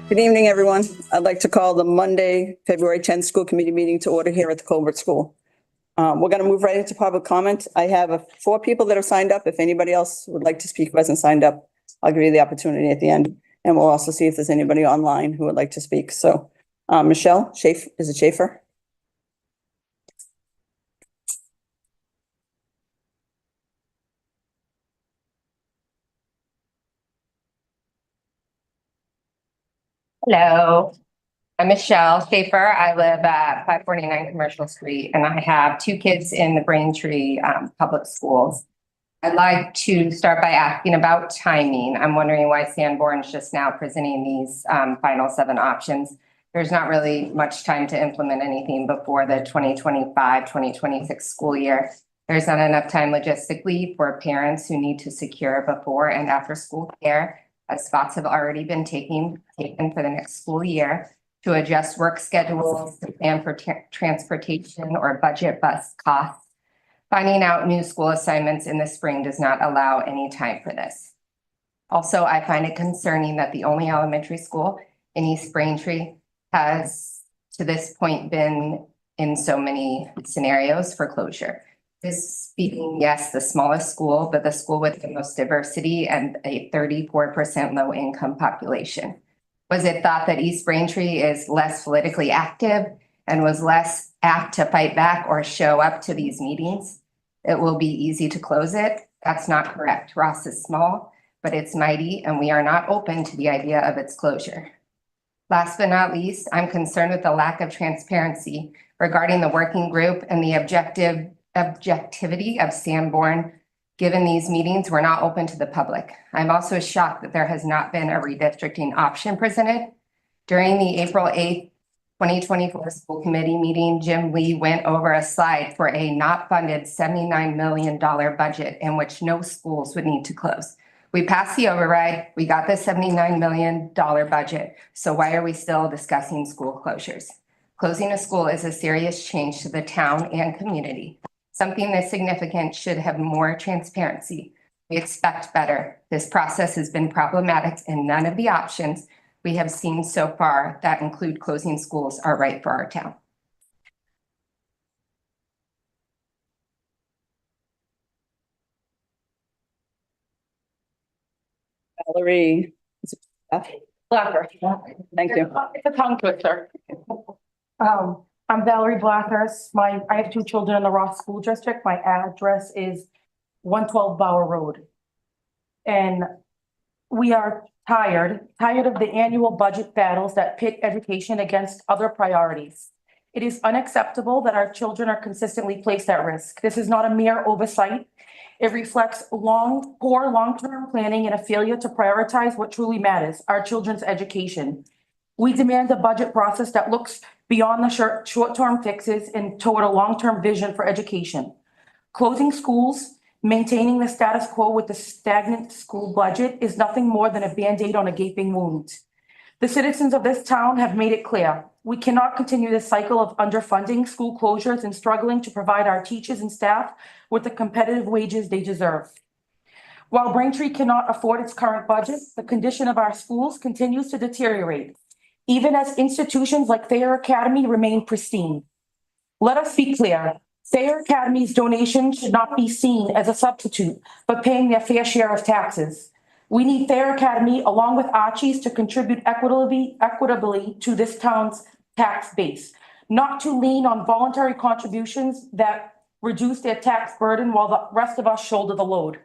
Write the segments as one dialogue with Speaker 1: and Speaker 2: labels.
Speaker 1: Good evening, everyone. I'd like to call the Monday, February 10th school committee meeting to order here at the Colbert School. We're going to move right into public comment. I have 4 people that have signed up. If anybody else would like to speak who hasn't signed up, I'll give you the opportunity at the end. And we'll also see if there's anybody online who would like to speak. So Michelle Schaefer, is it Schaefer?
Speaker 2: Hello, I'm Michelle Schaefer. I live at 549 Commercial Street, and I have 2 kids in the Braintree public schools. I'd like to start by asking about timing. I'm wondering why Sanborn's just now presenting these final 7 options. There's not really much time to implement anything before the 2025-2026 school year. There's not enough time logistically for parents who need to secure before and after school care, as spots have already been taken for the next school year, to adjust work schedules, to plan for transportation or budget bus costs. Finding out new school assignments in the spring does not allow any time for this. Also, I find it concerning that the only elementary school in East Braintree has to this point been in so many scenarios for closure. This being, yes, the smallest school, but the school with the most diversity and a 34% low income population. Was it thought that East Braintree is less politically active and was less apt to fight back or show up to these meetings? It will be easy to close it. That's not correct. Ross is small, but it's mighty, and we are not open to the idea of its closure. Last but not least, I'm concerned with the lack of transparency regarding the working group and the objectivity of Sanborn. Given these meetings were not open to the public. I'm also shocked that there has not been a redistricting option presented. During the April 8th, 2024 school committee meeting, Jim Lee went over a slide for a not funded $79 million budget in which no schools would need to close. We passed the override, we got the $79 million budget. So why are we still discussing school closures? Closing a school is a serious change to the town and community. Something this significant should have more transparency. We expect better. This process has been problematic, and none of the options we have seen so far that include closing schools are right for our town.
Speaker 1: Valerie.
Speaker 3: Blacker.
Speaker 1: Thank you.
Speaker 3: It's a tongue twister. I'm Valerie Blackhurst. I have 2 children in the Ross School District. My address is 112 Bower Road. And we are tired of the annual budget battles that pit education against other priorities. It is unacceptable that our children are consistently placed at risk. This is not a mere oversight. It reflects poor long-term planning and a failure to prioritize what truly matters, our children's education. We demand a budget process that looks beyond the short-term fixes and toward a long-term vision for education. Closing schools, maintaining the status quo with the stagnant school budget is nothing more than a Band-Aid on a gaping wound. The citizens of this town have made it clear. We cannot continue this cycle of underfunding, school closures, and struggling to provide our teachers and staff with the competitive wages they deserve. While Braintree cannot afford its current budget, the condition of our schools continues to deteriorate, even as institutions like Thayer Academy remain pristine. Let us be clear. Thayer Academy's donations should not be seen as a substitute for paying their fair share of taxes. We need Thayer Academy, along with Archie's, to contribute equitably to this town's tax base, not to lean on voluntary contributions that reduce their tax burden while the rest of us shoulder the load.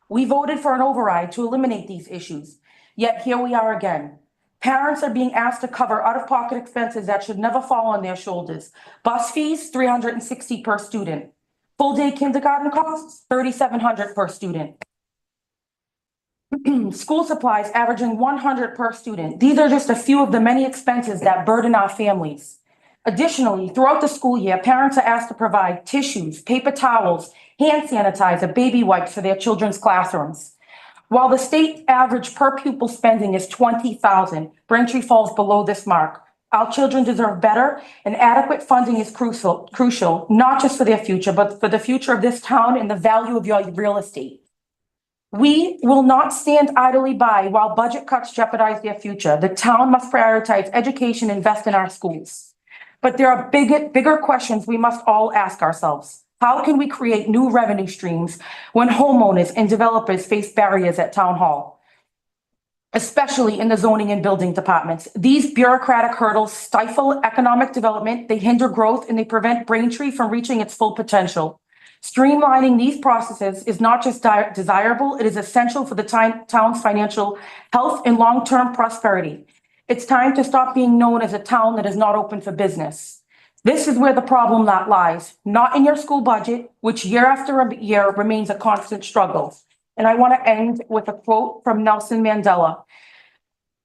Speaker 3: We voted for an override to eliminate these issues, yet here we are again. Parents are being asked to cover out-of-pocket expenses that should never fall on their shoulders. Bus fees, $360 per student. Full-day kindergarten costs, $3,700 per student. School supplies averaging $100 per student. These are just a few of the many expenses that burden our families. Additionally, throughout the school year, parents are asked to provide tissues, paper towels, hand sanitizer, baby wipes for their children's classrooms. While the state average per pupil spending is $20,000, Braintree falls below this mark. Our children deserve better, and adequate funding is crucial, not just for their future, but for the future of this town and the value of your real estate. We will not stand idly by while budget cuts jeopardize their future. The town must prioritize education, invest in our schools. But there are bigger questions we must all ask ourselves. How can we create new revenue streams when homeowners and developers face barriers at Town Hall, especially in the zoning and building departments? These bureaucratic hurdles stifle economic development, they hinder growth, and they prevent Braintree from reaching its full potential. Streamlining these processes is not just desirable, it is essential for the town's financial health and long-term prosperity. It's time to stop being known as a town that is not open for business. This is where the problem lies, not in your school budget, which year after year remains a constant struggle. And I want to end with a quote from Nelson Mandela.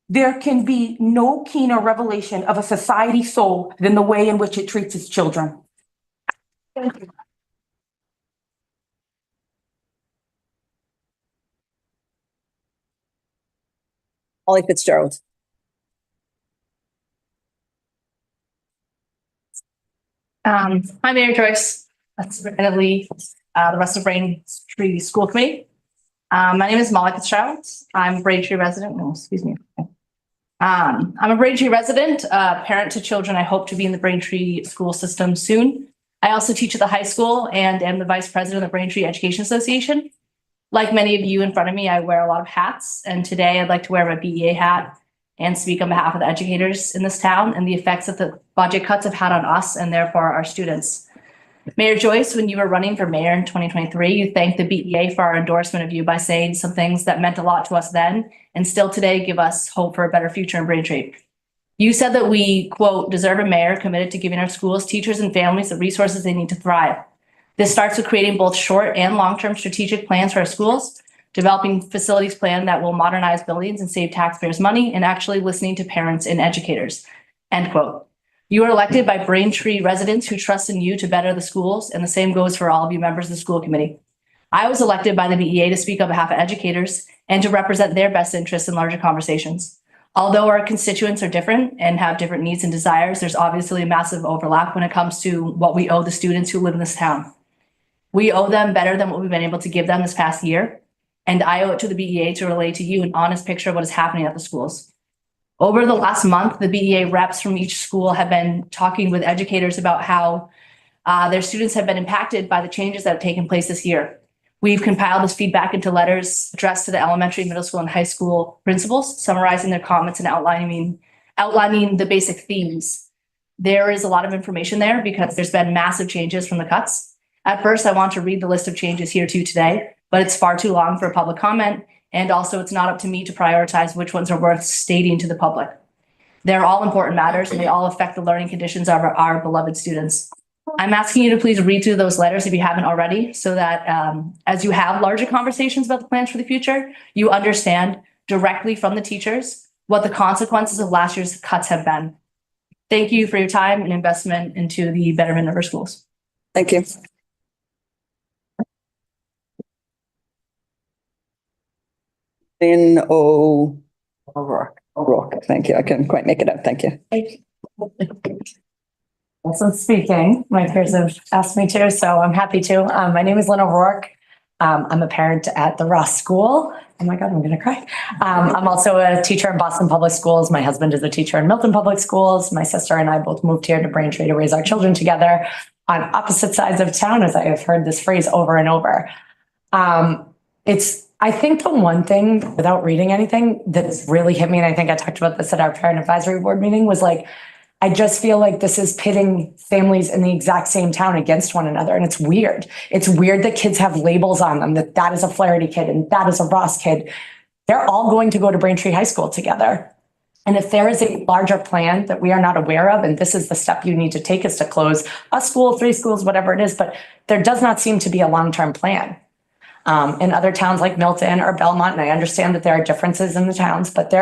Speaker 3: There can be no keener revelation of a society soul than the way in which it treats its children. Thank you.
Speaker 1: Holly Fitzgerald.
Speaker 4: Hi, Mayor Joyce. That's representatively the rest of Braintree School Committee. My name is Molly Fitzgerald. I'm a Braintree resident. No, excuse me. I'm a Braintree resident, parent to children. I hope to be in the Braintree school system soon. I also teach at the high school and am the vice president of the Braintree Education Association. Like many of you in front of me, I wear a lot of hats, and today I'd like to wear my BEA hat and speak on behalf of the educators in this town and the effects that the budget cuts have had on us and therefore our students. Mayor Joyce, when you were running for mayor in 2023, you thanked the BEA for our endorsement of you by saying some things that meant a lot to us then and still today give us hope for a better future in Braintree. You said that we, quote, deserve a mayor committed to giving our schools, teachers, and families the resources they need to thrive. This starts with creating both short and long-term strategic plans for our schools, developing facilities plan that will modernize buildings and save taxpayers money, and actually listening to parents and educators, end quote. You are elected by Braintree residents who trust in you to better the schools, and the same goes for all of you members of the school committee. I was elected by the BEA to speak on behalf of educators and to represent their best interests in larger conversations. Although our constituents are different and have different needs and desires, there's obviously a massive overlap when it comes to what we owe the students who live in this town. We owe them better than what we've been able to give them this past year. And I owe it to the BEA to relay to you an honest picture of what is happening at the schools. Over the last month, the BEA reps from each school have been talking with educators about how their students have been impacted by the changes that have taken place this year. We've compiled this feedback into letters addressed to the elementary, middle school, and high school principals, summarizing their comments and outlining the basic themes. There is a lot of information there because there's been massive changes from the cuts. At first, I want to read the list of changes here too today, but it's far too long for public comment. And also it's not up to me to prioritize which ones are worth stating to the public. They're all important matters and they all affect the learning conditions of our beloved students. I'm asking you to please read through those letters if you haven't already, so that as you have larger conversations about the plans for the future, you understand directly from the teachers what the consequences of last year's cuts have been. Thank you for your time and investment into the betterment of our schools.
Speaker 1: Thank you. Lynn O'Rourke. Thank you. I couldn't quite make it up. Thank you.
Speaker 5: Also speaking, my peers have asked me to, so I'm happy to. My name is Lynn O'Rourke. I'm a parent at the Ross School. Oh my God, I'm gonna cry. I'm also a teacher in Boston Public Schools. My husband is a teacher in Milton Public Schools. My sister and I both moved here to Braintree to raise our children together on opposite sides of town, as I have heard this phrase over and over. I think the one thing, without reading anything, that's really hit me, and I think I talked about this at our parent advisory board meeting, was like, I just feel like this is pitting families in the exact same town against one another. And it's weird. It's weird that kids have labels on them, that is a Flaherty kid and that is a Ross kid. They're all going to go to Braintree High School together. And if there is a larger plan that we are not aware of, and this is the step you need to take, is to close a school, 3 schools, whatever it is, but there does not seem to be a long-term plan. In other towns like Milton or Belmont, and I understand that there are differences in the towns, but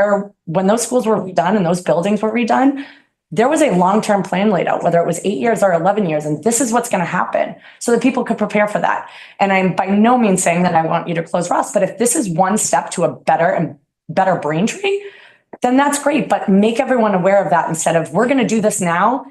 Speaker 5: when those schools were redone and those buildings were redone, there was a long-term plan laid out, whether it was 8 years or 11 years, and this is what's going to happen so that people could prepare for that. And I'm by no means saying that I want you to close Ross, but if this is one step to a better Braintree, then that's great. But make everyone aware of that instead of, we're going to do this now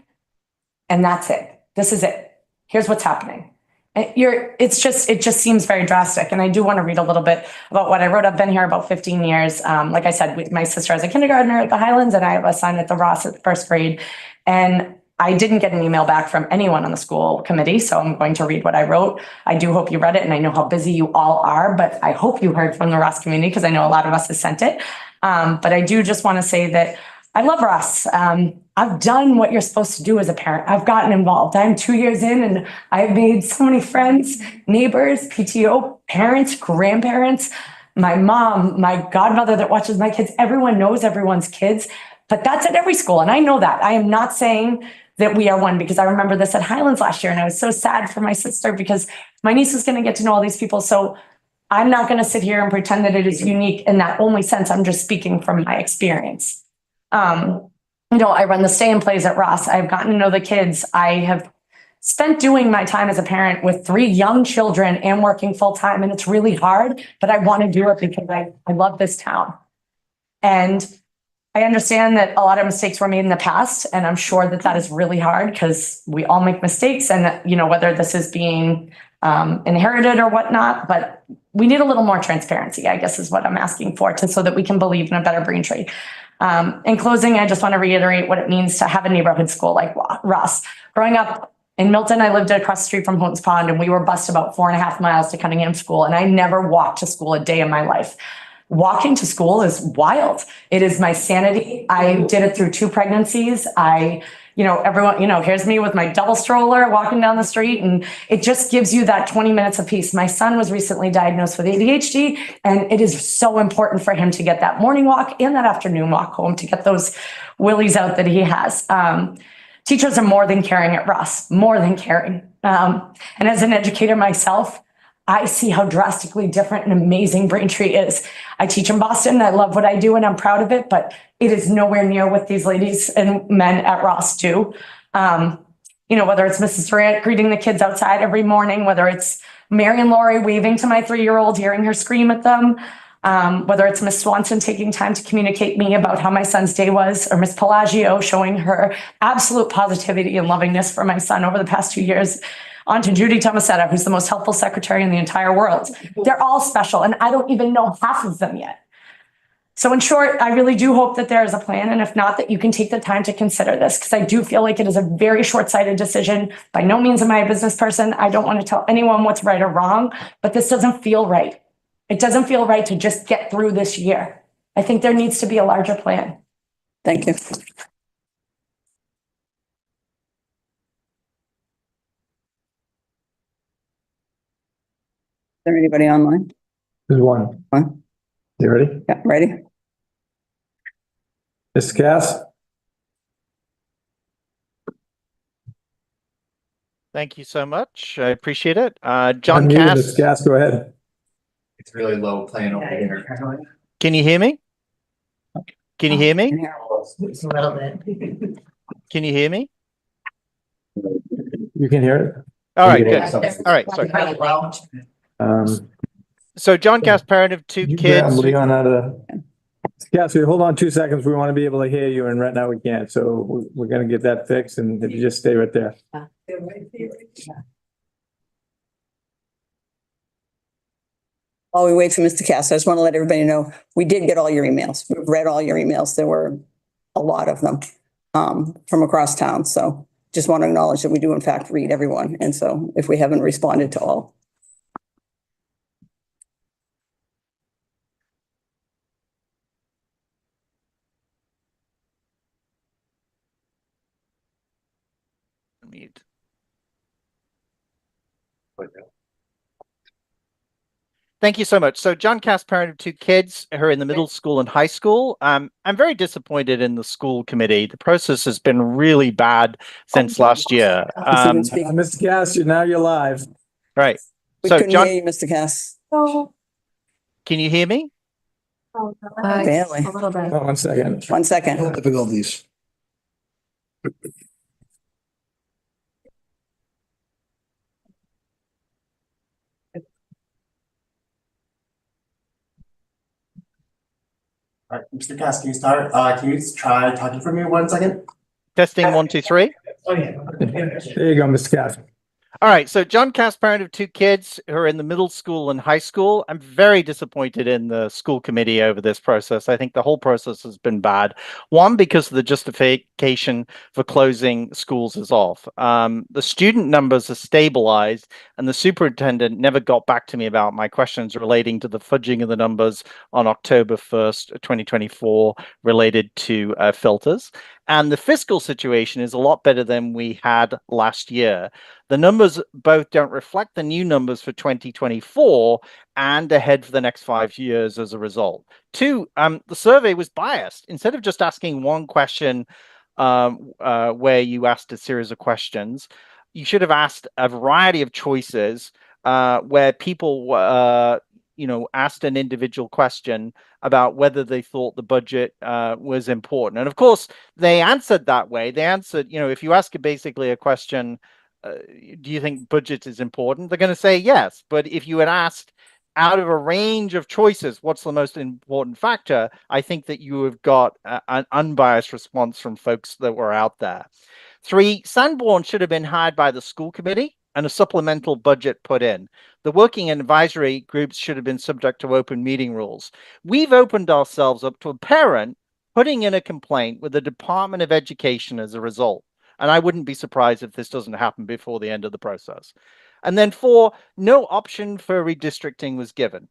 Speaker 5: and that's it. This is it. Here's what's happening. It just seems very drastic. And I do want to read a little bit about what I wrote. I've been here about 15 years. Like I said, my sister has a kindergartner at the Highlands and I have a son at the Ross at first grade. And I didn't get an email back from anyone on the school committee. So I'm going to read what I wrote. I do hope you read it. And I know how busy you all are, but I hope you heard from the Ross community because I know a lot of us have sent it. But I do just want to say that I love Ross. I've done what you're supposed to do as a parent. I've gotten involved. I'm 2 years in and I've made so many friends, neighbors, PTO, parents, grandparents, my mom, my godmother that watches my kids. Everyone knows everyone's kids, but that's at every school. And I know that. I am not saying that we are one because I remember this at Highlands last year and I was so sad for my sister because my niece was going to get to know all these people. So I'm not going to sit here and pretend that it is unique in that only sense. I'm just speaking from my experience. I run the stay and plays at Ross. I've gotten to know the kids. I have spent doing my time as a parent with 3 young children and working full time. And it's really hard, but I want to do it because I love this town. And I understand that a lot of mistakes were made in the past. And I'm sure that that is really hard because we all make mistakes and, whether this is being inherited or whatnot, but we need a little more transparency, I guess is what I'm asking for so that we can believe in a better Braintree. In closing, I just want to reiterate what it means to have a neighborhood school like Ross. Growing up in Milton, I lived across the street from Houghton's Pond and we were bused about 4.5 miles to Cunningham School. And I never walked to school a day in my life. Walking to school is wild. It is my sanity. I did it through 2 pregnancies. Everyone, here's me with my double stroller walking down the street and it just gives you that 20 minutes of peace. My son was recently diagnosed with ADHD and it is so important for him to get that morning walk and that afternoon walk home to get those willies out that he has. Teachers are more than caring at Ross, more than caring. And as an educator myself, I see how drastically different and amazing Braintree is. I teach in Boston. I love what I do and I'm proud of it, but it is nowhere near what these ladies and men at Ross do. Whether it's Mrs. Durant greeting the kids outside every morning, whether it's Mary and Lori waving to my 3-year-old, hearing her scream at them, whether it's Miss Swanson taking time to communicate me about how my son's day was, or Miss Pelagio showing her absolute positivity and lovingness for my son over the past 2 years, on to Judy Tomasetta, who's the most helpful secretary in the entire world. They're all special, and I don't even know half of them yet. So in short, I really do hope that there is a plan, and if not, that you can take the time to consider this, because I do feel like it is a very short-sighted decision. By no means am I a business person. I don't want to tell anyone what's right or wrong, but this doesn't feel right. It doesn't feel right to just get through this year. I think there needs to be a larger plan.
Speaker 1: Thank you. Is there anybody online?
Speaker 6: There's one.
Speaker 1: One?
Speaker 6: You ready?
Speaker 1: Yeah, ready?
Speaker 6: Ms. Cass?
Speaker 7: Thank you so much. I appreciate it. John
Speaker 6: Unmuted, Ms.
Speaker 7: Cass,
Speaker 6: Cass, go ahead.
Speaker 8: It's really low playing over here.
Speaker 7: can you hear me? Can you hear me?
Speaker 8: It's a little bit.
Speaker 7: Can you hear me?
Speaker 6: You can hear it?
Speaker 7: All right,
Speaker 8: You
Speaker 7: good.
Speaker 8: can hear it.
Speaker 7: All right, sorry.
Speaker 6: Um,
Speaker 7: So John Cass, parent of 2
Speaker 6: you grab
Speaker 7: kids.
Speaker 6: Leon out of the. Ms. Cass, we hold on 2 seconds. We want to be able to hear you and right now we can't. So we're going to get that fixed and if you just stay right there.
Speaker 1: While we wait for Mr. Cass, I just want to let everybody know, we did get all your emails. We've read all your emails. There were a lot of them from across town. So just want to acknowledge that we do in fact read everyone. And so if we haven't responded to all.
Speaker 7: Mute. Thank you so much. So John Cass, parent of 2 kids who are in the middle school and high school. I'm very disappointed in the school committee. The process has been really bad since last year.
Speaker 6: Mr. Cass, now you're live.
Speaker 7: Right.
Speaker 1: We
Speaker 7: So
Speaker 1: couldn't
Speaker 7: John,
Speaker 1: hear you, Mr. Cass.
Speaker 7: can you hear me?
Speaker 1: Barely.
Speaker 2: A little bit.
Speaker 6: Oh, 1 second.
Speaker 1: 1 second.
Speaker 9: Difficulties. All right, Mr. Cass, can you start? Can you try talking for me 1 second?
Speaker 7: Testing 1, 2, 3.
Speaker 9: Oh, yeah.
Speaker 6: There you go, Mr. Cass.
Speaker 7: All right, so John Cass, parent of 2 kids who are in the middle school and high school. I'm very disappointed in the school committee over this process. I think the whole process has been bad. One, because the justification for closing schools is off. The student numbers are stabilized, and the superintendent never got back to me about my questions relating to the fudging of the numbers on October 1st, 2024, related to filters. And the fiscal situation is a lot better than we had last year. The numbers both don't reflect the new numbers for 2024 and ahead for the next 5 years as a result. 2, the survey was biased. Instead of just asking one question where you asked a series of questions, you should have asked a variety of choices where people asked an individual question about whether they thought the budget was important. And of course, they answered that way. They answered, if you ask basically a question, do you think budget is important? They're going to say yes. But if you had asked out of a range of choices, what's the most important factor? I think that you have got an unbiased response from folks that were out there. 3, Sanborn should have been hired by the school committee and a supplemental budget put in. The working and advisory groups should have been subject to open meeting rules. We've opened ourselves up to a parent putting in a complaint with the Department of Education as a result. And I wouldn't be surprised if this doesn't happen before the end of the process. And then 4, no option for redistricting was given.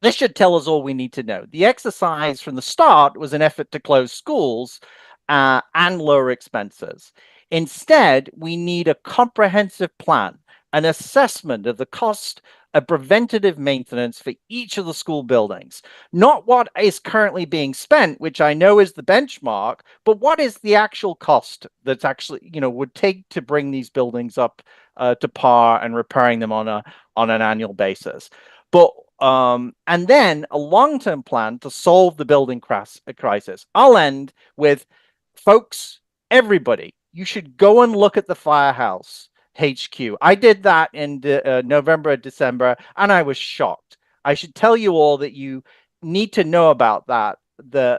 Speaker 7: This should tell us all we need to know. The exercise from the start was an effort to close schools and lower expenses. Instead, we need a comprehensive plan, an assessment of the cost of preventative maintenance for each of the school buildings. Not what is currently being spent, which I know is the benchmark, but what is the actual cost that's actually, would take to bring these buildings up to par and repairing them on an annual basis. But and then a long-term plan to solve the building crisis. I'll end with, folks, everybody, you should go and look at the Firehouse HQ. I did that in November, December, and I was shocked. I should tell you all that you need to know about that. The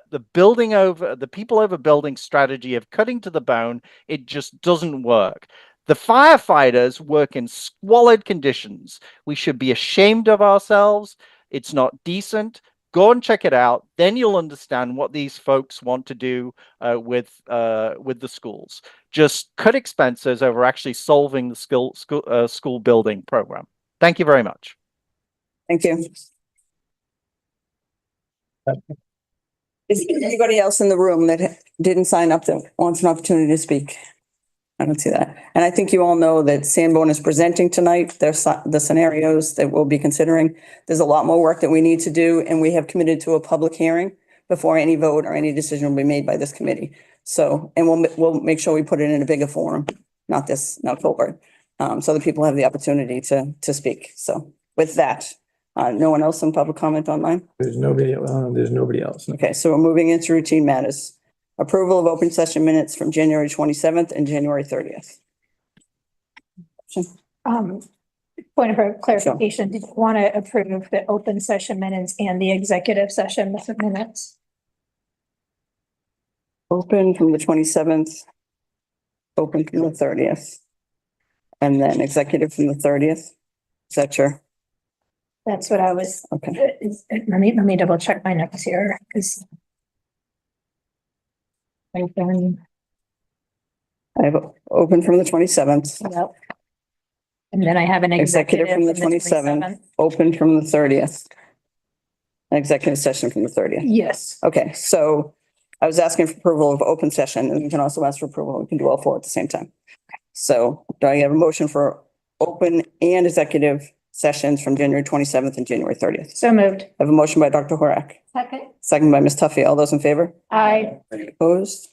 Speaker 7: people over building strategy of cutting to the bone, it just doesn't work. The firefighters work in squalid conditions. We should be ashamed of ourselves. It's not decent. Go and check it out. Then you'll understand what these folks want to do with the schools. Just cut expenses over actually solving the school building program. Thank you very much.
Speaker 1: Thank you. Is there anybody else in the room that didn't sign up that wants an opportunity to speak? I don't see that. And I think you all know that Sanborn is presenting tonight. There's the scenarios that we'll be considering. There's a lot more work that we need to do, and we have committed to a public hearing before any vote or any decision will be made by this committee. So, and we'll make sure we put it in a bigger forum, not forward, so that people have the opportunity to speak. So with that, no one else in public comment online?
Speaker 6: There's nobody else.
Speaker 1: Okay, so we're moving into routine matters. Approval of open session minutes from January 27th and January 30th.
Speaker 10: Point of clarification, did you want to approve the open session minutes and the executive session minutes?
Speaker 1: Open from the 27th, open from the 30th, and then executive from the 30th. Is that your?
Speaker 10: That's what I was,
Speaker 1: Okay.
Speaker 10: let me double check my notes here, because I've done,
Speaker 1: I have open from the 27th,
Speaker 10: yep. And then I have an
Speaker 1: executive
Speaker 10: executive
Speaker 1: from the 27th, open from the 30th. An executive session from the 30th.
Speaker 10: Yes.
Speaker 1: Okay, so I was asking for approval of open session, and you can also ask for approval. We can do all 4 at the same time. So do I have a motion for open and executive sessions from January 27th and January 30th?
Speaker 10: So moved.
Speaker 1: I have a motion by Dr. Horak,
Speaker 10: Second.
Speaker 1: second by Ms. Tuffy. All those in favor?
Speaker 10: Aye.
Speaker 1: Opposed?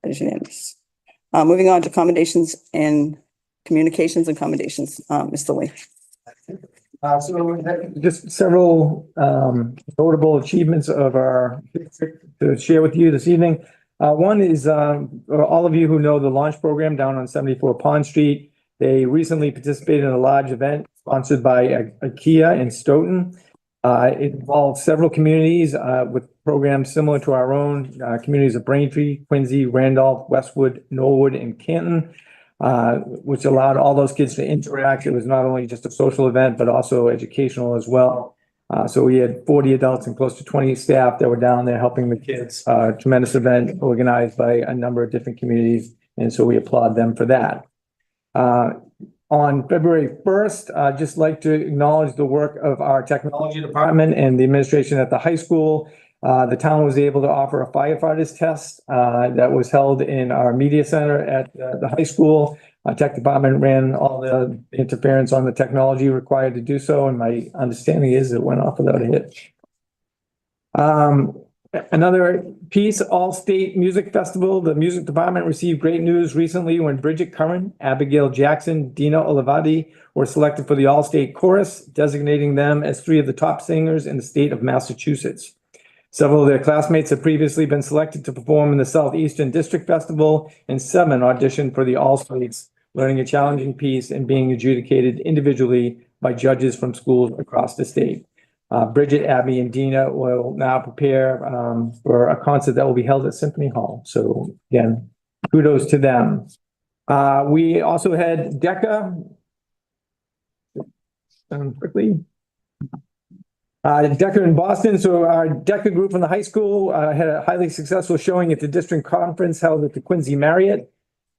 Speaker 1: That is unanimous. Moving on to accommodations and communications and accommodations. Mr. Lee.
Speaker 6: So just several notable achievements of our district to share with you this evening. One is all of you who know the launch program down on 74 Pond Street. They recently participated in a large event sponsored by IKEA in Stoughton. It involved several communities with program similar to our own communities of Braintree, Quincy, Randolph, Westwood, Norwood, and Canton, which allowed all those kids to interact. It was not only just a social event, but also educational as well. So we had 40 adults and close to 20 staff that were down there helping the kids. Tremendous event organized by a number of different communities. And so we applaud them for that. On February 1st, I'd just like to acknowledge the work of our technology department and the administration at the high school. The town was able to offer a firefighters test that was held in our media center at the high school. Our tech department ran all the interference on the technology required to do so, and my understanding is it went off without a hitch. Another piece, All-State Music Festival. The music department received great news recently when Bridget Curran, Abigail Jackson, Dina Olivati were selected for the All-State Chorus, designating them as 3 of the top singers in the state of Massachusetts. Several of their classmates have previously been selected to perform in the Southeastern District Festival, and 7 auditioned for the All-States, learning a challenging piece and being adjudicated individually by judges from schools across the state. Bridget, Abby, and Dina will now prepare for a concert that will be held at Symphony Hall. So again, kudos to them. We also had DECA. Quickly. DECA in Boston. So our DECA group from the high school had a highly successful showing at the district conference held at the Quincy Marriott.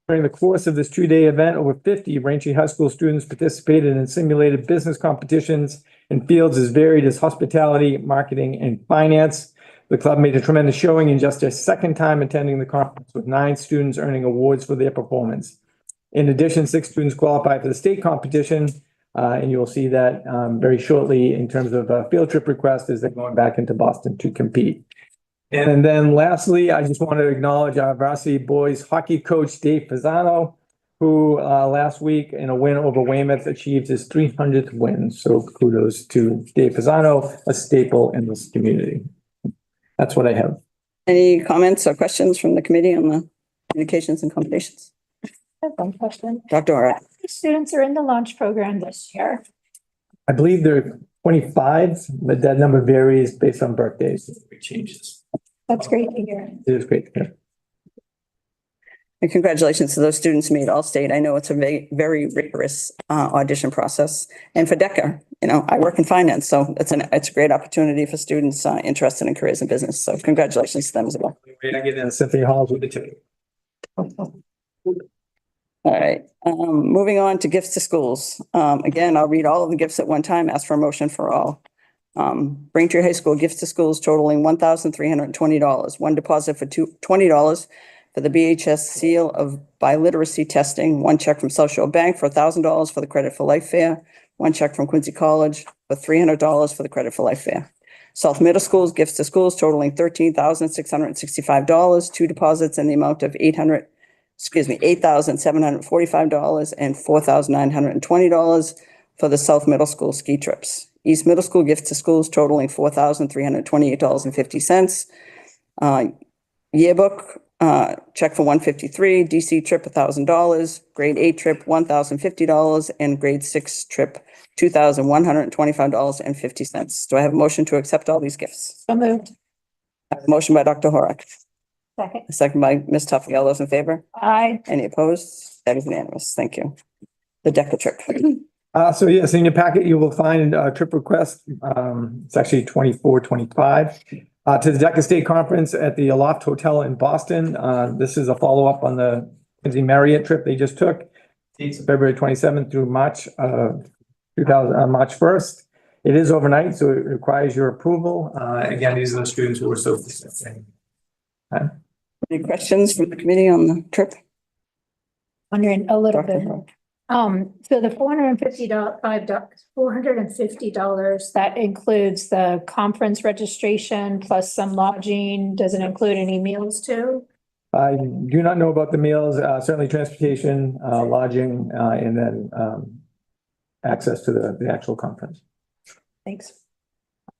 Speaker 6: During the course of this 2-day event, over 50 Braintree High School students participated in simulated business competitions in fields as varied as hospitality, marketing, and finance. The club made a tremendous showing in just their second time attending the conference, with 9 students earning awards for their performance. In addition, 6 students qualified for the state competition, and you'll see that very shortly in terms of a field trip request as they're going back into Boston to compete. And then lastly, I just want to acknowledge our varsity boys hockey coach, Dave Pisano, who last week in a win over Weymouth achieved his 300th win. So kudos to Dave Pisano, a staple in this community. That's what I have.
Speaker 1: Any comments or questions from the committee on the communications and communications?
Speaker 10: I have one question.
Speaker 1: Dr. Ora.
Speaker 10: How many students are in the launch program this year?
Speaker 6: I believe there are 25, but that number varies based on birthdays. It changes.
Speaker 10: That's great to hear.
Speaker 6: It is great to hear.
Speaker 1: And congratulations to those students who made All-State. I know it's a very rigorous audition process. And for DECA, you know, I work in finance, so it's a great opportunity for students interested in careers in business. So congratulations to them as well.
Speaker 6: We're gonna get in the Symphony Halls with the ticket.
Speaker 1: All right, moving on to gifts to schools. Again, I'll read all of the gifts at one time, ask for a motion for all. Braintree High School gifts to schools totaling $1,320. One deposit for $20 for the BHS seal of biliteracy testing. One check from South Shore Bank for $1,000 for the Credit for Life Fair. One check from Quincy College for $300 for the Credit for Life Fair. South Middle School's gifts to schools totaling $13,665. 2 deposits in the amount of $8,745 and $4,920 for the South Middle School ski trips. East Middle School gifts to schools totaling $4,328.50. Yearbook check for $153, DC trip $1,000, grade 8 trip $1,050, and grade 6 trip $2,125.50. Do I have a motion to accept all these gifts?
Speaker 10: So moved.
Speaker 1: I have a motion by Dr. Horak,
Speaker 10: Second.
Speaker 1: a second by Ms. Tuffy. All those in favor?
Speaker 10: Aye.
Speaker 1: Any opposed? That is unanimous. Thank you. The DECA trip.
Speaker 6: So yes, in your packet, you will find a trip request. It's actually 2425 to the DECA State Conference at the Aloft Hotel in Boston. This is a follow-up on the Quincy Marriott trip they just took. Dates February 27th through March 1st. It is overnight, so it requires your approval. Again, these are the students who were so distancing.
Speaker 1: Any questions from the committee on the trip?
Speaker 10: Wondering a little
Speaker 1: Dr.
Speaker 10: bit.
Speaker 1: Horak.
Speaker 10: So the $450, that includes the conference registration plus some lodging. Does it include any meals too?
Speaker 6: I do not know about the meals, certainly transportation, lodging, and then access to the actual conference.
Speaker 10: Thanks.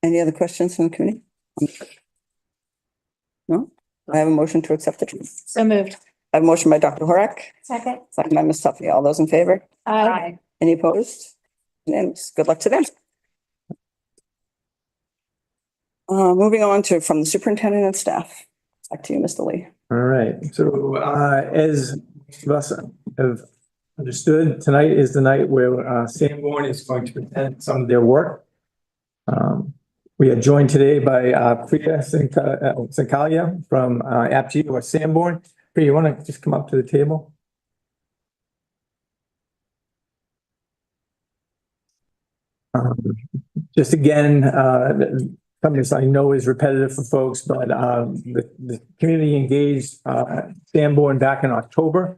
Speaker 1: Any other questions from the committee? No? I have a motion to accept the trip.
Speaker 10: So moved.
Speaker 1: I have a motion by Dr. Horak,
Speaker 10: Second.
Speaker 1: second by Ms. Tuffy. All those in favor?
Speaker 10: Aye.
Speaker 1: Any opposed? Unanimous. Good luck to them. Moving on to from the superintendent and staff. Back to you, Mr. Lee.
Speaker 6: All right, so as most of us have understood, tonight is the night where Sanborn is going to present some of their work. We are joined today by Priya Sankalia from APG or Sanborn. Priya, you want to just come up to the table? Just again, something that I know is repetitive for folks, but the community engaged Sanborn back in October.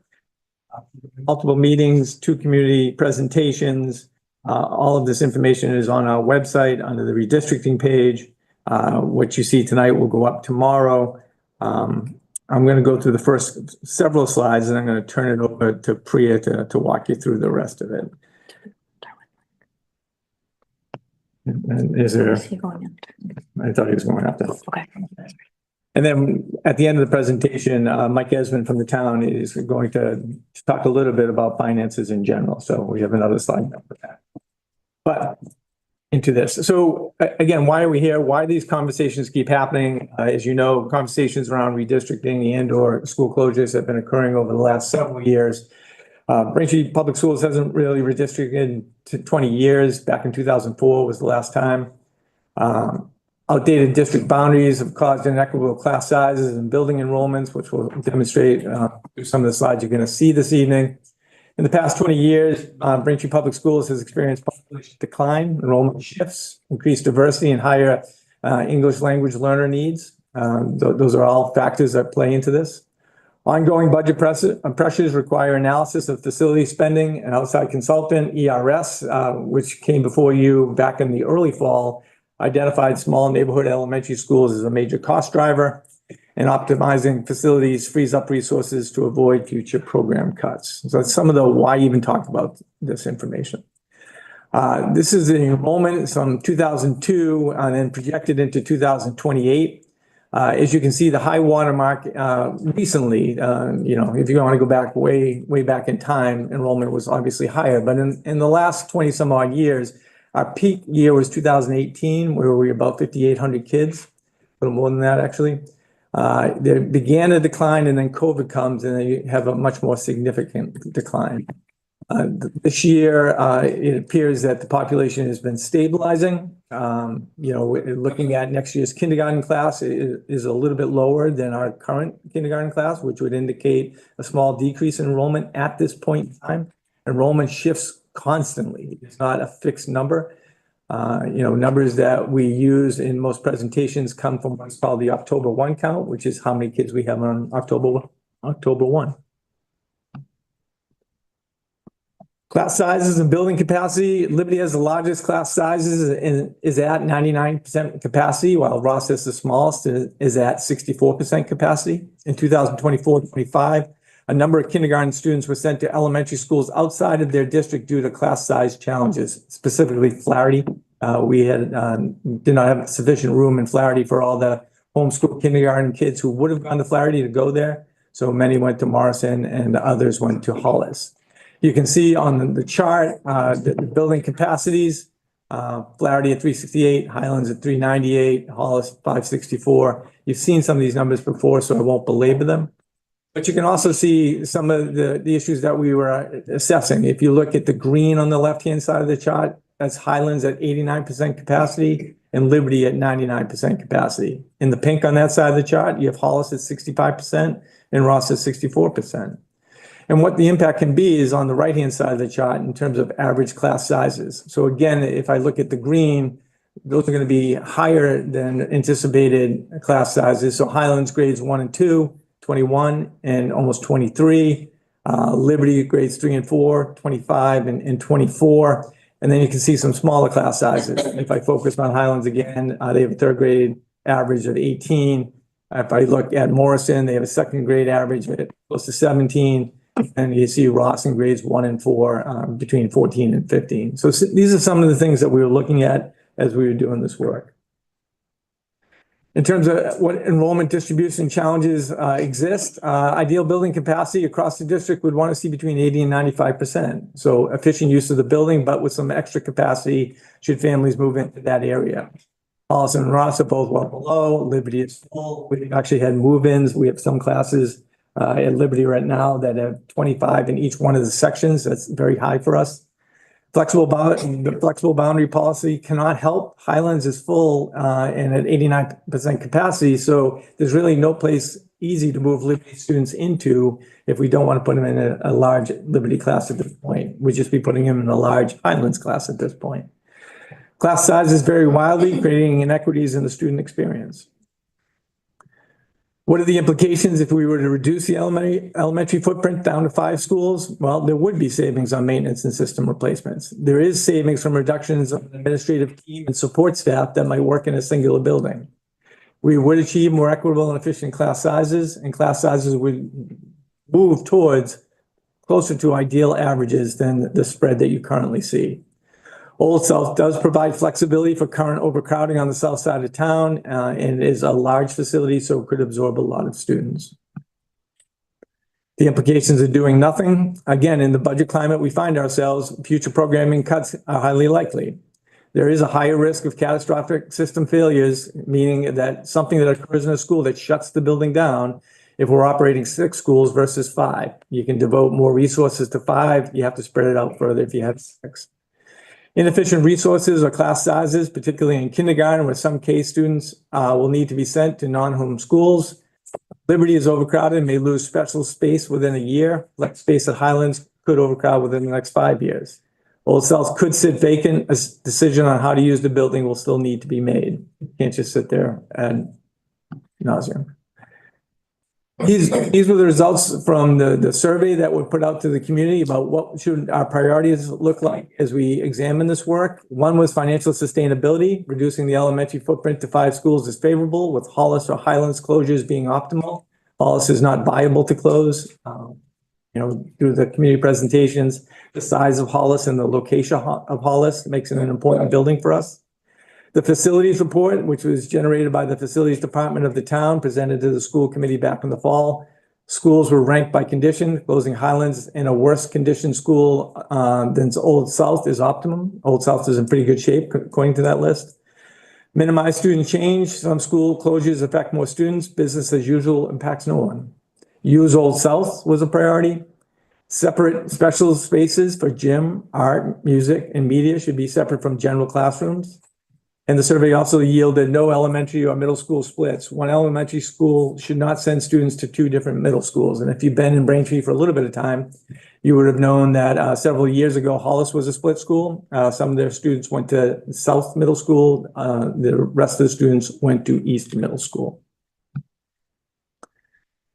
Speaker 6: Multiple meetings, 2 community presentations. All of this information is on our website under the redistricting page. What you see tonight will go up tomorrow. I'm going to go through the first several slides and I'm going to turn it over to Priya to walk you through the rest of it. And is there? I thought he was going up there.
Speaker 5: Okay.
Speaker 6: And then at the end of the presentation, Mike Esmond from the town is going to talk a little bit about finances in general. So we have another slide for that. But into this. So again, why are we here? Why these conversations keep happening? As you know, conversations around redistricting and or school closures have been occurring over the last several years. Braintree Public Schools hasn't really redistricted to 20 years. Back in 2004 was the last time. Outdated district boundaries have caused inequitable class sizes and building enrollments, which we'll demonstrate through some of the slides you're going to see this evening. In the past 20 years, Braintree Public Schools has experienced population decline, enrollment shifts, increased diversity, and higher English language learner needs. Those are all factors that play into this. Ongoing budget pressures require analysis of facility spending. An outside consultant, ERS, which came before you back in the early fall, identified small neighborhood elementary schools as a major cost driver, and optimizing facilities frees up resources to avoid future program cuts. So that's some of the why even talk about this information. This is the enrollment from 2002 and then projected into 2028. As you can see, the high watermark recently, if you want to go back way back in time, enrollment was obviously higher. But in the last 20 some odd years, our peak year was 2018, where we were about 5,800 kids, a little more than that actually. There began a decline and then COVID comes and then you have a much more significant decline. This year, it appears that the population has been stabilizing. Looking at next year's kindergarten class is a little bit lower than our current kindergarten class, which would indicate a small decrease in enrollment at this point in time. Enrollment shifts constantly. It's not a fixed number. Numbers that we use in most presentations come from what's called the October 1 count, which is how many kids we have on October 1. Class sizes and building capacity. Liberty has the largest class sizes and is at 99% capacity, while Ross has the smallest and is at 64% capacity. In 2024-25, a number of kindergarten students were sent to elementary schools outside of their district due to class size challenges, specifically Flaherty. We did not have sufficient room in Flaherty for all the homeschool kindergarten kids who would have gone to Flaherty to go there. So many went to Morrison and others went to Hollis. You can see on the chart, the building capacities, Flaherty at 368, Highlands at 398, Hollis 564. You've seen some of these numbers before, so I won't belabor them. But you can also see some of the issues that we were assessing. If you look at the green on the left-hand side of the chart, that's Highlands at 89% capacity and Liberty at 99% capacity. In the pink on that side of the chart, you have Hollis at 65% and Ross at 64%. And what the impact can be is on the right-hand side of the chart in terms of average class sizes. So again, if I look at the green, those are going to be higher than anticipated class sizes. So Highlands grades 1 and 2, 21 and almost 23. Liberty grades 3 and 4, 25 and 24. And then you can see some smaller class sizes. If I focus on Highlands again, they have a third grade average of 18. If I look at Morrison, they have a second grade average of close to 17. And you see Ross in grades 1 and 4 between 14 and 15. So these are some of the things that we were looking at as we were doing this work. In terms of what enrollment distribution challenges exist, ideal building capacity across the district would want to see between 80 and 95%. So efficient use of the building, but with some extra capacity should families move into that area. Hollis and Ross are both well below. Liberty is full. We've actually had move-ins. We have some classes at Liberty right now that have 25 in each one of the sections. That's very high for us. The flexible boundary policy cannot help. Highlands is full and at 89% capacity. So there's really no place easy to move Liberty students into if we don't want to put them in a large Liberty class at this point. We'd just be putting them in a large Highlands class at this point. Class sizes vary wildly, creating inequities in the student experience. What are the implications if we were to reduce the elementary footprint down to 5 schools? Well, there would be savings on maintenance and system replacements. There is savings from reductions of administrative team and support staff that might work in a singular building. We would achieve more equitable and efficient class sizes, and class sizes would move towards closer to ideal averages than the spread that you currently see. Old South does provide flexibility for current overcrowding on the south side of town, and is a large facility, so it could absorb a lot of students. The implications of doing nothing, again, in the budget climate we find ourselves, future programming cuts are highly likely. There is a higher risk of catastrophic system failures, meaning that something that occurs in a school that shuts the building down, if we're operating 6 schools versus 5, you can devote more resources to 5, you have to spread it out further if you have 6. Inefficient resources or class sizes, particularly in kindergarten, where some K students will need to be sent to non-home schools. Liberty is overcrowded and may lose special space within a year. Like space at Highlands could overcrowd within the next 5 years. Old South could sit vacant. A decision on how to use the building will still need to be made. You can't just sit there ad nauseum. These were the results from the survey that we put out to the community about what should our priorities look like as we examine this work. One was financial sustainability. Reducing the elementary footprint to 5 schools is favorable, with Hollis or Highlands closures being optimal. Hollis is not viable to close. Through the community presentations, the size of Hollis and the location of Hollis makes it an important building for us. The facilities report, which was generated by the facilities department of the town, presented to the school committee back in the fall. Schools were ranked by condition. Closing Highlands in a worse condition school than Old South is optimum. Old South is in pretty good shape according to that list. Minimize student change. Some school closures affect more students. Business as usual impacts no one. Use Old South was a priority. Separate special spaces for gym, art, music, and media should be separate from general classrooms. And the survey also yielded no elementary or middle school splits. One elementary school should not send students to 2 different middle schools. And if you've been in Braintree for a little bit of time, you would have known that several years ago, Hollis was a split school. Some of their students went to South Middle School. The rest of the students went to East Middle School.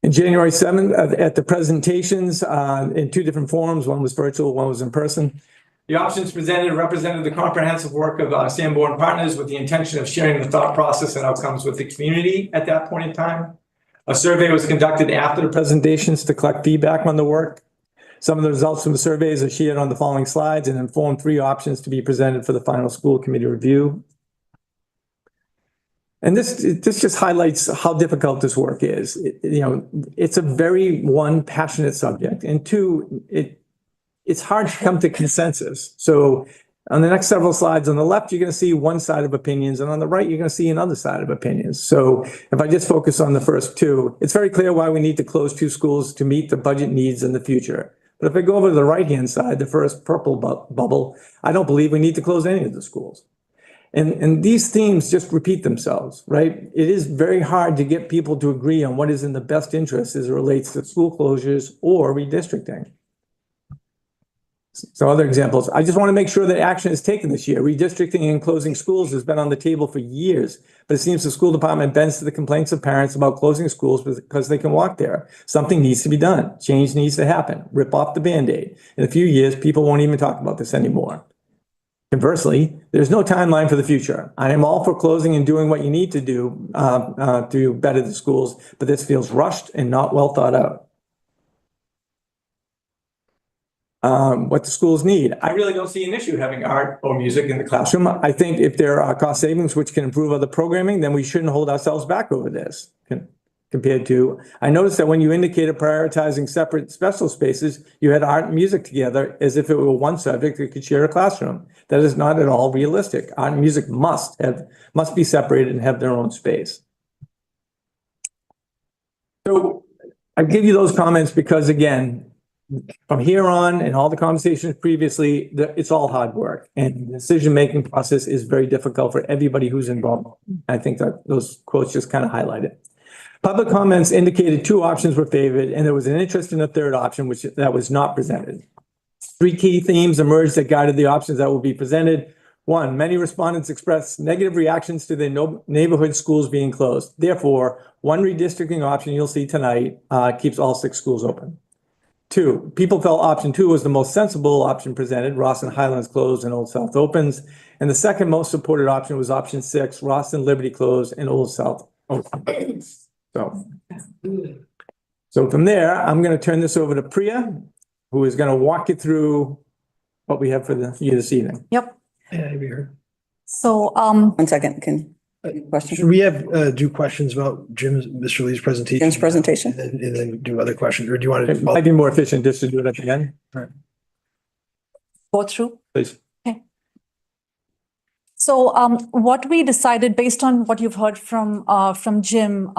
Speaker 6: In January 7th, at the presentations in 2 different forums, one was virtual, one was in person. The options presented represented the comprehensive work of Sanborn Partners with the intention of sharing the thought process and outcomes with the community at that point in time. A survey was conducted after the presentations to collect feedback on the work. Some of the results from the surveys are shared on the following slides and inform 3 options to be presented for the final school committee review. And this just highlights how difficult this work is. It's a very, 1, passionate subject, and 2, it's hard to come to consensus. So on the next several slides on the left, you're going to see one side of opinions, and on the right, you're going to see another side of opinions. So if I just focus on the first 2, it's very clear why we need to close 2 schools to meet the budget needs in the future. But if I go over to the right-hand side, the first purple bubble, I don't believe we need to close any of the schools. And these themes just repeat themselves, right? It is very hard to get people to agree on what is in the best interest as it relates to school closures or redistricting. So other examples, I just want to make sure that action is taken this year. Redistricting and closing schools has been on the table for years, but it seems the school department bends to the complaints of parents about closing schools because they can walk there. Something needs to be done. Change needs to happen. Rip off the Band-Aid. In a few years, people won't even talk about this anymore. Conversely, there's no timeline for the future. I am all for closing and doing what you need to do to better the schools, but this feels rushed and not well thought out. What the schools need. I really don't see an issue having art or music in the classroom. I think if there are cost savings which can improve other programming, then we shouldn't hold ourselves back over this. compared to, I noticed that when you indicated prioritizing separate special spaces, you had art and music together as if it were one subject that could share a classroom. That is not at all realistic. Art and music must be separated and have their own space. So I give you those comments because, again, from here on and all the conversations previously, it's all hard work, and the decision-making process is very difficult for everybody who's involved. I think that those quotes just kind of highlight it. Public comments indicated 2 options were favored, and there was an interest in a third option, that was not presented. 3 key themes emerged that guided the options that will be presented. 1, many respondents expressed negative reactions to their neighborhood schools being closed. Therefore, one redistricting option you'll see tonight keeps all 6 schools open. 2, people felt option 2 was the most sensible option presented. Ross and Highlands closed and Old South opens. And the second most supported option was option 6, Ross and Liberty closed and Old South opens. So from there, I'm going to turn this over to Priya, who is going to walk you through what we have for you this evening.
Speaker 11: Yep.
Speaker 12: Yeah, you're here.
Speaker 11: So,
Speaker 1: 1 second, question?
Speaker 12: Should we have do questions about Mr. Lee's presentation?
Speaker 1: Jim's presentation?
Speaker 12: And then do other questions, or do you want to?
Speaker 6: It might be more efficient just to do it at the end.
Speaker 11: go through.
Speaker 6: Please.
Speaker 11: So, what we decided based on what you've heard from Jim,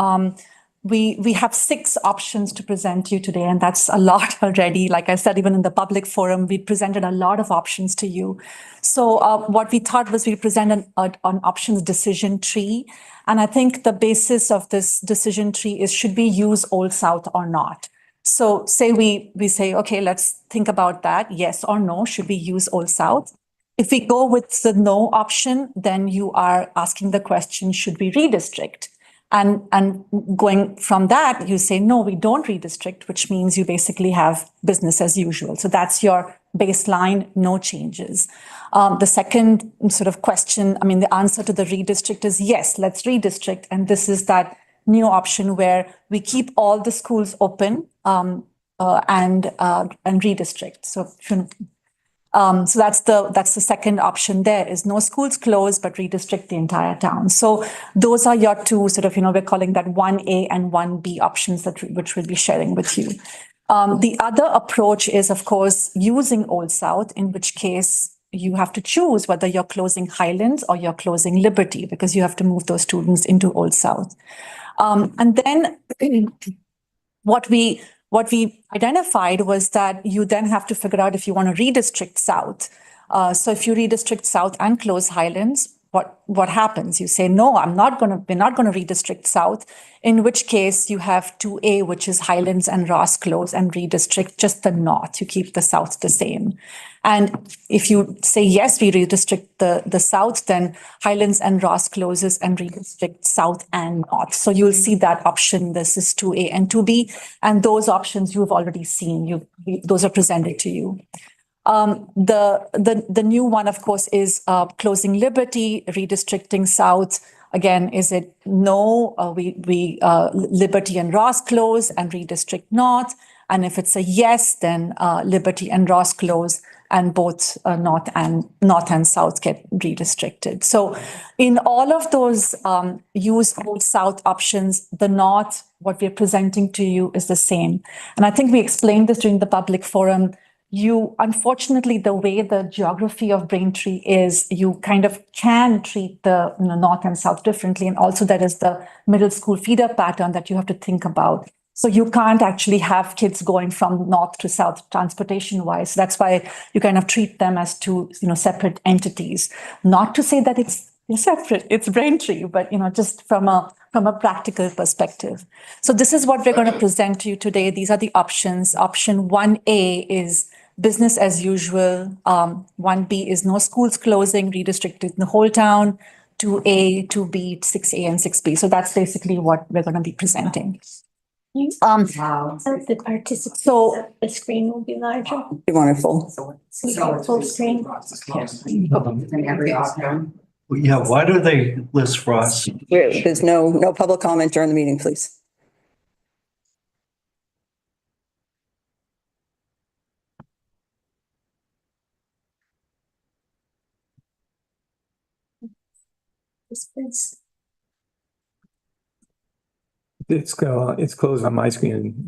Speaker 11: we have 6 options to present to you today, and that's a lot already. Like I said, even in the public forum, we presented a lot of options to you. So what we thought was we present an options decision tree. And I think the basis of this decision tree is, should we use Old South or not? So say we say, okay, let's think about that. Yes or no, should we use Old South? If we go with the no option, then you are asking the question, should we redistrict? And going from that, you say, no, we don't redistrict, which means you basically have business as usual. So that's your baseline, no changes. The second sort of question, I mean, the answer to the redistrict is yes, let's redistrict. And this is that new option where we keep all the schools open and redistrict. So that's the second option. There is no schools closed, but redistrict the entire town. So those are your 2 sort of, we're calling that 1A and 1B options which we'll be sharing with you. The other approach is, of course, using Old South, in which case you have to choose whether you're closing Highlands or you're closing Liberty, because you have to move those students into Old South. And then what we identified was that you then have to figure out if you want to redistrict South. So if you redistrict South and close Highlands, what happens? You say, no, we're not going to redistrict South, in which case you have 2A, which is Highlands and Ross close, and redistrict just the North. You keep the South the same. And if you say, yes, we redistrict the South, then Highlands and Ross closes and redistrict South and North. So you'll see that option. This is 2A and 2B. And those options you've already seen. Those are presented to you. The new one, of course, is closing Liberty, redistricting South. Again, is it no? We Liberty and Ross close and redistrict North. And if it's a yes, then Liberty and Ross close, and both North and South get redistricted. So in all of those use Old South options, the North, what we're presenting to you is the same. And I think we explained this during the public forum. Unfortunately, the way the geography of Braintree is, you kind of can treat the North and South differently. And also there is the middle school feeder pattern that you have to think about. So you can't actually have kids going from North to South transportation wise. That's why you kind of treat them as 2, separate entities. Not to say that it's separate, it's Braintree, but, just from a practical perspective. So this is what we're going to present to you today. These are the options. Option 1A is business as usual. 1B is no schools closing, redistricted the whole town. 2A, 2B, 6A, and 6B. So that's basically what we're going to be presenting.
Speaker 10: The participants, so the screen will be larger.
Speaker 1: You want it full?
Speaker 10: Full screen.
Speaker 12: Yeah, why do they list Ross?
Speaker 1: There's no public comment during the meeting, please.
Speaker 6: it's closed on my screen.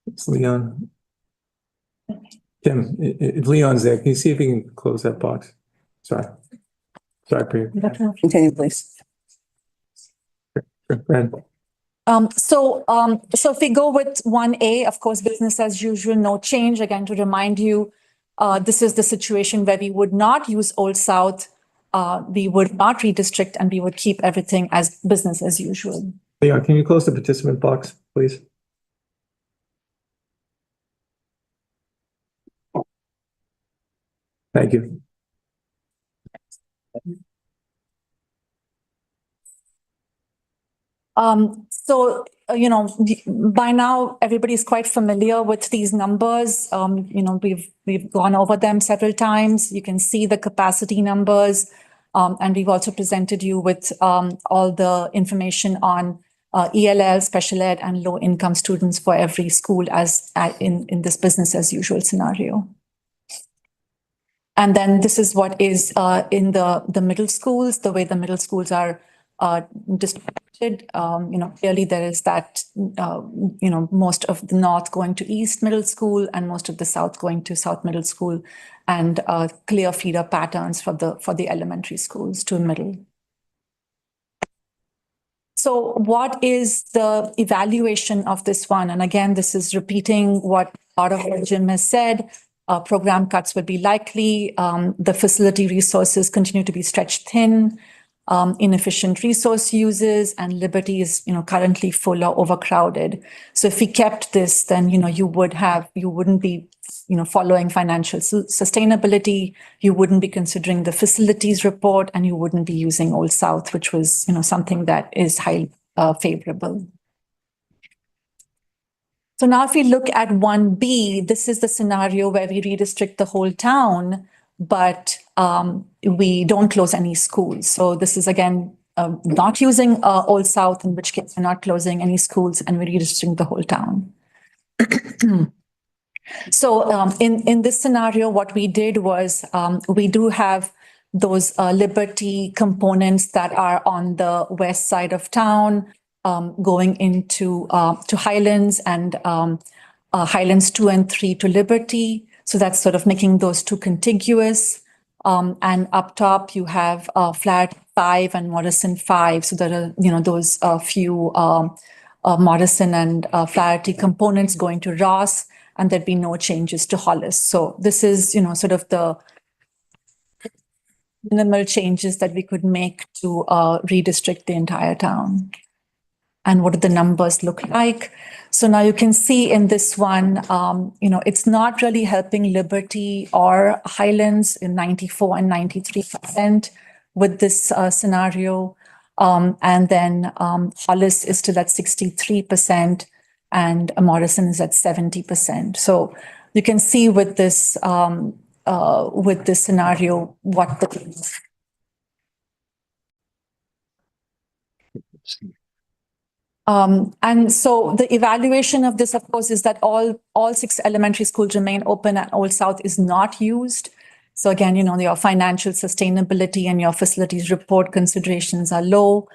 Speaker 6: It's Leon. Kim, if Leon's there, can you see if he can close that box? Sorry. Sorry, Priya.
Speaker 1: Continue, please.
Speaker 6: Go ahead.
Speaker 11: So if we go with 1A, of course, business as usual, no change. Again, to remind you, this is the situation where we would not use Old South. We would not redistrict and we would keep everything as business as usual.
Speaker 6: Leon, can you close the participant box, please? Thank you. By now, everybody's quite familiar with these numbers. We've gone over them several times. You can see the capacity numbers. And we've also presented you with all the information on ELL, special ed, and low income students for every school in this business as usual scenario. And then this is what is in the middle schools, the way the middle schools are distributed. Clearly there is that, most of the north going to east middle school and most of the south going to south middle school, and clear feeder patterns for the elementary schools to middle. So what is the evaluation of this one? And again, this is repeating what part of what Jim has said. Program cuts would be likely. The facility resources continue to be stretched thin. Inefficient resource uses, and Liberty is, currently full or overcrowded. So if we kept this, then, you wouldn't be, following financial sustainability. You wouldn't be considering the facilities report, and you wouldn't be using Old South, which was, something that is highly favorable. So now if we look at 1B, this is the scenario where we redistrict the whole town, but we don't close any schools. So this is, again, not using Old South, in which case we're not closing any schools and we're redistricting the whole town. So in this scenario, what we did was we do have those Liberty components that are on the west side of town, going into to Highlands, and Highlands 2 and 3 to Liberty. So that's sort of making those two contiguous. And up top, you have Flat 5 and Morrison 5. So there are, those few Morrison and Flaherty components going to Ross, and there'd be no changes to Hollis. So this is, sort of the minimal changes that we could make to redistrict the entire town. And what do the numbers look like? So now you can see in this one, it's not really helping Liberty or Highlands in 94 and 93% with this scenario. And then Hollis is still at 63% and Morrison is at 70%. So you can see with this scenario what the and so the evaluation of this, of course, is that all 6 elementary schools remain open and Old South is not used. So again, your financial sustainability and your facilities report considerations are low.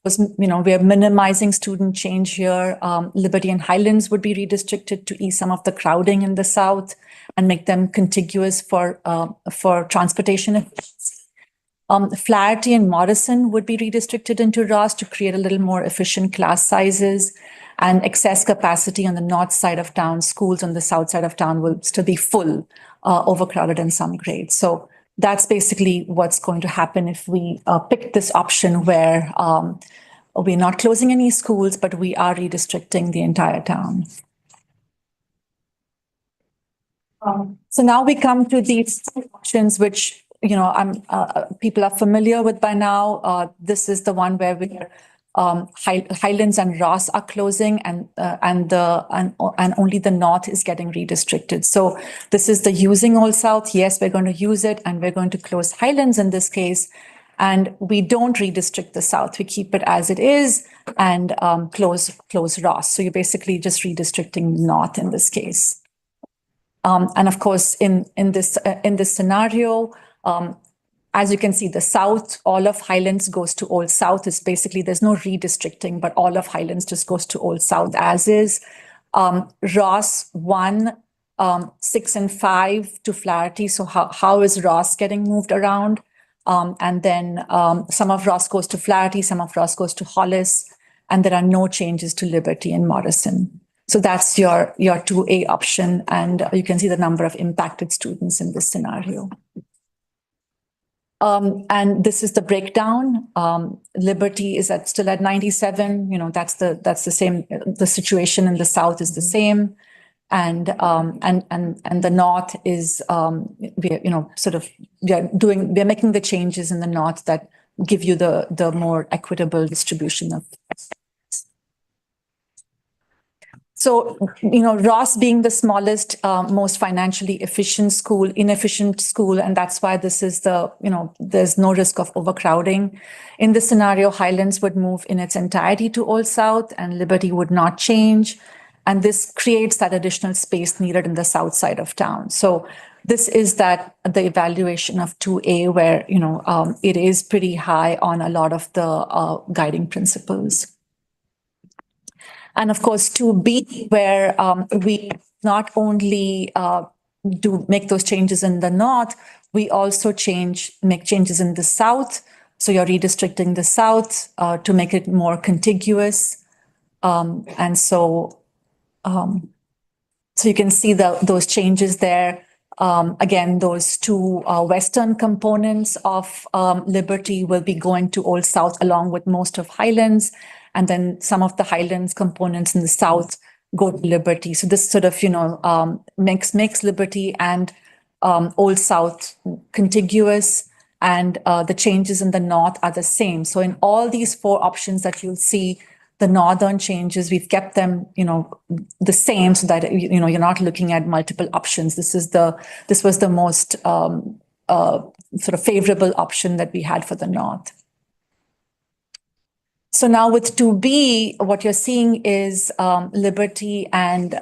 Speaker 6: We are minimizing student change here. Liberty and Highlands would be redistricted to ease some of the crowding in the south and make them contiguous for transportation efficiency. Flaherty and Morrison would be redistricted into Ross to create a little more efficient class sizes, and excess capacity on the north side of town. Schools on the south side of town will still be full, overcrowded in some grades. So that's basically what's going to happen if we pick this option where we're not closing any schools, but we are redistricting the entire town. So now we come to these options, which people are familiar with by now. This is the one where Highlands and Ross are closing, and only the north is getting redistricted. So this is the using Old South. Yes, we're going to use it, and we're going to close Highlands in this case. And we don't redistrict the south. We keep it as it is and close Ross. So you're basically just redistricting north in this case. And of course, in this scenario,
Speaker 11: As you can see, the South, all of Highlands goes to Old South. Is basically, there's no redistricting, but all of Highlands just goes to Old South as is. Ross 1, 6 and 5 to Flaherty. So how is Ross getting moved around? And then some of Ross goes to Flaherty, some of Ross goes to Hollis, and there are no changes to Liberty and Morrison. So that's your 2A option, and you can see the number of impacted students in this scenario. And this is the breakdown. Liberty is still at 97. That's the same. The situation in the South is the same, and the North is we're making the changes in the North that give you the more equitable distribution of. So, Ross being the smallest, most financially inefficient school, and that's why this is there's no risk of overcrowding. In this scenario, Highlands would move in its entirety to Old South and Liberty would not change. And this creates that additional space needed in the south side of town. So this is the evaluation of 2A where, it is pretty high on a lot of the guiding principles. And of course, 2B, where we not only do make those changes in the North, we also make changes in the South. So you're redistricting the South to make it more contiguous. So you can see those changes there. Again, those two western components of Liberty will be going to Old South along with most of Highlands. And then some of the Highlands components in the South go to Liberty. So this sort of, makes Liberty and Old South contiguous, and the changes in the North are the same. So in all these 4 options that you'll see, the Northern changes, we've kept them, the same so that, you're not looking at multiple options. This was the most sort of favorable option that we had for the North. So now with 2B, what you're seeing is Liberty and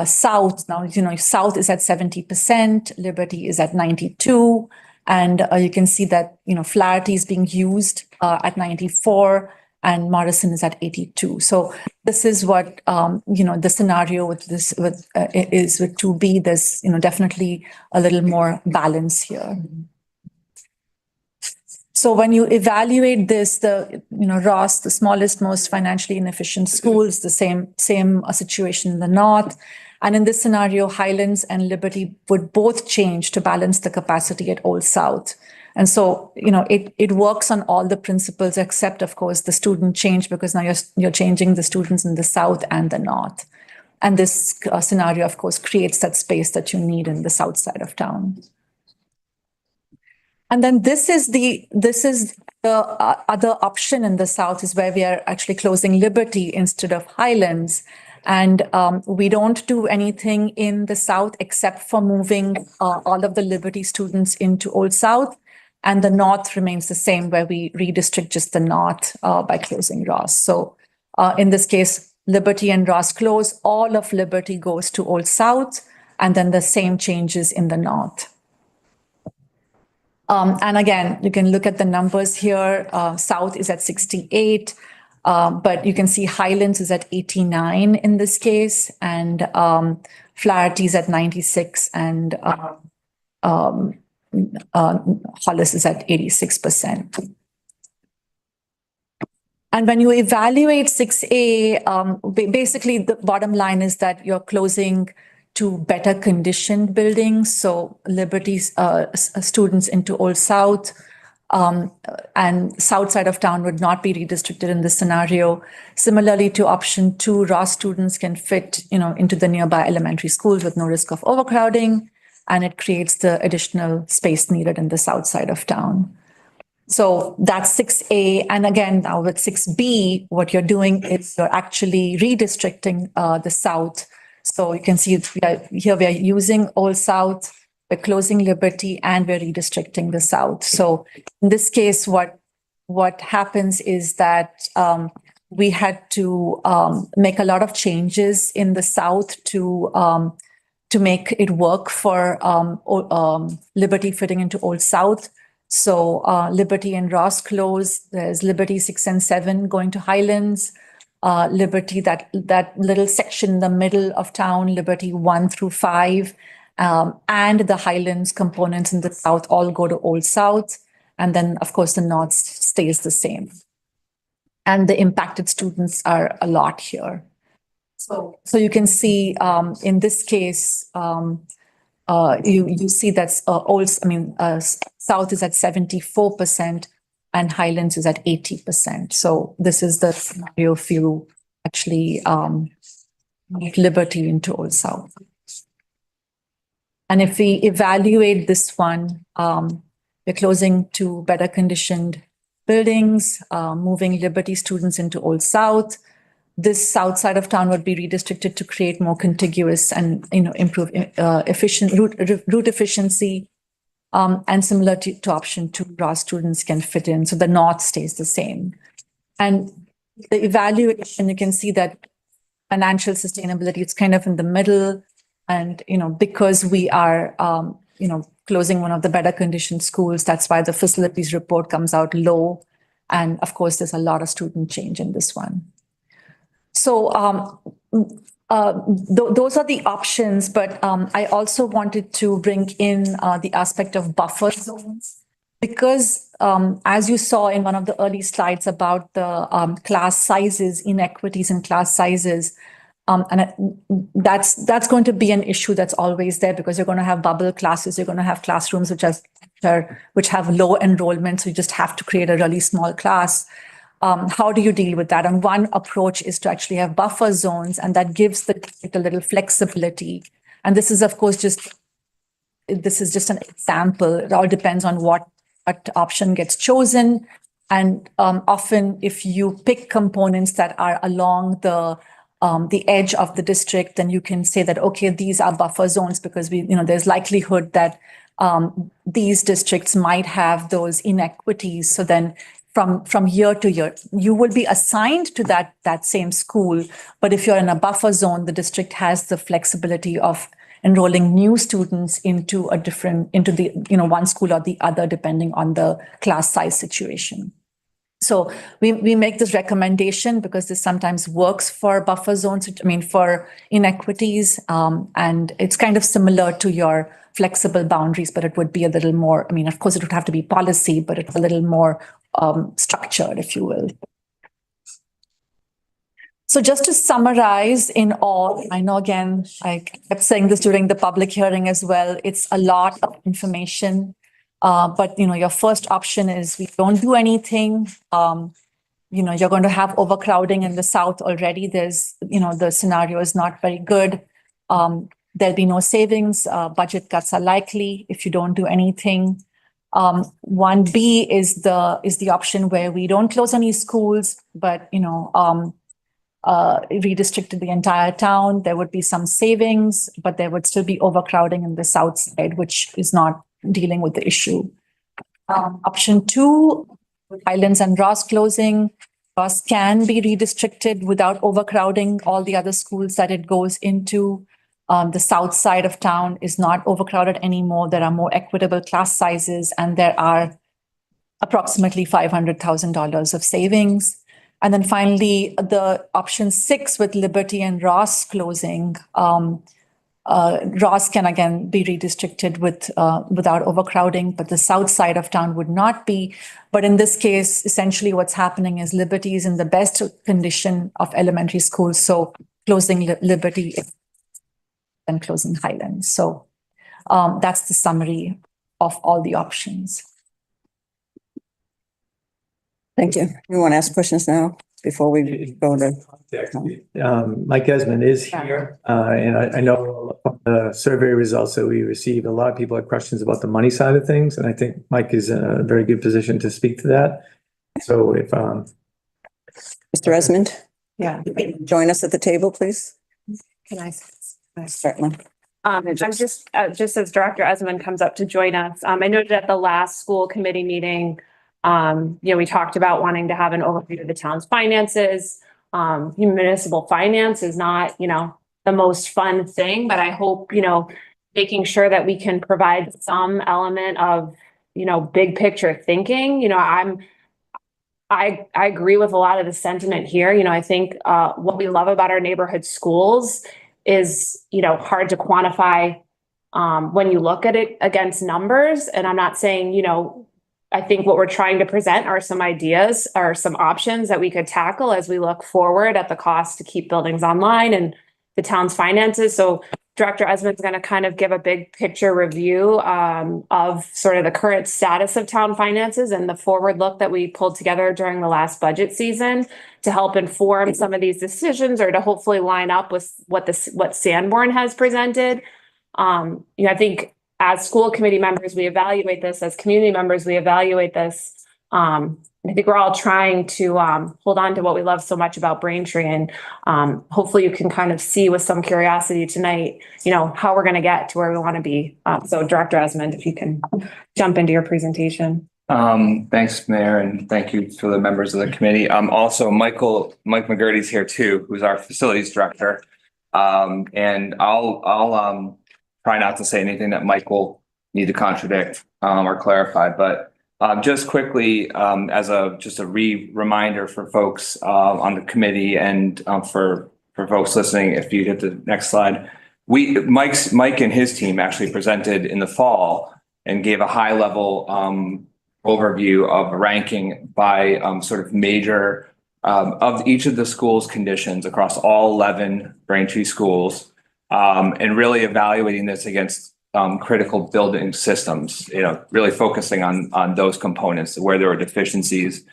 Speaker 11: South. Now, South is at 70%, Liberty is at 92%, and you can see that, Flaherty is being used at 94%, and Morrison is at 82%. So this is what, the scenario with 2B. There's, definitely a little more balance here. So when you evaluate this, Ross, the smallest, most financially inefficient school, is the same situation in the North. And in this scenario, Highlands and Liberty would both change to balance the capacity at Old South. And so, it works on all the principles except, of course, the student change, because now you're changing the students in the South and the North. And this scenario, of course, creates that space that you need in the south side of town. And then this is the other option in the South, is where we are actually closing Liberty instead of Highlands. And we don't do anything in the South except for moving all of the Liberty students into Old South. And the North remains the same, where we redistrict just the North by closing Ross. So in this case, Liberty and Ross close. All of Liberty goes to Old South, and then the same changes in the North. And again, you can look at the numbers here. South is at 68, but you can see Highlands is at 89 in this case, and Flaherty is at 96, and Hollis is at 86%. And when you evaluate 6A, basically the bottom line is that you're closing to better conditioned buildings. So Liberty's students into Old South, and south side of town would not be redistricted in this scenario. Similarly to option 2, Ross students can fit, into the nearby elementary schools with no risk of overcrowding, and it creates the additional space needed in the south side of town. So that's 6A. And again, now with 6B, what you're doing is you're actually redistricting the South. So you can see here we are using Old South, we're closing Liberty, and we're redistricting the South. So in this case, what happens is that we had to make a lot of changes in the South to to make it work for Liberty fitting into Old South. So Liberty and Ross Close, there's Liberty 6 and 7 going to Highlands. Liberty, that little section in the middle of town, Liberty 1 through 5, and the Highlands components in the south all go to Old South. And then, of course, the north stays the same. And the impacted students are a lot here. So you can see in this case, you see that's South is at 74% and Highlands is at 80%. So this is the scenario if you actually make Liberty into Old South. And if we evaluate this one, we're closing two better conditioned buildings, moving Liberty students into Old South. This south side of town would be redistricted to create more contiguous and improve efficient route efficiency. And similar to option 2, Ross students can fit in. So the north stays the same. And the evaluation, you can see that financial sustainability, it's kind of in the middle. And, because we are, closing one of the better conditioned schools, that's why the facilities report comes out low. And of course, there's a lot of student change in this one. So those are the options, but I also wanted to bring in the aspect of buffer zones because as you saw in one of the early slides about the class sizes, inequities in class sizes, and that's going to be an issue that's always there because you're going to have bubble classes, you're going to have classrooms which have low enrollment, so you just have to create a really small class. How do you deal with that? And one approach is to actually have buffer zones, and that gives the district a little flexibility. And this is, of course, just an example. It all depends on what option gets chosen. And often, if you pick components that are along the edge of the district, then you can say that, okay, these are buffer zones because there's likelihood that these districts might have those inequities. So then from year to year, you will be assigned to that same school. But if you're in a buffer zone, the district has the flexibility of enrolling new students into one school or the other, depending on the class size situation. So we make this recommendation because this sometimes works for buffer zones, for inequities. And it's kind of similar to your flexible boundaries, but it would be a little more, of course, it would have to be policy, but it's a little more structured, if you will. So just to summarize in all, I know, again, I kept saying this during the public hearing as well, it's a lot of information. But, your first option is we don't do anything. You're going to have overcrowding in the south already. There's, the scenario is not very good. There'll be no savings. Budget cuts are likely if you don't do anything. 1B is the option where we don't close any schools, but, redistricted the entire town. There would be some savings, but there would still be overcrowding in the south side, which is not dealing with the issue. Option 2, Highlands and Ross closing. Ross can be redistricted without overcrowding all the other schools that it goes into. The south side of town is not overcrowded anymore. There are more equitable class sizes, and there are approximately $500,000 of savings. And then finally, the option 6 with Liberty and Ross closing. Ross can again be redistricted without overcrowding, but the south side of town would not be. But in this case, essentially what's happening is Liberty is in the best condition of elementary schools. So closing Liberty and closing Highlands. So that's the summary of all the options.
Speaker 1: Thank you. You want to ask questions now before we go to?
Speaker 6: Mike Esmond is here, and I know from the survey results that we received, a lot of people had questions about the money side of things, and I think Mike is in a very good position to speak to that. So if
Speaker 1: Mr. Esmond?
Speaker 11: Yeah.
Speaker 1: Join us at the table, please.
Speaker 13: Can I?
Speaker 1: Certainly.
Speaker 13: I'm just as Director Esmond comes up to join us. I noted at the last school committee meeting, we talked about wanting to have an overview of the town's finances. Municipal finance is not, the the most fun thing, but I hope, making sure that we can provide some element of, big picture thinking. I agree with a lot of the sentiment here. I think what we love about our neighborhood schools is, hard to quantify when you look at it against numbers. And I'm not saying, I think what we're trying to present are some ideas or some options that we could tackle as we look forward at the cost to keep buildings online and the town's finances. So Director Esmond's going to kind of give a big picture review of sort of the current status of town finances and the forward look that we pulled together during the last budget season to help inform some of these decisions or to hopefully line up with what Sanborn has presented. I think as school committee members, we evaluate this. As community members, we evaluate this. I think we're all trying to hold on to what we love so much about Braintree, and hopefully you can kind of see with some curiosity tonight, how we're going to get to where we want to be. So Director Esmond, if you can jump into your presentation.
Speaker 14: Thanks, Mayor, and thank you for the members of the committee. Also, Mike McGurty's here too, who's our facilities director. And I'll try not to say anything that Mike will need to contradict or clarify, but just quickly, as a reminder for folks on the committee and for folks listening, if you hit the next slide, Mike and his team actually presented in the fall and gave a high level overview of ranking by sort of major of each of the school's conditions across all 11 Braintree schools, and really evaluating this against critical building systems, really focusing on those components where there were deficiencies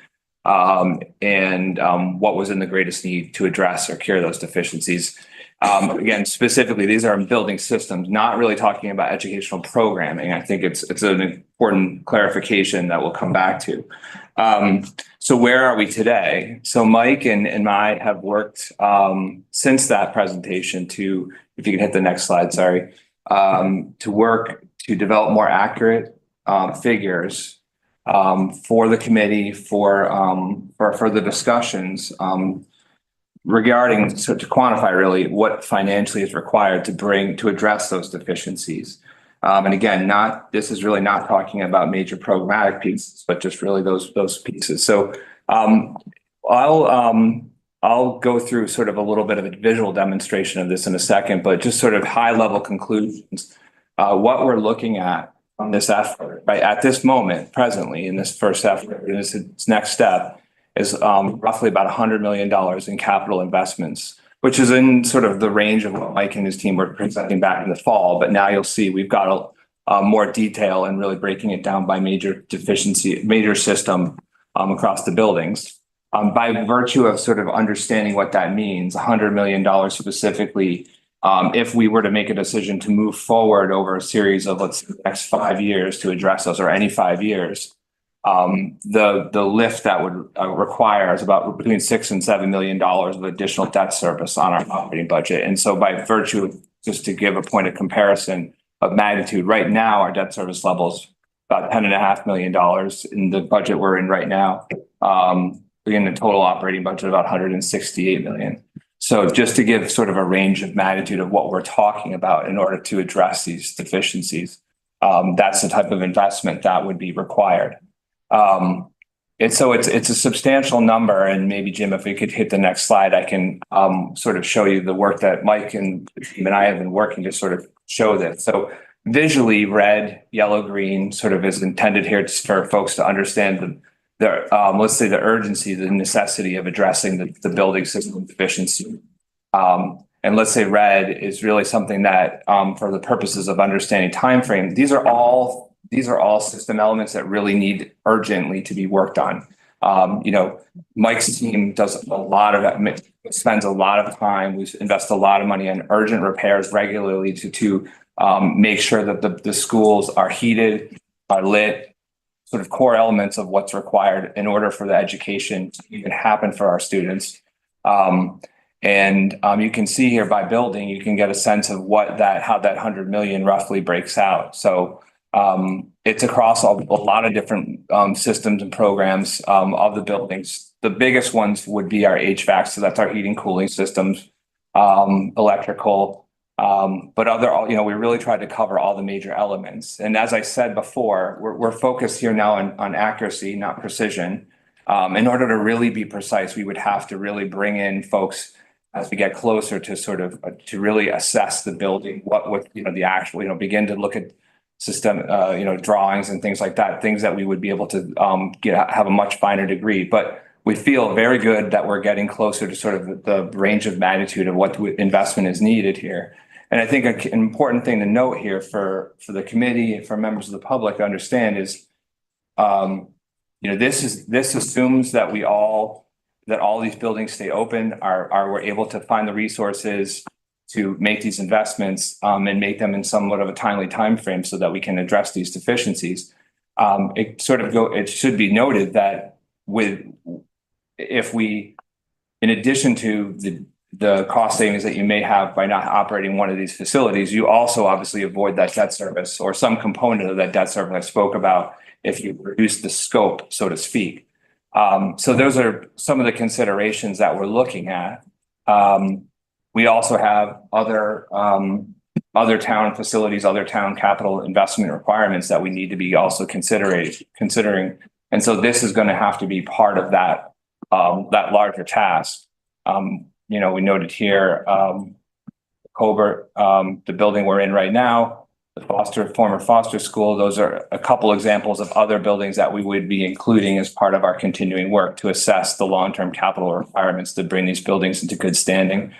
Speaker 14: and what was in the greatest need to address or cure those deficiencies. Again, specifically, these are building systems, not really talking about educational programming. I think it's an important clarification that we'll come back to. So where are we today? So Mike and I have worked since that presentation to, if you can hit the next slide, sorry, to work to develop more accurate figures for the committee for the discussions regarding, so to quantify really what financially is required to address those deficiencies. And again, this is really not talking about major programmatic pieces, but just really those pieces. So I'll go through sort of a little bit of a visual demonstration of this in a second, but just sort of high level conclusions. What we're looking at on this effort, right at this moment, presently in this first effort, in this next step, is roughly about $100 million in capital investments, which is in sort of the range of what Mike and his team were presenting back in the fall. But now you'll see we've got more detail and really breaking it down by major system across the buildings. By virtue of sort of understanding what that means, $100 million specifically, if we were to make a decision to move forward over a series of, let's say, the next 5 years to address those, or any 5 years, the lift that would require is about between $6 and $7 million of additional debt service on our operating budget. And so by virtue, just to give a point of comparison of magnitude, right now, our debt service level is about $10.5 million in the budget we're in right now. In the total operating budget of about $168 million. So just to give sort of a range of magnitude of what we're talking about in order to address these deficiencies, that's the type of investment that would be required. And so it's a substantial number. And maybe Jim, if we could hit the next slide, I can sort of show you the work that Mike and I have been working to sort of show this. So visually, red, yellow, green sort of is intended here for folks to understand let's say the urgency, the necessity of addressing the building system deficiency. And let's say red is really something that for the purposes of understanding time frame, these are all system elements that really need urgently to be worked on. Mike's team does spends a lot of time. We invest a lot of money in urgent repairs regularly to make sure that the schools are heated, are lit, sort of core elements of what's required in order for the education to even happen for our students. And you can see here by building, you can get a sense of how that 100 million roughly breaks out. So it's across a lot of different systems and programs of the buildings. The biggest ones would be our HVAC, so that's our heating cooling systems. electrical, but we really tried to cover all the major elements. And as I said before, we're focused here now on accuracy, not precision. In order to really be precise, we would have to really bring in folks as we get closer to sort of to really assess the building, the actual, begin to look at system, drawings and things like that, things that we would be able to have a much finer degree. But we feel very good that we're getting closer to sort of the range of magnitude of what investment is needed here. And I think an important thing to note here for the committee and for members of the public to understand is, this assumes that all these buildings stay open, we're able to find the resources to make these investments and make them in somewhat of a timely timeframe so that we can address these deficiencies. It should be noted that in addition to the cost savings that you may have by not operating one of these facilities, you also obviously avoid that debt service or some component of that debt service I spoke about if you reduce the scope, so to speak. So those are some of the considerations that we're looking at. We also have other town facilities, other town capital investment requirements that we need to be also considering. And so this is going to have to be part of that larger task. We noted here, Covert, the building we're in right now, the former Foster School. Those are a couple examples of other buildings that we would be including as part of our continuing work to assess the long-term capital requirements to bring these buildings into good standing.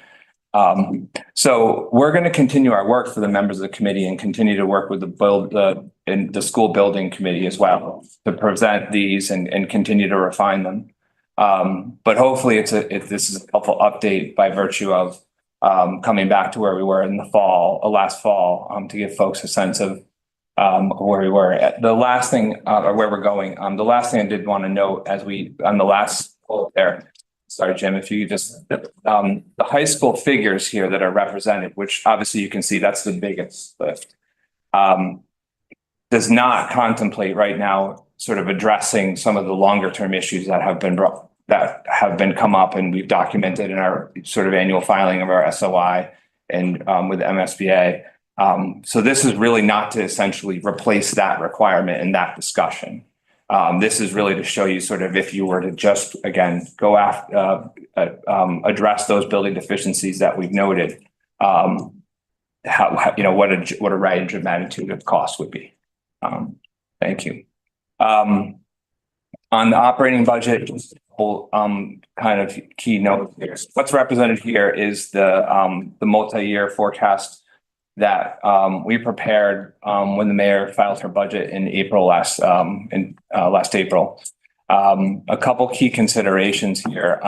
Speaker 14: So we're going to continue our work for the members of the committee and continue to work with the school building committee as well to present these and continue to refine them. But hopefully this is a helpful update by virtue of coming back to where we were in the last fall, to give folks a sense of where we were. The last thing, or where we're going. The last thing I did want to note on the last quote there. Sorry, Jim, if you just, the high school figures here that are represented, which obviously you can see that's the biggest lift, does not contemplate right now sort of addressing some of the longer term issues that have been come up and we've documented in our sort of annual filing of our SOI and with MSBA. So this is really not to essentially replace that requirement in that discussion. This is really to show you sort of if you were to just, again, go after, address those building deficiencies that we've noted, what a range of magnitude of cost would be. Thank you. On the operating budget, kind of key note here. What's represented here is the multi-year forecast that we prepared when the mayor filed her budget in April last April. A couple key considerations here.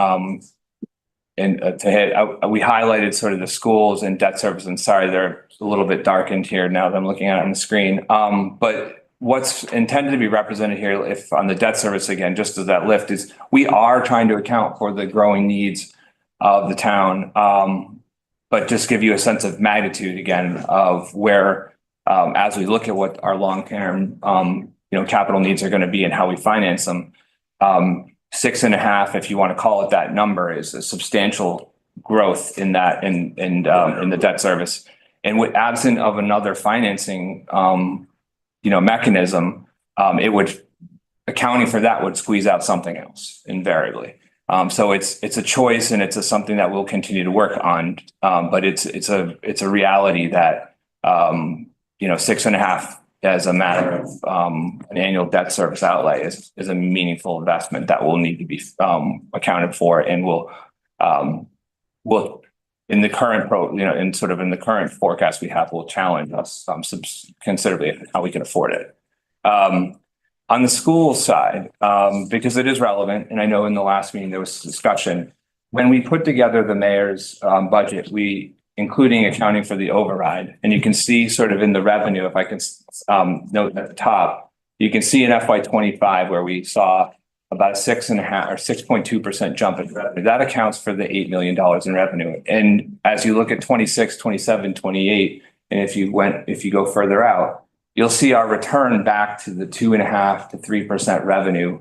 Speaker 14: We highlighted sort of the schools and debt service, and sorry, they're a little bit darkened here now that I'm looking at it on the screen. But what's intended to be represented here, if on the debt service, again, just as that lift, is we are trying to account for the growing needs of the town. But just give you a sense of magnitude again of where, as we look at what our long-term, capital needs are going to be and how we finance them, 6.5, if you want to call it that number, is a substantial growth in that in the debt service. And with absent of another financing, mechanism, it would, accounting for that would squeeze out something else invariably. So it's a choice and it's something that we'll continue to work on. But it's a reality that 6.5 as a matter of an annual debt service outlay is a meaningful investment that will need to be accounted for and will in the current in the current forecast we have will challenge us considerably how we can afford it. On the school side, because it is relevant, and I know in the last meeting there was discussion, when we put together the mayor's budget, including accounting for the override, and you can see sort of in the revenue, if I can note at the top, you can see in FY25 where we saw about a 6.5 or 6.2% jump in revenue. That accounts for the $8 million in revenue. And as you look at 26, 27, 28, and if you go further out, you'll see our return back to the 2.5 to 3% revenue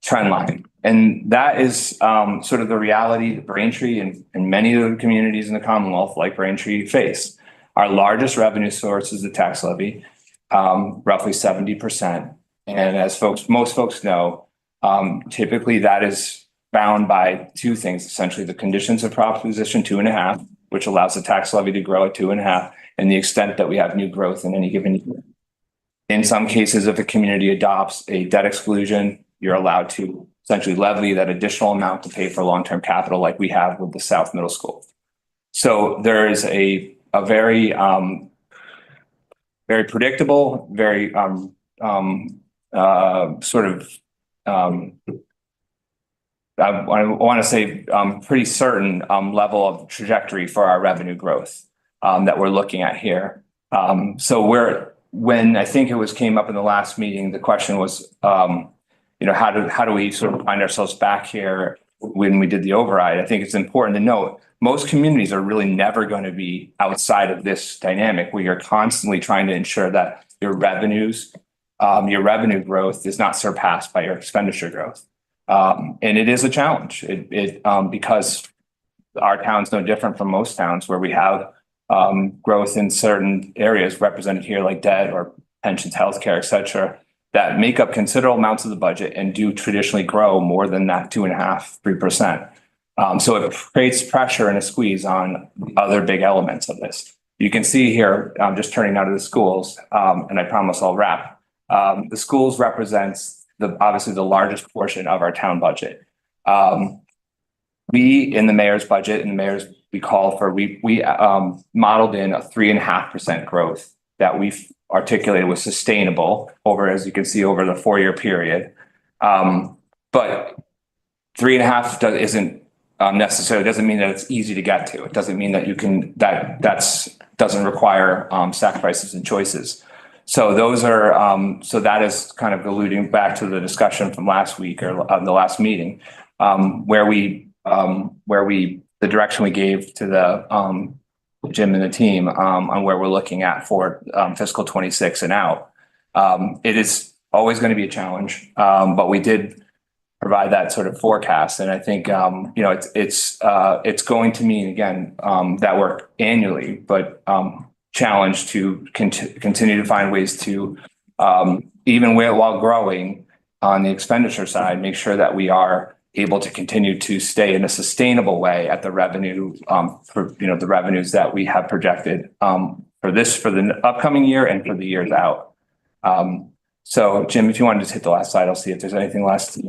Speaker 14: trend line. And that is sort of the reality that Braintree and many of the communities in the Commonwealth, like Braintree, face. Our largest revenue source is the tax levy, roughly 70%. And as most folks know, typically that is bound by two things, essentially the conditions of Proposition 2.5, which allows the tax levy to grow at 2.5, and the extent that we have new growth in any given year. In some cases, if a community adopts a debt exclusion, you're allowed to essentially levy that additional amount to pay for long-term capital like we have with the South Middle School. So there is a very, very predictable, very I want to say pretty certain level of trajectory for our revenue growth that we're looking at here. So when I think it came up in the last meeting, the question was, how do we sort of find ourselves back here when we did the override? I think it's important to note most communities are really never going to be outside of this dynamic where you're constantly trying to ensure that your revenue growth is not surpassed by your expenditure growth. And it is a challenge because our town's no different from most towns where we have growth in certain areas represented here like debt or pensions, healthcare, et cetera, that make up considerable amounts of the budget and do traditionally grow more than that 2.5%, 3%. So it creates pressure and a squeeze on other big elements of this. You can see here, I'm just turning now to the schools, and I promise I'll wrap. The schools represents obviously the largest portion of our town budget. We in the mayor's budget we modeled in a 3.5% growth that we've articulated was sustainable as you can see, over the 4-year period. But 3.5 isn't necessarily doesn't mean that it's easy to get to. It doesn't mean that doesn't require sacrifices and choices. So those are so that is kind of alluding back to the discussion from last week or the last meeting, where the direction we gave to the Jim and the team on where we're looking at for fiscal 26 and out. It is always going to be a challenge, but we did provide that sort of forecast, and I think it's going to mean again that we're annually, but challenged to continue to find ways to even while growing on the expenditure side, make sure that we are able to continue to stay in a sustainable way at the revenue for the revenues that we have projected for the upcoming year and for the years out. So Jim, if you want to just hit the last slide, I'll see if there's anything last.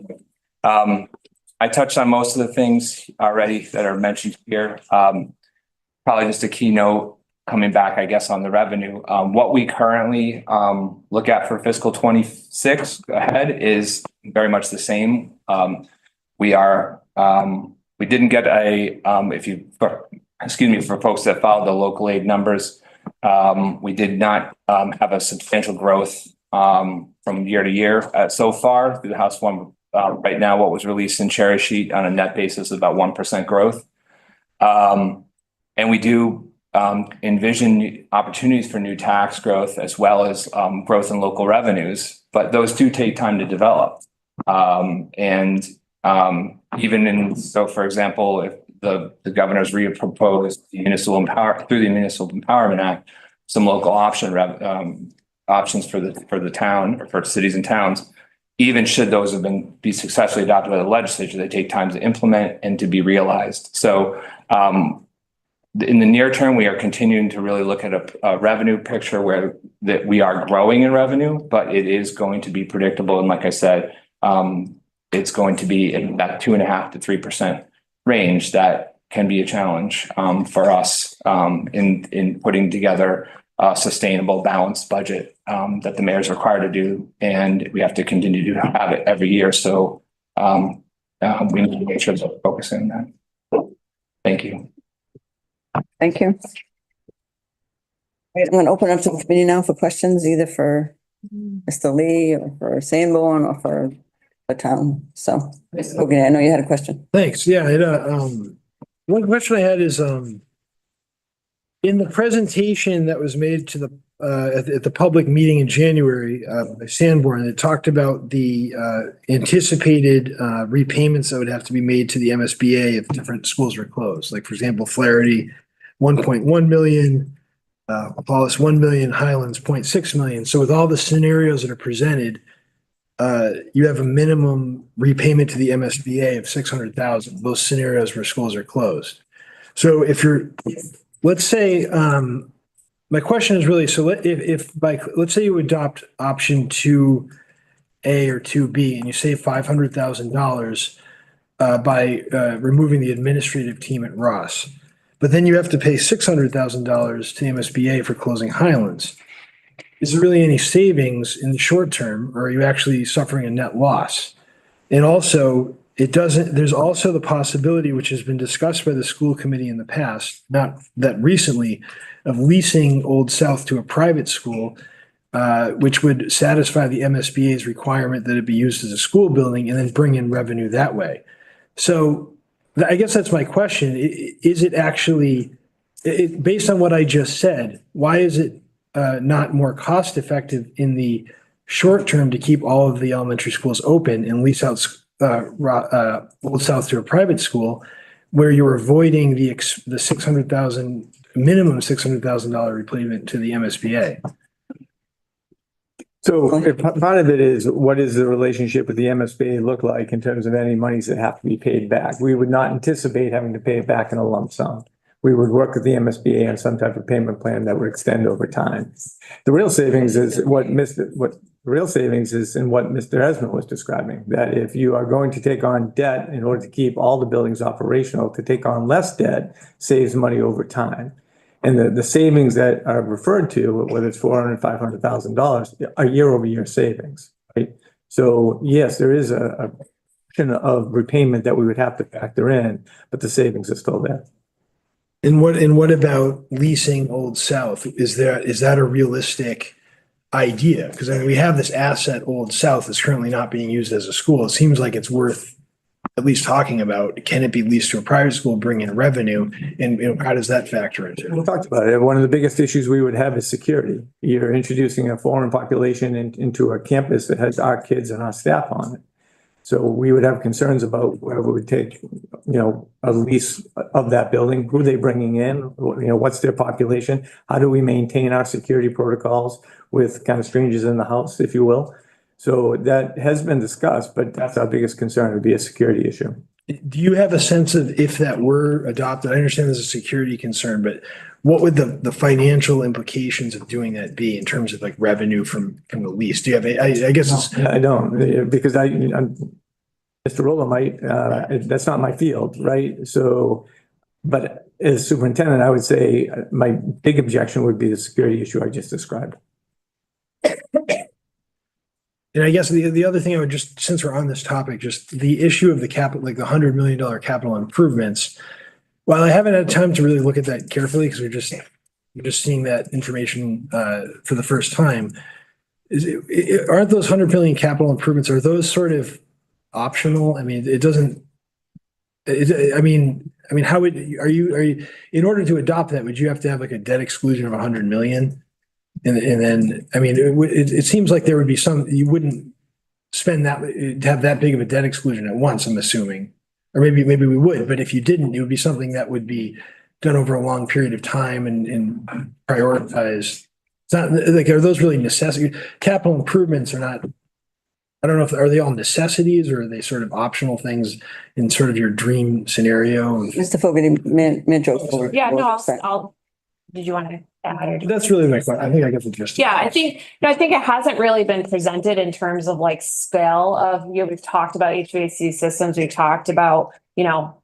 Speaker 14: I touched on most of the things already that are mentioned here. Probably just a keynote coming back, I guess, on the revenue. What we currently look at for fiscal 26 ahead is very much the same. We didn't get for folks that followed the local aid numbers, we did not have a substantial growth from year to year so far through the House one. Right now, what was released in Cherry Sheet on a net basis is about 1% growth. And we do envision opportunities for new tax growth as well as growth in local revenues, but those do take time to develop. So for example, if the governor's reproposed through the Municipal Empowerment Act, some local options for the town or for cities and towns, even should those have be successfully adopted by the legislature, they take time to implement and to be realized. So in the near term, we are continuing to really look at a revenue picture where that we are growing in revenue, but it is going to be predictable. And like I said, it's going to be in that 2.5% to 3% range that can be a challenge for us in putting together a sustainable, balanced budget that the mayor is required to do, and we have to continue to have it every year. So we need to make sure that we're focusing on that. Thank you.
Speaker 1: Thank you. All right, I'm going to open up to the committee now for questions, either for Mr. Lee or for Sanborn or for the town. So, okay, I know you had a question.
Speaker 12: Thanks. Yeah, one question I had is in the presentation that was made to the at the public meeting in January, by Sanborn, it talked about the anticipated repayments that would have to be made to the MSBA if different schools were closed. Like, for example, Flaherty, 1.1 million, Paulus, 1 million, Highlands, 0.6 million. So with all the scenarios that are presented, you have a minimum repayment to the MSBA of 600,000. Those scenarios where schools are closed. So let's say, my question is really, so let's say you adopt option 2A or 2B and you save $500,000 by removing the administrative team at Ross, but then you have to pay $600,000 to the MSBA for closing Highlands. Is there really any savings in the short term, or are you actually suffering a net loss? And also, there's also the possibility, which has been discussed by the school committee in the past, not that recently, of leasing Old South to a private school, which would satisfy the MSBA's requirement that it be used as a school building and then bring in revenue that way. So I guess that's my question. Is it actually, based on what I just said, why is it not more cost effective in the short term to keep all of the elementary schools open and lease out Old South to a private school where you're avoiding the minimum $600,000 repayment to the MSBA?
Speaker 6: So if part of it is, what does the relationship with the MSBA look like in terms of any monies that have to be paid back? We would not anticipate having to pay it back in a lump sum. We would work with the MSBA on some type of payment plan that would extend over time. The real savings is in what Mr. Esmond was describing, that if you are going to take on debt in order to keep all the buildings operational, to take on less debt saves money over time. And the savings that are referred to, whether it's $400,000, $500,000, are year-over-year savings, right? So yes, there is a portion of repayment that we would have to factor in, but the savings are still there.
Speaker 12: And what about leasing Old South? Is that a realistic idea? Because I mean, we have this asset, Old South, that's currently not being used as a school. It seems like it's worth at least talking about. Can it be leased to a private school, bring in revenue, and how does that factor into it?
Speaker 6: We talked about it. One of the biggest issues we would have is security. You're introducing a foreign population into a campus that has our kids and our staff on it. So we would have concerns about where we would take, a lease of that building, who are they bringing in, what's their population? How do we maintain our security protocols with kind of strangers in the house, if you will? So that has been discussed, but that's our biggest concern, would be a security issue.
Speaker 12: Do you have a sense of if that were adopted? I understand there's a security concern, but what would the financial implications of doing that be in terms of like revenue from the lease? Do you have I guess
Speaker 6: I don't, because Mr. Rolla might, that's not my field, right? So, but as superintendent, I would say my big objection would be the security issue I just described.
Speaker 12: And I guess the other thing I would just, since we're on this topic, just the issue of the capital, like the $100 million capital improvements. While I haven't had time to really look at that carefully, because we're just seeing that information for the first time, aren't those 100 million capital improvements, are those sort of optional? I mean, it doesn't. I mean, how would are you in order to adopt that? Would you have to have like a debt exclusion of 100 million? And then, I mean, it seems like there would be you wouldn't spend have that big of a debt exclusion at once, I'm assuming. Or maybe we would, but if you didn't, it would be something that would be done over a long period of time and prioritized. It's not like, are those really necessity? Capital improvements are not, I don't know are they all necessities or are they sort of optional things in sort of your dream scenario?
Speaker 1: Mr. Fogarty, mid-joke.
Speaker 13: Yeah, no, I'll, did you want to add?
Speaker 12: That's really my question. I think I get the gist.
Speaker 13: Yeah, I think it hasn't really been presented in terms of like scale of, we've talked about HVAC systems. We've talked about,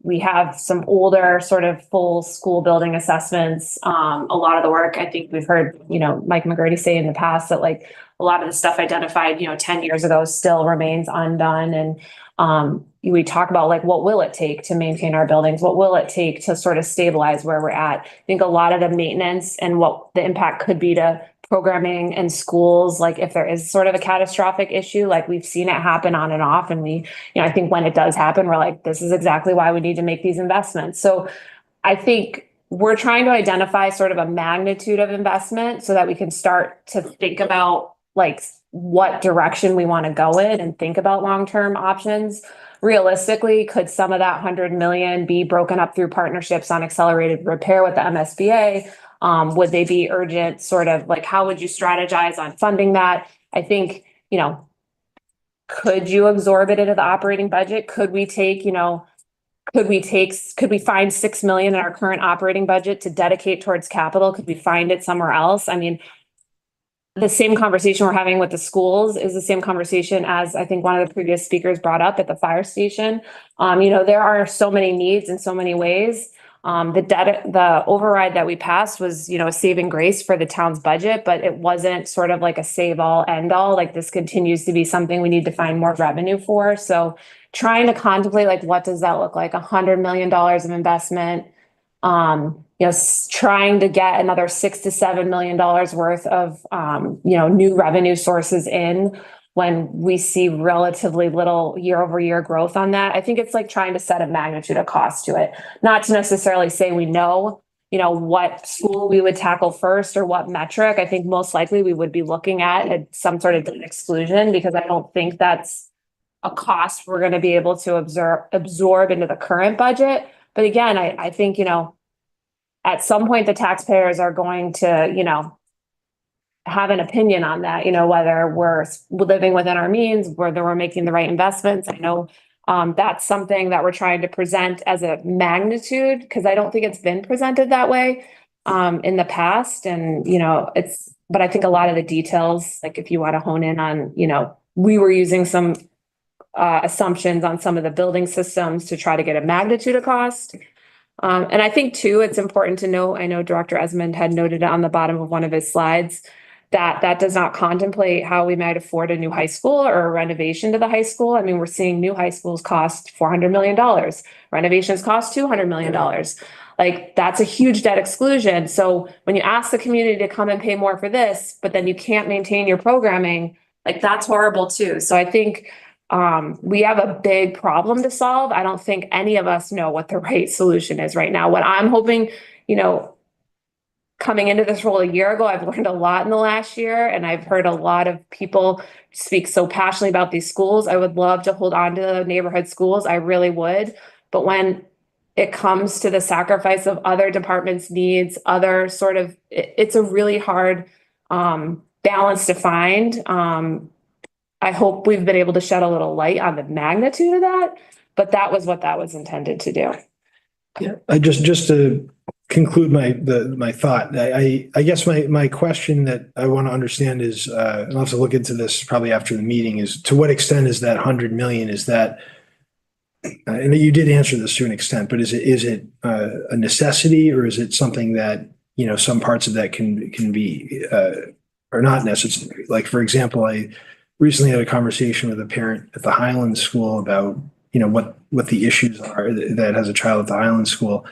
Speaker 13: we have some older sort of full school building assessments. A lot of the work, I think we've heard, Mike McGrady say in the past that like a lot of the stuff identified, 10 years ago still remains undone. And we talk about like, what will it take to maintain our buildings? What will it take to sort of stabilize where we're at? I think a lot of the maintenance and what the impact could be to programming and schools, like if there is sort of a catastrophic issue, like we've seen it happen on and off. And I think when it does happen, we're like, this is exactly why we need to make these investments. So I think we're trying to identify sort of a magnitude of investment so that we can start to think about like what direction we want to go in and think about long-term options. Realistically, could some of that 100 million be broken up through partnerships on accelerated repair with the MSBA? Would they be urgent, sort of like, how would you strategize on funding that? I think, you know, could you absorb it into the operating budget? Could we take, you know, could we find 6 million in our current operating budget to dedicate towards capital? Could we find it somewhere else? I mean, the same conversation we're having with the schools is the same conversation as I think one of the previous speakers brought up at the fire station. You know, there are so many needs in so many ways. The override that we passed was, you know, a saving grace for the town's budget, but it wasn't sort of like a save all end all. Like this continues to be something we need to find more revenue for. So trying to contemplate, like, what does that look like? $100 million of investment, you know, trying to get another $6 to $7 million worth of, you know, new revenue sources in when we see relatively little year over year growth on that. I think it's like trying to set a magnitude of cost to it, not to necessarily say we know, you know, what school we would tackle first or what metric. I think most likely we would be looking at some sort of debt exclusion, because I don't think that's a cost we're going to be able to absorb into the current budget. But again, I think, you know, at some point the taxpayers are going to, you know, have an opinion on that, you know, whether we're living within our means, whether we're making the right investments. I know that's something that we're trying to present as a magnitude, because I don't think it's been presented that way in the past. And, you know, but I think a lot of the details, like if you want to hone in on, you know, we were using some assumptions on some of the building systems to try to get a magnitude of cost. And I think too, it's important to know, I know Director Esmond had noted it on the bottom of one of his slides, that does not contemplate how we might afford a new high school or a renovation to the high school. I mean, we're seeing new high schools cost $400 million. Renovations cost $200 million. Like, that's a huge debt exclusion. So when you ask the community to come and pay more for this, but then you can't maintain your programming, like, that's horrible too. So I think we have a big problem to solve. I don't think any of us know what the right solution is right now. What I'm hoping, you know, coming into this role a year ago, I've learned a lot in the last year, and I've heard a lot of people speak so passionately about these schools. I would love to hold on to the neighborhood schools. I really would. But when it comes to the sacrifice of other departments' needs, other sort of, it's a really hard balance to find. I hope we've been able to shed a little light on the magnitude of that, but that was what that was intended to do.
Speaker 12: Yeah, I just to conclude my thought, I guess my question that I want to understand is, and I'll have to look into this probably after the meeting, is to what extent is that 100 million, is that, and you did answer this to an extent, but is it a necessity, or is it something that, you know, some parts of that can be are not necessary? Like, for example, I recently had a conversation with a parent at the Highland School about, you know, what the issues are that has a child at the Highland School.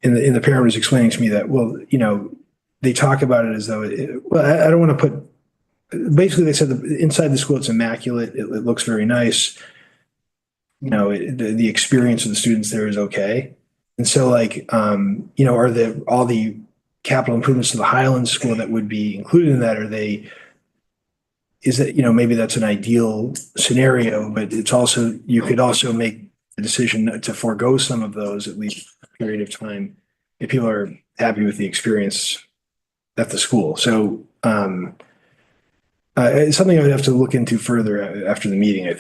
Speaker 12: And the parent was explaining to me that, well, you know, they talk about it as though, I don't want to put, basically they said that inside the school, it's immaculate. It looks very nice. You know, the experience of the students there is okay. And so, like, you know, are all the capital improvements to the Highland School that would be included in that, is that, you know, maybe that's an ideal scenario, but it's also, you could also make the decision to forego some of those, at least a period of time, if people are happy with the experience at the school. So it's something I would have to look into further after the meeting.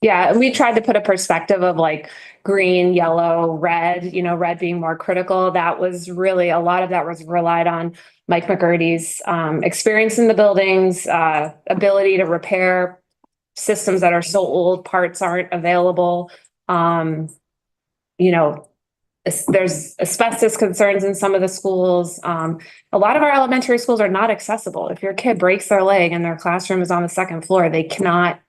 Speaker 13: Yeah, we tried to put a perspective of like green, yellow, red, you know, red being more critical. That was really, a lot of that was relied on Mike McGurty's experience in the buildings, ability to repair systems that are so old, parts aren't available. You know, there's asbestos concerns in some of the schools. A lot of our elementary schools are not accessible. If your kid breaks their leg and their classroom is on the second floor, they cannot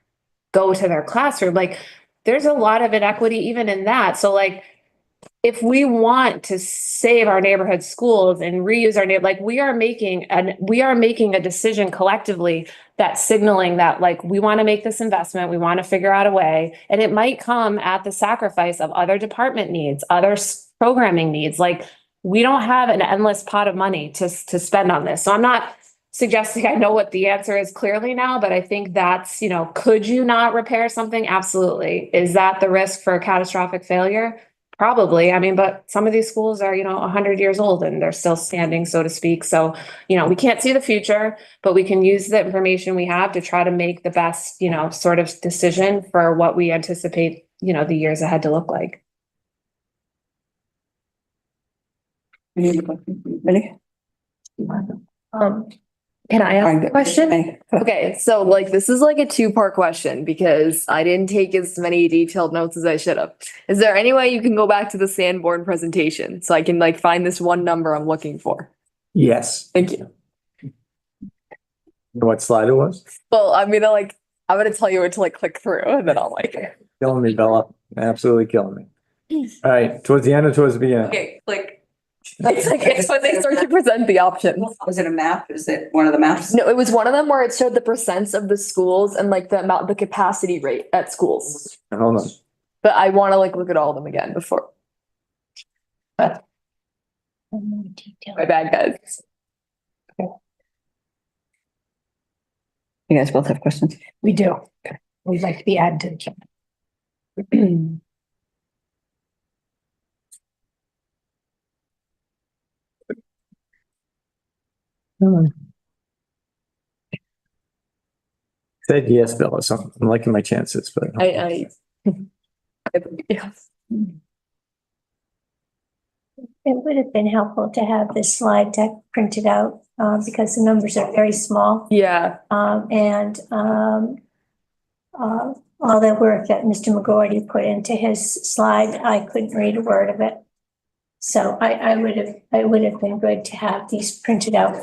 Speaker 13: go to their classroom. Like, there's a lot of inequity even in that. So like, if we want to save our neighborhood schools and reuse our like, we are making a decision collectively that's signaling that, like, we want to make this investment, we want to figure out a way, and it might come at the sacrifice of other department needs, other programming needs. Like, we don't have an endless pot of money to spend on this. So I'm not suggesting I know what the answer is clearly now, but I think that's, could you not repair something? Absolutely. Is that the risk for catastrophic failure? Probably. I mean, but some of these schools are, 100 years old and they're still standing, so to speak. So, we can't see the future, but we can use the information we have to try to make the best, sort of decision for what we anticipate, the years ahead to look like.
Speaker 1: Ready?
Speaker 15: Can I ask a
Speaker 1: Fine.
Speaker 15: question? Okay, so like this is like a two-part question because I didn't take as many detailed notes as I should have. Is there any way you can go back to the Sanborn presentation so I can like find this one number I'm looking for?
Speaker 6: Yes.
Speaker 15: Thank you.
Speaker 6: You know what slide it was?
Speaker 15: Well, I'm gonna tell you where to like click through and then I'll like.
Speaker 6: Killing me, Bella. Absolutely killing me. All right, towards the end or towards the beginning?
Speaker 15: Okay, click. It's when they start to present the options.
Speaker 1: Was it a map? Is it one of the maps?
Speaker 15: No, it was one of them where it showed the percents of the schools and like the capacity rate at schools.
Speaker 6: Hold on.
Speaker 15: But I want to like look at all of them again before. My bad, guys.
Speaker 1: You guys both have questions?
Speaker 10: We do. We'd like to be added to the
Speaker 6: Said yes, Bella, so I'm liking my chances, but.
Speaker 15: Yes.
Speaker 10: It would have been helpful to have this slide deck printed out, because the numbers are very small.
Speaker 15: Yeah.
Speaker 10: All the work that Mr. McGorty put into his slide, I couldn't read a word of it. So I would have been good to have these printed out.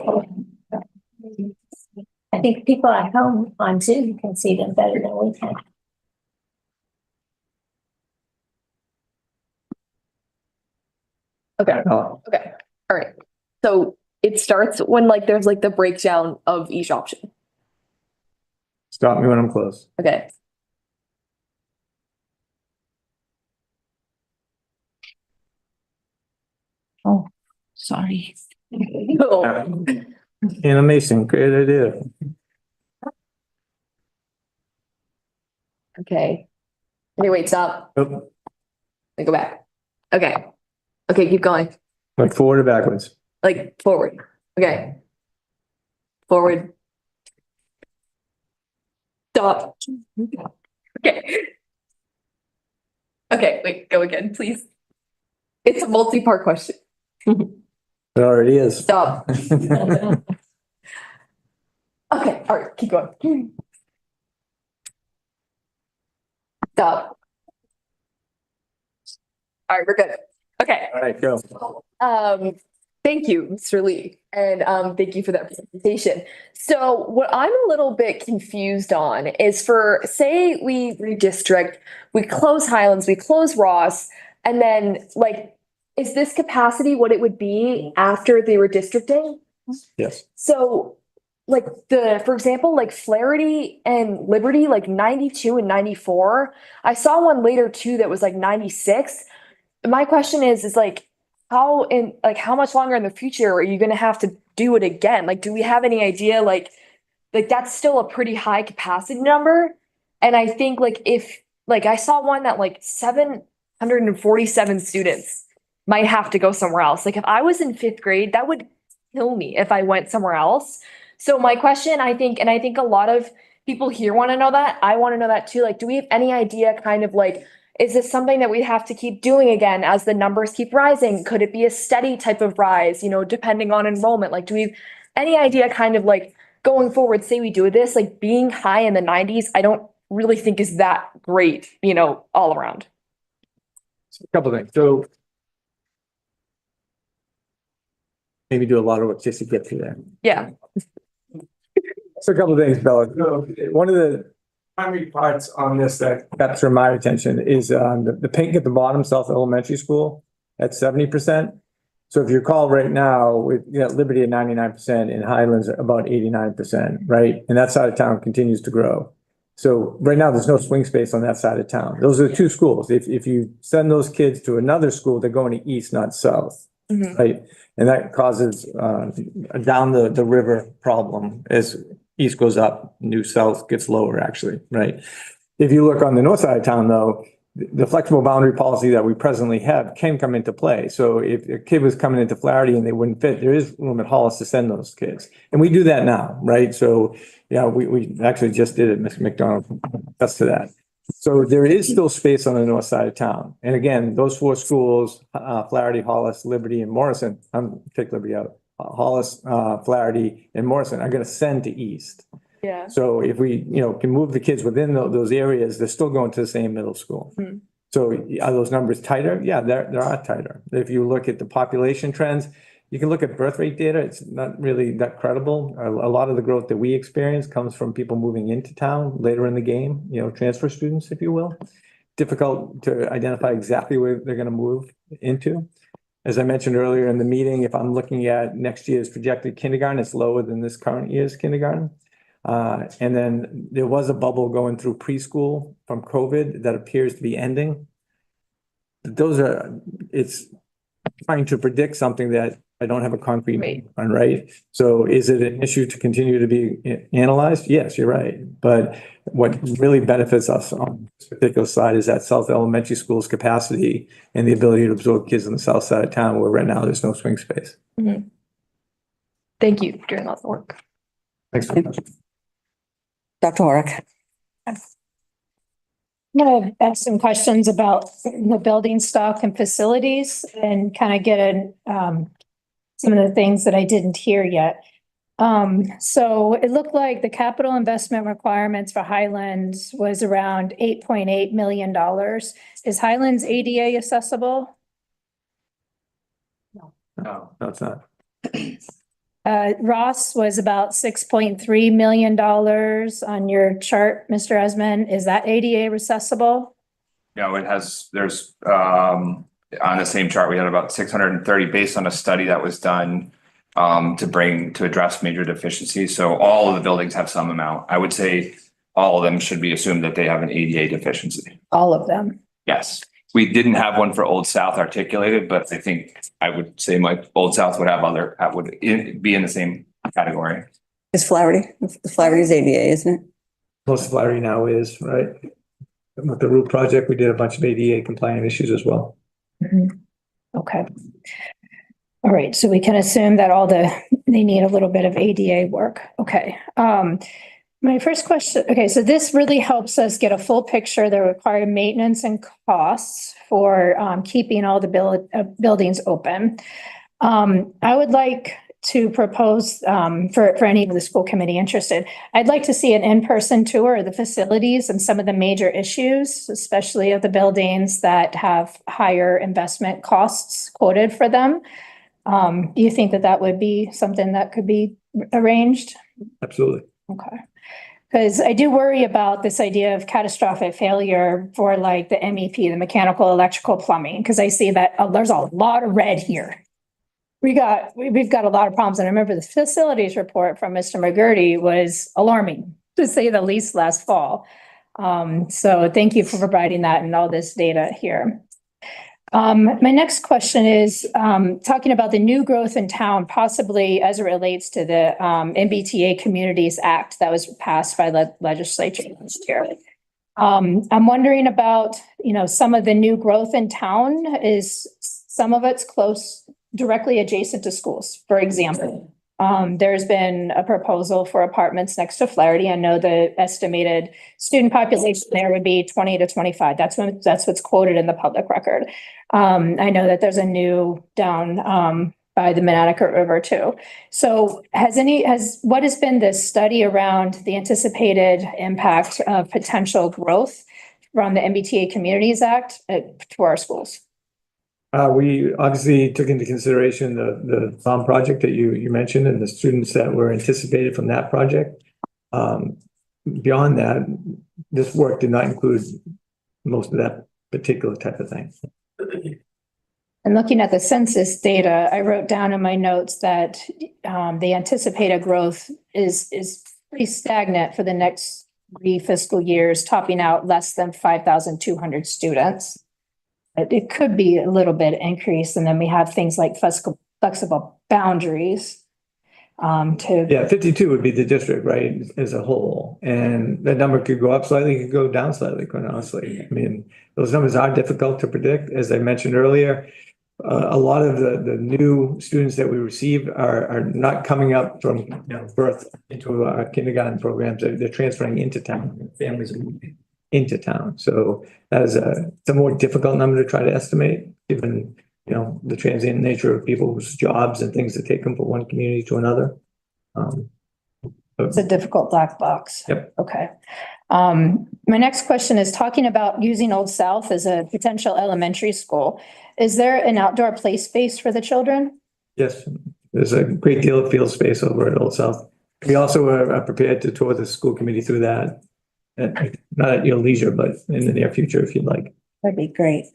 Speaker 10: I think people at home on Zoom can see them better than we can.
Speaker 15: Okay. Okay. All right. So it starts when like there's like the breakdown of each option.
Speaker 6: Stop me when I'm close.
Speaker 15: Okay.
Speaker 11: Oh, sorry.
Speaker 6: Animation, great idea.
Speaker 15: Okay. Okay, wait, stop.
Speaker 6: Oh,
Speaker 15: Then go back. Okay. Okay, keep going.
Speaker 6: like forward or backwards?
Speaker 15: Like forward. Okay. Forward. Stop. Okay. Okay, wait, go again, please. It's a multi-part question.
Speaker 6: It already is.
Speaker 15: Stop. Okay, all right, keep going. Stop. All right, we're good. Okay.
Speaker 6: All right, go.
Speaker 15: Thank you, Mr. Lee, and thank you for that presentation. So what I'm a little bit confused on is for, say we redistrict, we close Highlands, we close Ross, and then like, is this capacity what it would be after the redistricting?
Speaker 6: Yes.
Speaker 15: So like for example, like Flaherty and Liberty, like 92 and 94. I saw one later too that was like 96. My question is like, how much longer in the future are you going to have to do it again? Like, do we have any idea? Like that's still a pretty high capacity number. And I think like if like I saw one that like 747 students might have to go somewhere else. Like if I was in 5th grade, that would kill me if I went somewhere else. So my question, I think a lot of people here want to know that. I want to know that too. Like, do we have any idea kind of like, is this something that we have to keep doing again as the numbers keep rising? Could it be a steady type of rise, depending on enrollment? Like, do we have any idea kind of like going forward, say we do this, like being high in the 90s, I don't really think is that great, all around.
Speaker 6: A couple things. So maybe do a lot of work just to get to there.
Speaker 15: Yeah.
Speaker 6: So a couple of things, Bella. One of the primary parts on this that capture my attention is the pink at the bottom, South Elementary School at 70%. So if you recall right now, with Liberty at 99% and Highlands about 89%, right? And that side of town continues to grow. So right now, there's no swing space on that side of town. Those are the two schools. If you send those kids to another school, they're going to east, not south. right? And that causes down the river problem as east goes up, new south gets lower actually, right? If you look on the north side of town though, the flexible boundary policy that we presently have can come into play. So if a kid was coming into Flaherty and they wouldn't fit, there is room at Hollis to send those kids. And we do that now, right? So, yeah, we actually just did it, Mr. McDonald, that's to that. So there is still space on the north side of town. And again, those four schools, Flaherty, Hollis, Liberty, and Morrison, take Liberty out. Hollis, Flaherty, and Morrison are gonna send to east.
Speaker 15: Yeah.
Speaker 6: So if we, can move the kids within those areas, they're still going to the same middle school. So are those numbers tighter? Yeah, they are tighter. If you look at the population trends, you can look at birth rate data. It's not really that credible. A lot of the growth that we experience comes from people moving into town later in the game, transfer students, if you will. Difficult to identify exactly where they're going to move into. As I mentioned earlier in the meeting, if I'm looking at next year's projected kindergarten, it's lower than this current year's kindergarten. And then there was a bubble going through preschool from COVID that appears to be ending. It's trying to predict something that I don't have a concrete on, right? So is it an issue to continue to be analyzed? Yes, you're right. But what really benefits us on this particular side is that South Elementary School's capacity and the ability to absorb kids on the south side of town where right now there's no swing space.
Speaker 15: Thank you for doing all the work.
Speaker 6: Thanks very much.
Speaker 1: Dr. Horak.
Speaker 10: I'm going to ask some questions about the building stock and facilities and kind of get some of the things that I didn't hear yet. So it looked like the capital investment requirements for Highlands was around $8.8 million. Is Highlands ADA accessible?
Speaker 6: No, it's not.
Speaker 10: Ross was about $6.3 million on your chart, Mr. Esmond. Is that ADA accessible?
Speaker 14: No, there's on the same chart, we had about 630 based on a study that was done to address major deficiencies. So all of the buildings have some amount. I would say all of them should be assumed that they have an ADA deficiency.
Speaker 10: All of them?
Speaker 14: Yes. We didn't have one for Old South articulated, but I think I would say Old South would be in the same category.
Speaker 1: Is Flaherty? Flaherty's ADA, isn't it?
Speaker 6: Most of Flaherty now is, right? With the root project, we did a bunch of ADA compliant issues as well.
Speaker 10: Okay. All right. So we can assume that they need a little bit of ADA work. Okay. My first question. Okay. So this really helps us get a full picture of the required maintenance and costs for keeping all the buildings open. I would like to propose for any of the school committee interested, I'd like to see an in-person tour of the facilities and some of the major issues, especially of the buildings that have higher investment costs quoted for them. Do you think that would be something that could be arranged?
Speaker 6: Absolutely.
Speaker 10: Okay. Because I do worry about this idea of catastrophic failure for like the MEP, the mechanical, electrical, plumbing, because I see that there's a lot of red here. We've got a lot of problems. And I remember the facilities report from Mr. McGurty was alarming, to say the least, last fall. So thank you for providing that and all this data here. My next question is talking about the new growth in town, possibly as it relates to the MBTA Communities Act that was passed by the legislature last year. I'm wondering about, some of the new growth in town is some of it's close, directly adjacent to schools. For example, there's been a proposal for apartments next to Flaherty. I know the estimated student population there would be 20 to 25. That's what's quoted in the public record. I know that there's a new down by the Manatica River too. So what has been this study around the anticipated impact of potential growth from the MBTA Communities Act to our schools?
Speaker 6: We obviously took into consideration the farm project that you mentioned and the students that were anticipated from that project. Beyond that, this work did not include most of that particular type of thing.
Speaker 10: And looking at the census data, I wrote down in my notes that the anticipated growth is pretty stagnant for the next 3 fiscal years, topping out less than 5,200 students. it could be a little bit increased, and then we have things like flexible boundaries. To,
Speaker 6: Yeah, 52 would be the district, right, as a whole. And that number could go up slightly, could go down slightly, quite honestly. I mean, those numbers are difficult to predict. As I mentioned earlier, a lot of the new students that we receive are not coming up from, birth into our kindergarten programs. They're transferring into town, families are moving into town. So that is it's a more difficult number to try to estimate, given the transient nature of people's jobs and things that take them from one community to another.
Speaker 10: it's a difficult black box.
Speaker 6: Yep.
Speaker 10: Okay. My next question is talking about using Old South as a potential elementary school. Is there an outdoor play space for the children?
Speaker 6: Yes, there's a great deal of field space over at Old South. We also are prepared to tour the school committee through that, not at your leisure, but in the near future, if you'd like.
Speaker 10: That'd be great.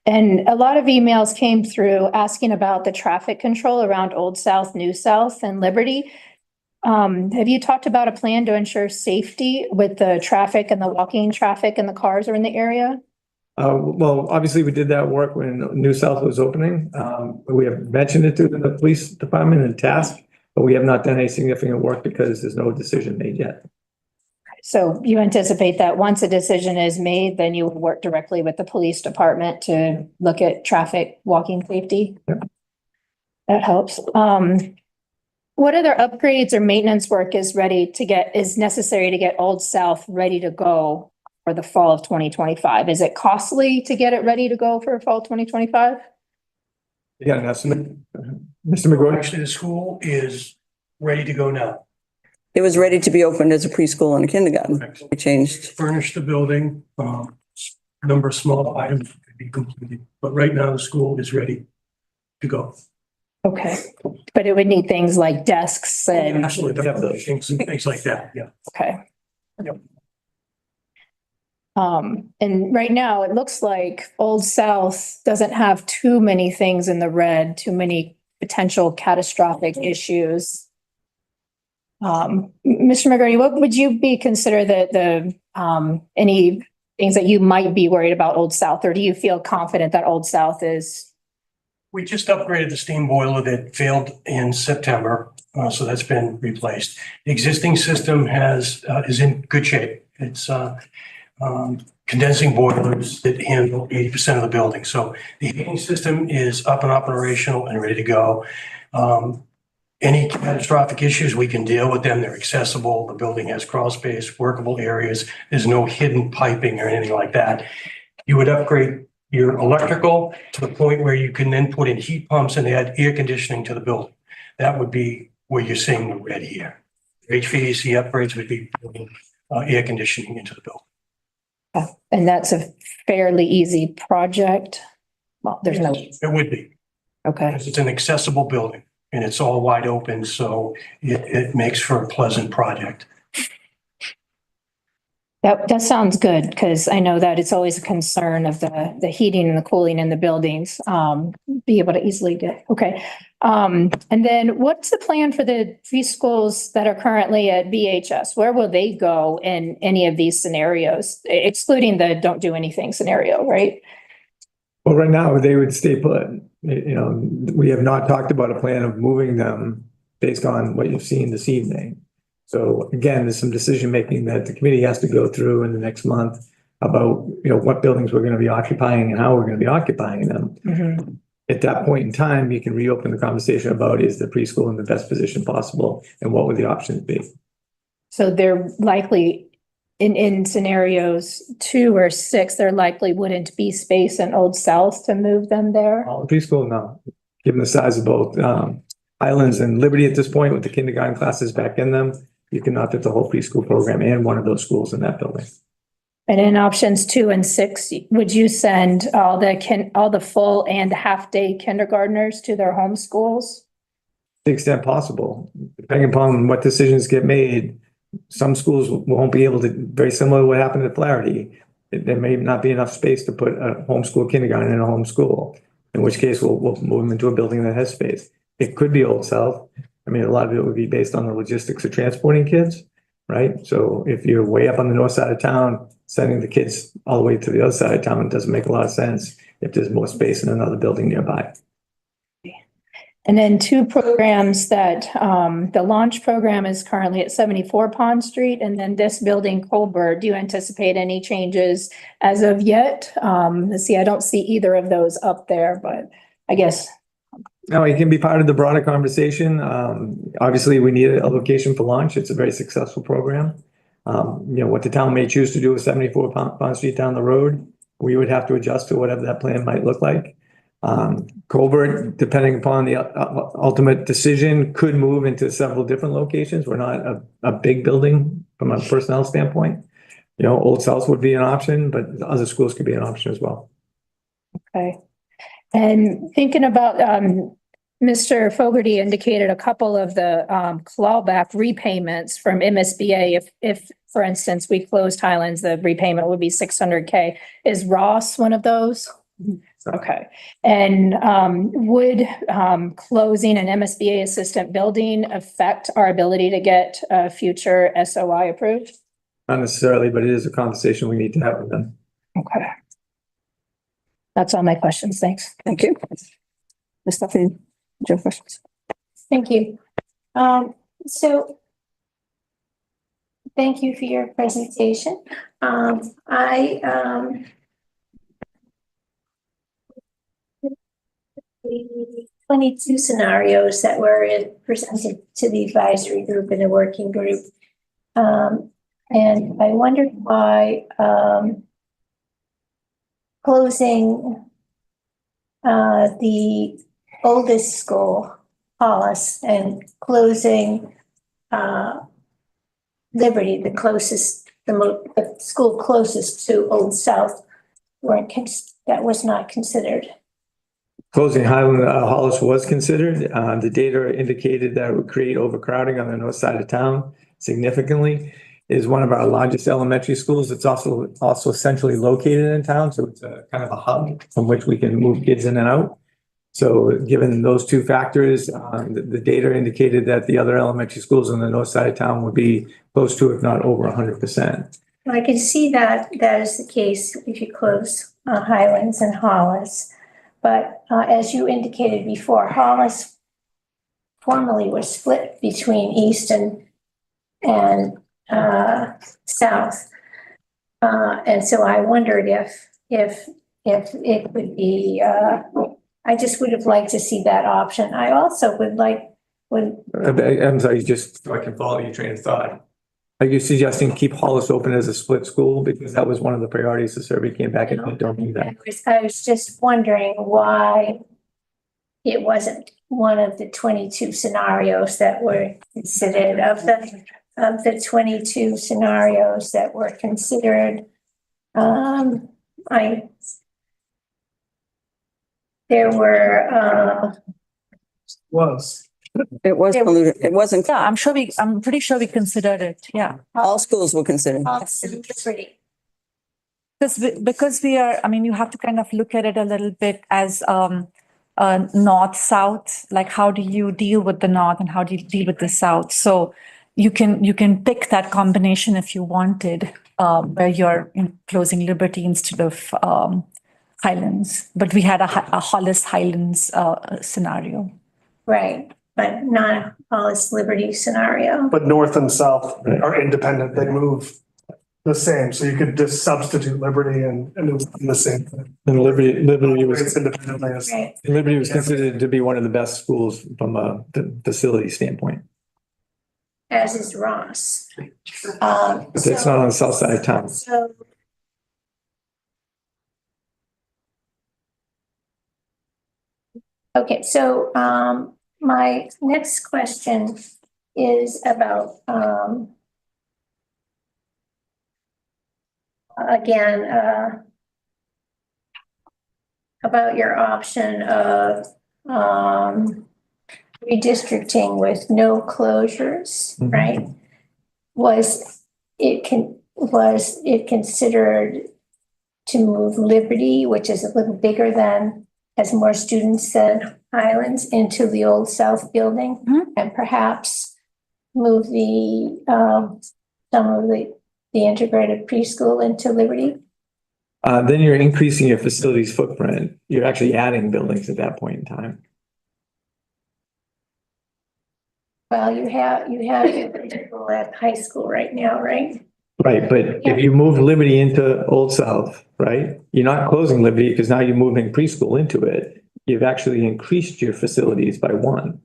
Speaker 10: And a lot of emails came through asking about the traffic control around Old South, New South, and Liberty. Have you talked about a plan to ensure safety with the traffic and the walking traffic and the cars are in the area?
Speaker 6: Well, obviously, we did that work when New South was opening. We have mentioned it to the police department and task, but we have not done any significant work because there's no decision made yet.
Speaker 10: So you anticipate that once a decision is made, then you would work directly with the police department to look at traffic, walking safety?
Speaker 6: Yep.
Speaker 10: That helps. What other upgrades or maintenance work is necessary to get Old South ready to go for the fall of 2025? Is it costly to get it ready to go for fall 2025?
Speaker 6: You got an estimate, Mr. McGrory?
Speaker 16: Actually, the school is ready to go now.
Speaker 1: It was ready to be opened as a preschool and a kindergarten. We changed.
Speaker 16: Furnished the building, number of small items could be completed, but right now the school is ready to go.
Speaker 10: Okay, but it would need things like desks and,
Speaker 16: Absolutely, things like that, yeah.
Speaker 10: okay.
Speaker 16: Yep.
Speaker 10: And right now it looks like Old South doesn't have too many things in the red, too many potential catastrophic issues. Mr. McGrady, what would you consider any things that you might be worried about Old South, or do you feel confident that Old South is?
Speaker 16: We just upgraded the steam boiler that failed in September, so that's been replaced. The existing system is in good shape. It's condensing boilers that handle 80% of the building. So the heating system is up and operational and ready to go. Any catastrophic issues, we can deal with them. They're accessible. The building has crawl space, workable areas. There's no hidden piping or anything like that. You would upgrade your electrical to the point where you can then put in heat pumps and add air conditioning to the building. That would be where you're seeing the red here. HVAC upgrades would be putting air conditioning into the building.
Speaker 10: And that's a fairly easy project. Well, there's no.
Speaker 16: It would be.
Speaker 10: Okay.
Speaker 16: Because it's an accessible building and it's all wide open, so it makes for a pleasant project.
Speaker 10: That sounds good, because I know that it's always a concern of the heating and the cooling in the buildings, be able to easily get, okay. And then what's the plan for the preschools that are currently at VHS? Where will they go in any of these scenarios, excluding the don't do anything scenario, right?
Speaker 6: Well, right now, they would stay put. We have not talked about a plan of moving them based on what you've seen this evening. So again, there's some decision making that the committee has to go through in the next month about, what buildings we're going to be occupying and how we're going to be occupying them.
Speaker 10: Mm-hmm.
Speaker 6: At that point in time, you can reopen the conversation about, is the preschool in the best position possible and what would the options be?
Speaker 10: So they're likely in scenarios 2 or 6, there likely wouldn't be space in Old South to move them there.
Speaker 6: Preschool, no. Given the size of both Highlands and Liberty at this point with the kindergarten classes back in them, you can not fit the whole preschool program and one of those schools in that building.
Speaker 10: And in options 2 and 6, would you send all the full and half day kindergartners to their home schools?
Speaker 6: To the extent possible, depending upon what decisions get made, some schools won't be able to, very similar to what happened at Flaherty. There may not be enough space to put a homeschool kindergarten in a home school, in which case we'll move them into a building that has space. It could be Old South. I mean, a lot of it would be based on the logistics of transporting kids, right? So if you're way up on the north side of town, sending the kids all the way to the other side of town, it doesn't make a lot of sense. if there's more space in another building nearby.
Speaker 10: And then two programs that, the launch program is currently at 74 Pond Street, and then this building, Colbert, do you anticipate any changes as of yet? Let's see, I don't see either of those up there, but I guess.
Speaker 6: No, it can be part of the broader conversation. Obviously, we need a location for launch. It's a very successful program. What the town may choose to do with 74 Pond Street down the road, we would have to adjust to whatever that plan might look like. Colbert, depending upon the ultimate decision, could move into several different locations. We're not a big building from a personnel standpoint. Old South would be an option, but other schools could be an option as well.
Speaker 10: Okay. And thinking about, Mr. Fogarty indicated a couple of the clawback repayments from MSBA. If, for instance, we closed Highlands, the repayment would be $600K. Is Ross one of those? Okay. And would closing an MSBA assistant building affect our ability to get a future SOI approved?
Speaker 6: Not necessarily, but it is a conversation we need to have with them.
Speaker 10: Okay. That's all my questions. Thanks.
Speaker 1: Thank you. Ms. Duffy, do you have questions?
Speaker 17: Thank you. So thank you for your presentation. The 22 scenarios that were presented to the advisory group and the working group. And I wondered why closing the oldest school, Hollis, and closing Liberty, the school closest to Old South, that was not considered.
Speaker 6: Closing Highland Hollis was considered. The data indicated that it would create overcrowding on the north side of town significantly. It is one of our largest elementary schools. It's also centrally located in town, so it's a kind of a hub from which we can move kids in and out. So given those two factors, the data indicated that the other elementary schools on the north side of town would be close to, if not over 100%.
Speaker 17: I can see that is the case if you close Highlands and Hollis. But as you indicated before, Hollis formerly was split between East and South. And so I wondered if it would be, I just would have liked to see that option. I also would like,
Speaker 6: I'm sorry, just so I can follow your train of thought. Are you suggesting keep Hollis open as a split school? Because that was one of the priorities the survey came back and don't do that.
Speaker 17: I was just wondering why it wasn't one of the 22 scenarios that were considered. Of the 22 scenarios that were considered, there were
Speaker 1: It was polluted. It wasn't.
Speaker 11: Yeah, I'm pretty sure we considered it. Yeah.
Speaker 1: All schools were considered.
Speaker 17: Pretty.
Speaker 11: Because we are, I mean, you have to kind of look at it a little bit as north-south, like how do you deal with the north and how do you deal with the south? So you can pick that combination if you wanted, where you're closing Liberty instead of Highlands. But we had a Hollis Highlands scenario.
Speaker 17: Right, but not a Hollis Liberty scenario.
Speaker 18: But north and south are independent. They move the same. So you could just substitute Liberty and it would be the same thing.
Speaker 6: And Liberty was
Speaker 18: independently.
Speaker 6: Liberty was considered to be one of the best schools from a facility standpoint.
Speaker 17: As is Ross.
Speaker 6: But it's not on the south side of town.
Speaker 17: So okay, so my next question is about again about your option of redistricting with no closures, right? Was it considered to move Liberty, which is a little bigger than, has more students than Highlands, into the Old South building, and perhaps move the some of the integrated preschool into Liberty?
Speaker 6: then you're increasing your facilities footprint. You're actually adding buildings at that point in time.
Speaker 17: Well, you have people at high school right now, right?
Speaker 6: Right, but if you move Liberty into Old South, right, you're not closing Liberty because now you're moving preschool into it. You've actually increased your facilities by one.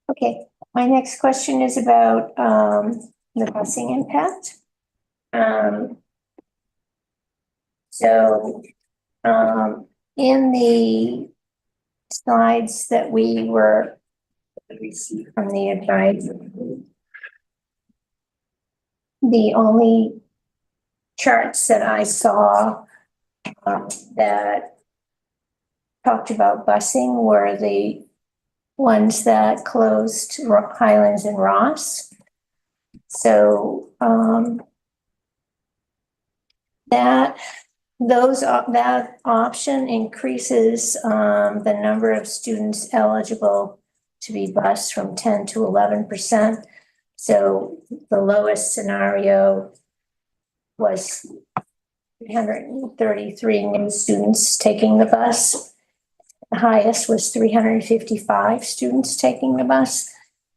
Speaker 17: Okay, my next question is about the busing impact. So in the slides that we were received from the advisor, the only charts that I saw that talked about busing were the ones that closed Highlands and Ross. So that option increases the number of students eligible to be bused from 10 to 11%. So the lowest scenario was 333 new students taking the bus. The highest was 355 students taking the bus.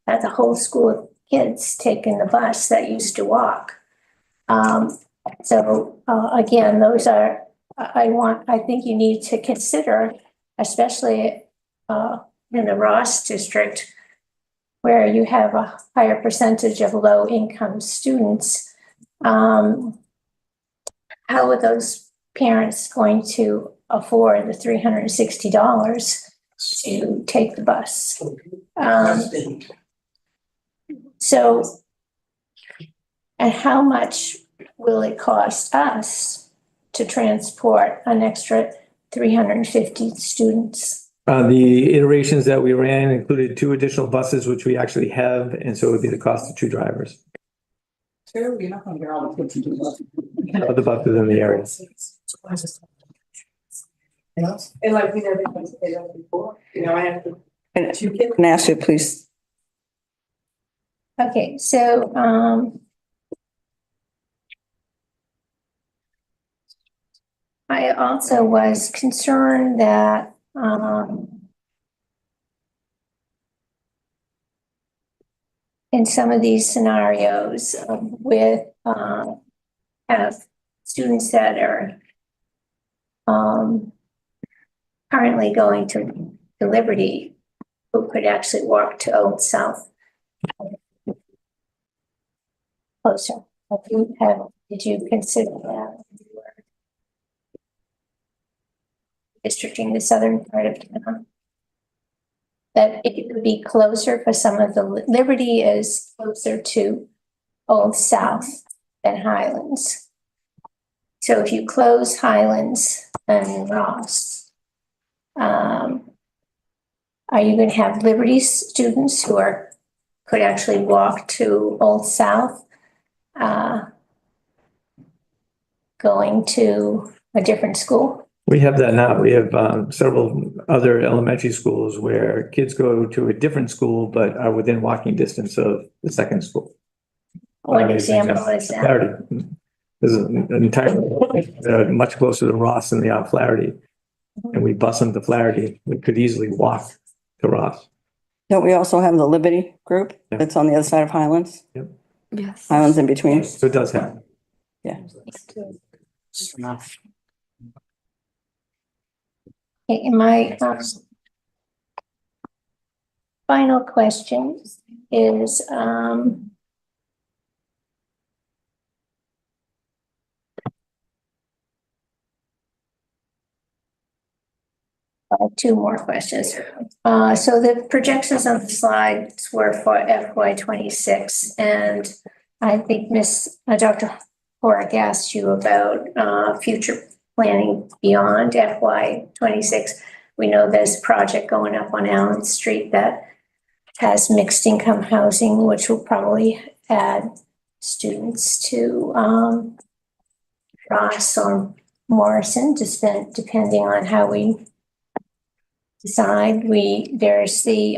Speaker 17: That's a whole school of kids taking the bus that used to walk. So again, those are, I think you need to consider, especially in the Ross district, where you have a higher percentage of low income students. How are those parents going to afford the $360 to take the bus? And how much will it cost us to transport an extra 350 students?
Speaker 6: The iterations that we ran included 2 additional buses, which we actually have, and so it would be the cost of 2 drivers.
Speaker 1: You're not gonna get all the kids to do that.
Speaker 6: Of the buses in the area.
Speaker 1: And like we never said that before, I have to. And you can ask it, please.
Speaker 17: Okay, so I also was concerned that in some of these scenarios with have students that are currently going to Liberty who could actually walk to Old South closer. Did you consider that? Districting the southern part of town, that it could be closer for some of the Liberty is closer to Old South than Highlands. So if you close Highlands and Ross, are you going to have Liberty students who could actually walk to Old South, going to a different school?
Speaker 6: We have that now. We have several other elementary schools where kids go to a different school, but are within walking distance of the second school.
Speaker 17: What example is that?
Speaker 6: Flaherty. There's an entire, much closer to Ross than they are Flaherty. And we bus them to Flaherty. We could easily walk to Ross.
Speaker 1: Don't we also have the Liberty group that's on the other side of Highlands?
Speaker 6: Yep.
Speaker 15: Yes.
Speaker 1: Highlands in between?
Speaker 6: So it does happen.
Speaker 1: Yeah.
Speaker 7: Enough.
Speaker 17: Okay, and my final question is I have 2 more questions. So the projections on the slides were for FY26, and I think Dr. Horak asked you about future planning beyond FY26. We know there's a project going up on Allen Street that has mixed income housing, which will probably add students to Ross or Morrison, depending on how we decide. There's the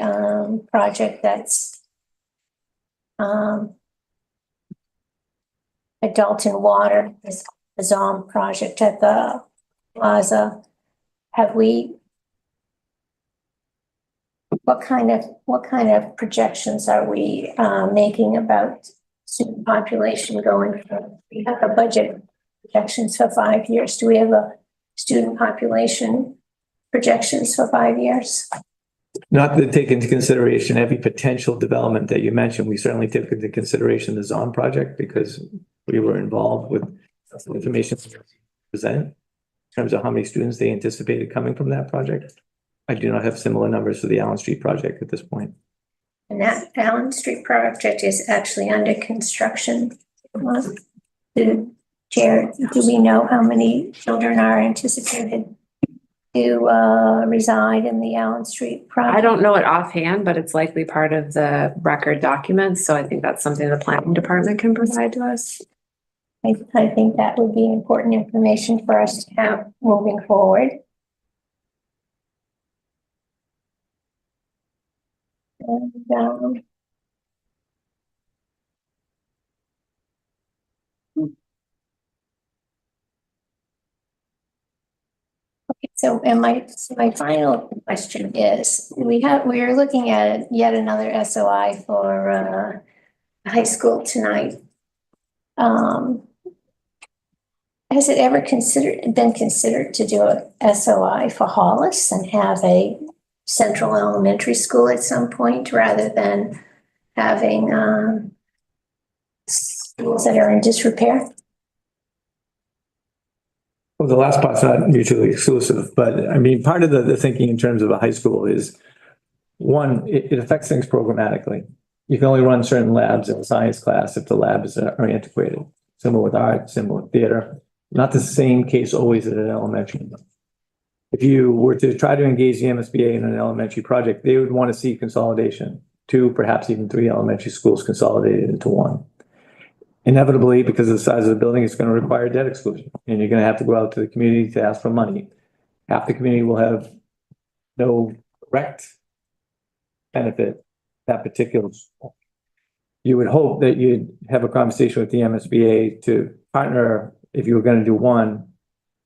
Speaker 17: project that's Adult in Water is ZOM project at the plaza. What kind of projections are we making about student population going forward? We have a budget projections for 5 years. Do we have a student population projections for 5 years?
Speaker 6: Not to take into consideration every potential development that you mentioned. We certainly took into consideration the ZON project because we were involved with information presented in terms of how many students they anticipated coming from that project. I do not have similar numbers for the Allen Street project at this point.
Speaker 17: And that Allen Street project is actually under construction. Jared, do we know how many children are anticipated to reside in the Allen Street project?
Speaker 13: I don't know it offhand, but it's likely part of the record documents. So I think that's something the planning department can provide to us.
Speaker 17: I think that would be important information for us to have moving forward. And, okay, so my final question is, we are looking at yet another SOI for high school tonight. Has it ever been considered to do a SOI for Hollis and have a central elementary school at some point rather than having schools that are in disrepair?
Speaker 6: Well, the last part's not mutually exclusive, but I mean, part of the thinking in terms of a high school is, one, it affects things programmatically. You can only run certain labs in a science class if the labs are antiquated. Similar with art, similar with theater. Not the same case always at an elementary. If you were to try to engage the MSBA in an elementary project, they would want to see consolidation, 2, perhaps even 3 elementary schools consolidated into one. Inevitably, because of the size of the building, it's going to require debt exclusion, and you're going to have to go out to the community to ask for money. Half the community will have no direct benefit that particular school. You would hope that you'd have a conversation with the MSBA to partner, if you were going to do one,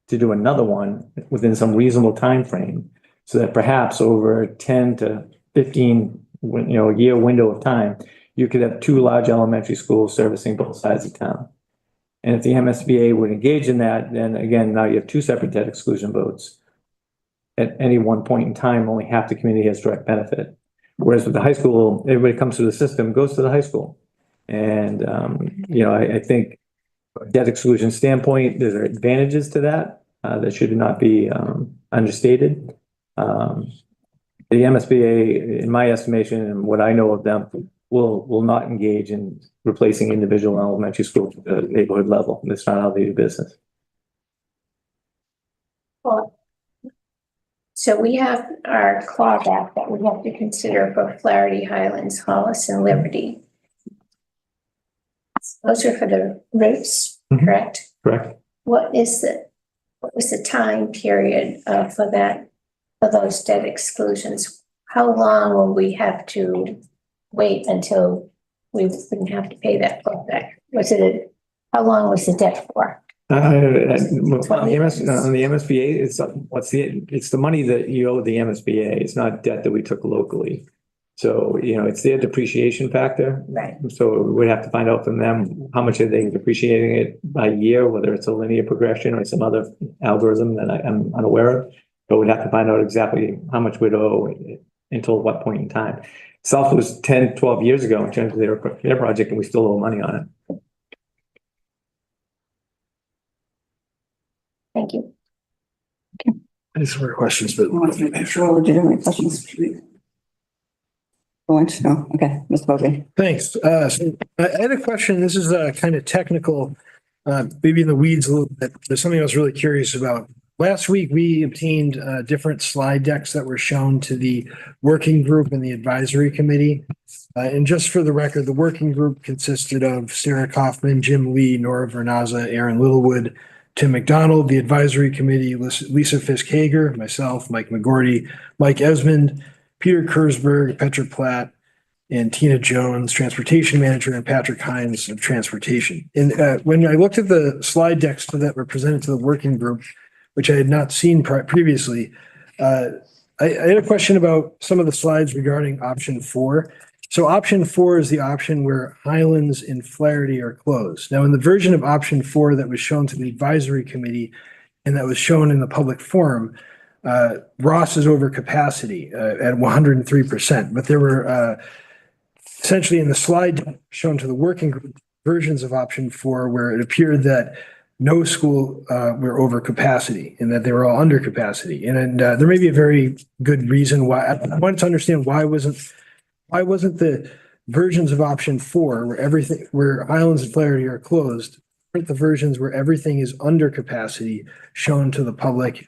Speaker 6: to do another one within some reasonable time frame, so that perhaps over 10 to 15, a year window of time, you could have 2 large elementary schools servicing both sides of town. And if the MSBA would engage in that, then again, now you have 2 separate debt exclusion votes. At any one point in time, only half the community has direct benefit. Whereas with the high school, everybody comes through the system, goes to the high school. And, I think from a debt exclusion standpoint, there are advantages to that. That should not be understated. The MSBA, in my estimation, and what I know of them, will not engage in replacing individual elementary schools at the neighborhood level. That's not how they do business.
Speaker 17: Well, so we have our clawback that we have to consider for Flaherty, Highlands, Hollis, and Liberty. Those are for the routes, correct?
Speaker 6: Correct.
Speaker 17: What was the time period for those debt exclusions? How long will we have to wait until we wouldn't have to pay that back? How long was the debt for?
Speaker 6: On the MSBA, it's the money that you owe the MSBA. It's not debt that we took locally. So, it's their depreciation factor.
Speaker 17: Right.
Speaker 6: So we'd have to find out from them how much are they depreciating it by year, whether it's a linear progression or some other algorithm that I'm unaware of. But we'd have to find out exactly how much we'd owe until what point in time. South was 10, 12 years ago in terms of their project, and we still owe money on it.
Speaker 17: Thank you.
Speaker 12: Any more questions, but
Speaker 1: Sure, legitimate questions. No, okay, Mr. Bogey.
Speaker 12: thanks. So I had a question. This is kind of technical, maybe in the weeds a little bit. There's something I was really curious about. Last week, we obtained different slide decks that were shown to the working group and the advisory committee. And just for the record, the working group consisted of Sarah Kaufman, Jim Lee, Nora Vernaza, Aaron Littlewood, Tim McDonald. The advisory committee, Lisa Fisk-Hager, myself, Mike McGordy, Mike Esmond, Peter Kurzberg, Petra Platt, and Tina Jones, transportation manager, and Patrick Hines of transportation. And when I looked at the slide decks that were presented to the working group, which I had not seen previously, I had a question about some of the slides regarding option 4. So option 4 is the option where Highlands and Flaherty are closed. Now, in the version of option 4 that was shown to the advisory committee and that was shown in the public forum, Ross is over capacity at 103%, but there were essentially in the slide shown to the working group versions of option 4 where it appeared that no school were over capacity and that they were all under capacity. And there may be a very good reason why. I wanted to understand why wasn't the versions of option 4 where Highlands and Flaherty are closed, aren't the versions where everything is under capacity shown to the public,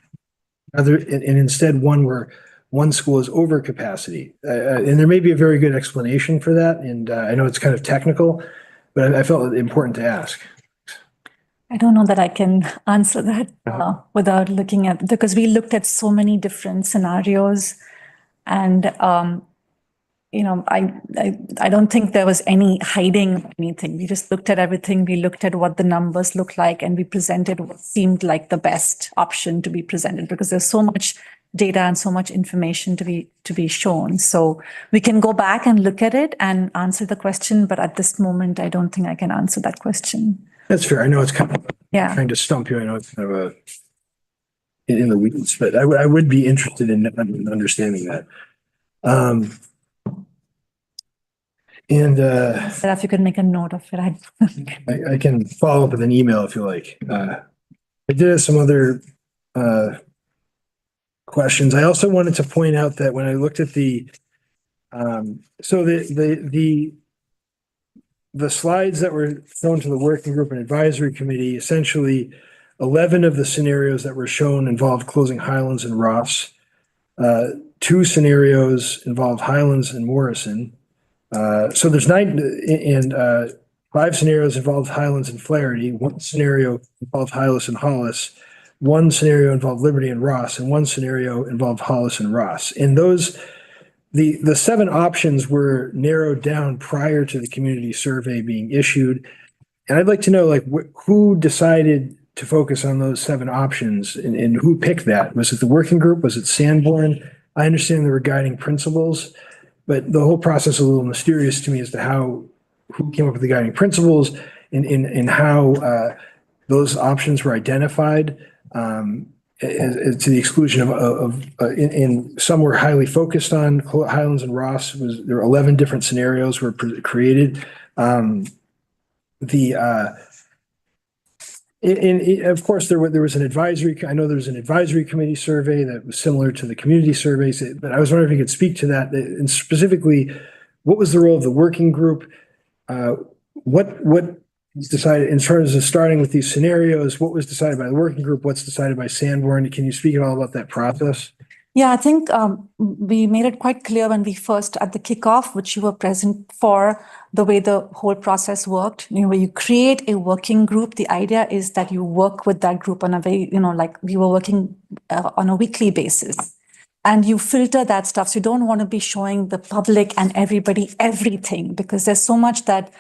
Speaker 12: and instead one where one school is over capacity. And there may be a very good explanation for that. And I know it's kind of technical, but I felt it important to ask.
Speaker 11: I don't know that I can answer that without looking at, because we looked at so many different scenarios, and I don't think there was any hiding anything. We just looked at everything. We looked at what the numbers look like, and we presented what seemed like the best option to be presented, because there's so much data and so much information to be shown. So we can go back and look at it and answer the question, but at this moment, I don't think I can answer that question.
Speaker 12: That's fair. I know it's kind of trying to stump you. I know it's kind of in the weeds, but I would be interested in understanding that.
Speaker 11: If you could make a note of it,
Speaker 12: I can follow up with an email if you like. I did have some other questions. I also wanted to point out that when I looked at the slides that were shown to the working group and advisory committee, essentially 11 of the scenarios that were shown involved closing Highlands and Ross. 2 scenarios involved Highlands and Morrison. So there's 9 and 5 scenarios involved Highlands and Flaherty. 1 scenario involved Hylas and Hollis. 1 scenario involved Liberty and Ross, and 1 scenario involved Hollis and Ross. And the 7 options were narrowed down prior to the community survey being issued. And I'd like to know, like, who decided to focus on those 7 options and who picked that? Was it the working group? Was it Sanborn? I understand there were guiding principles, but the whole process is a little mysterious to me as to who came up with the guiding principles and how those options were identified. To the exclusion of some were highly focused on Highlands and Ross. There were 11 different scenarios were created. Of course, there was an advisory. I know there was an advisory committee survey that was similar to the community surveys, but I was wondering if you could speak to that, and specifically, what was the role of the working group? What was decided in terms of starting with these scenarios? What was decided by the working group? What's decided by Sanborn? Can you speak at all about that process?
Speaker 11: Yeah, I think we made it quite clear when we first, at the kickoff, which you were present for, the way the whole process worked. When you create a working group, the idea is that you work with that group on a very, like we were working on a weekly basis. And you filter that stuff. So you don't want to be showing the public and everybody everything, because there's so much that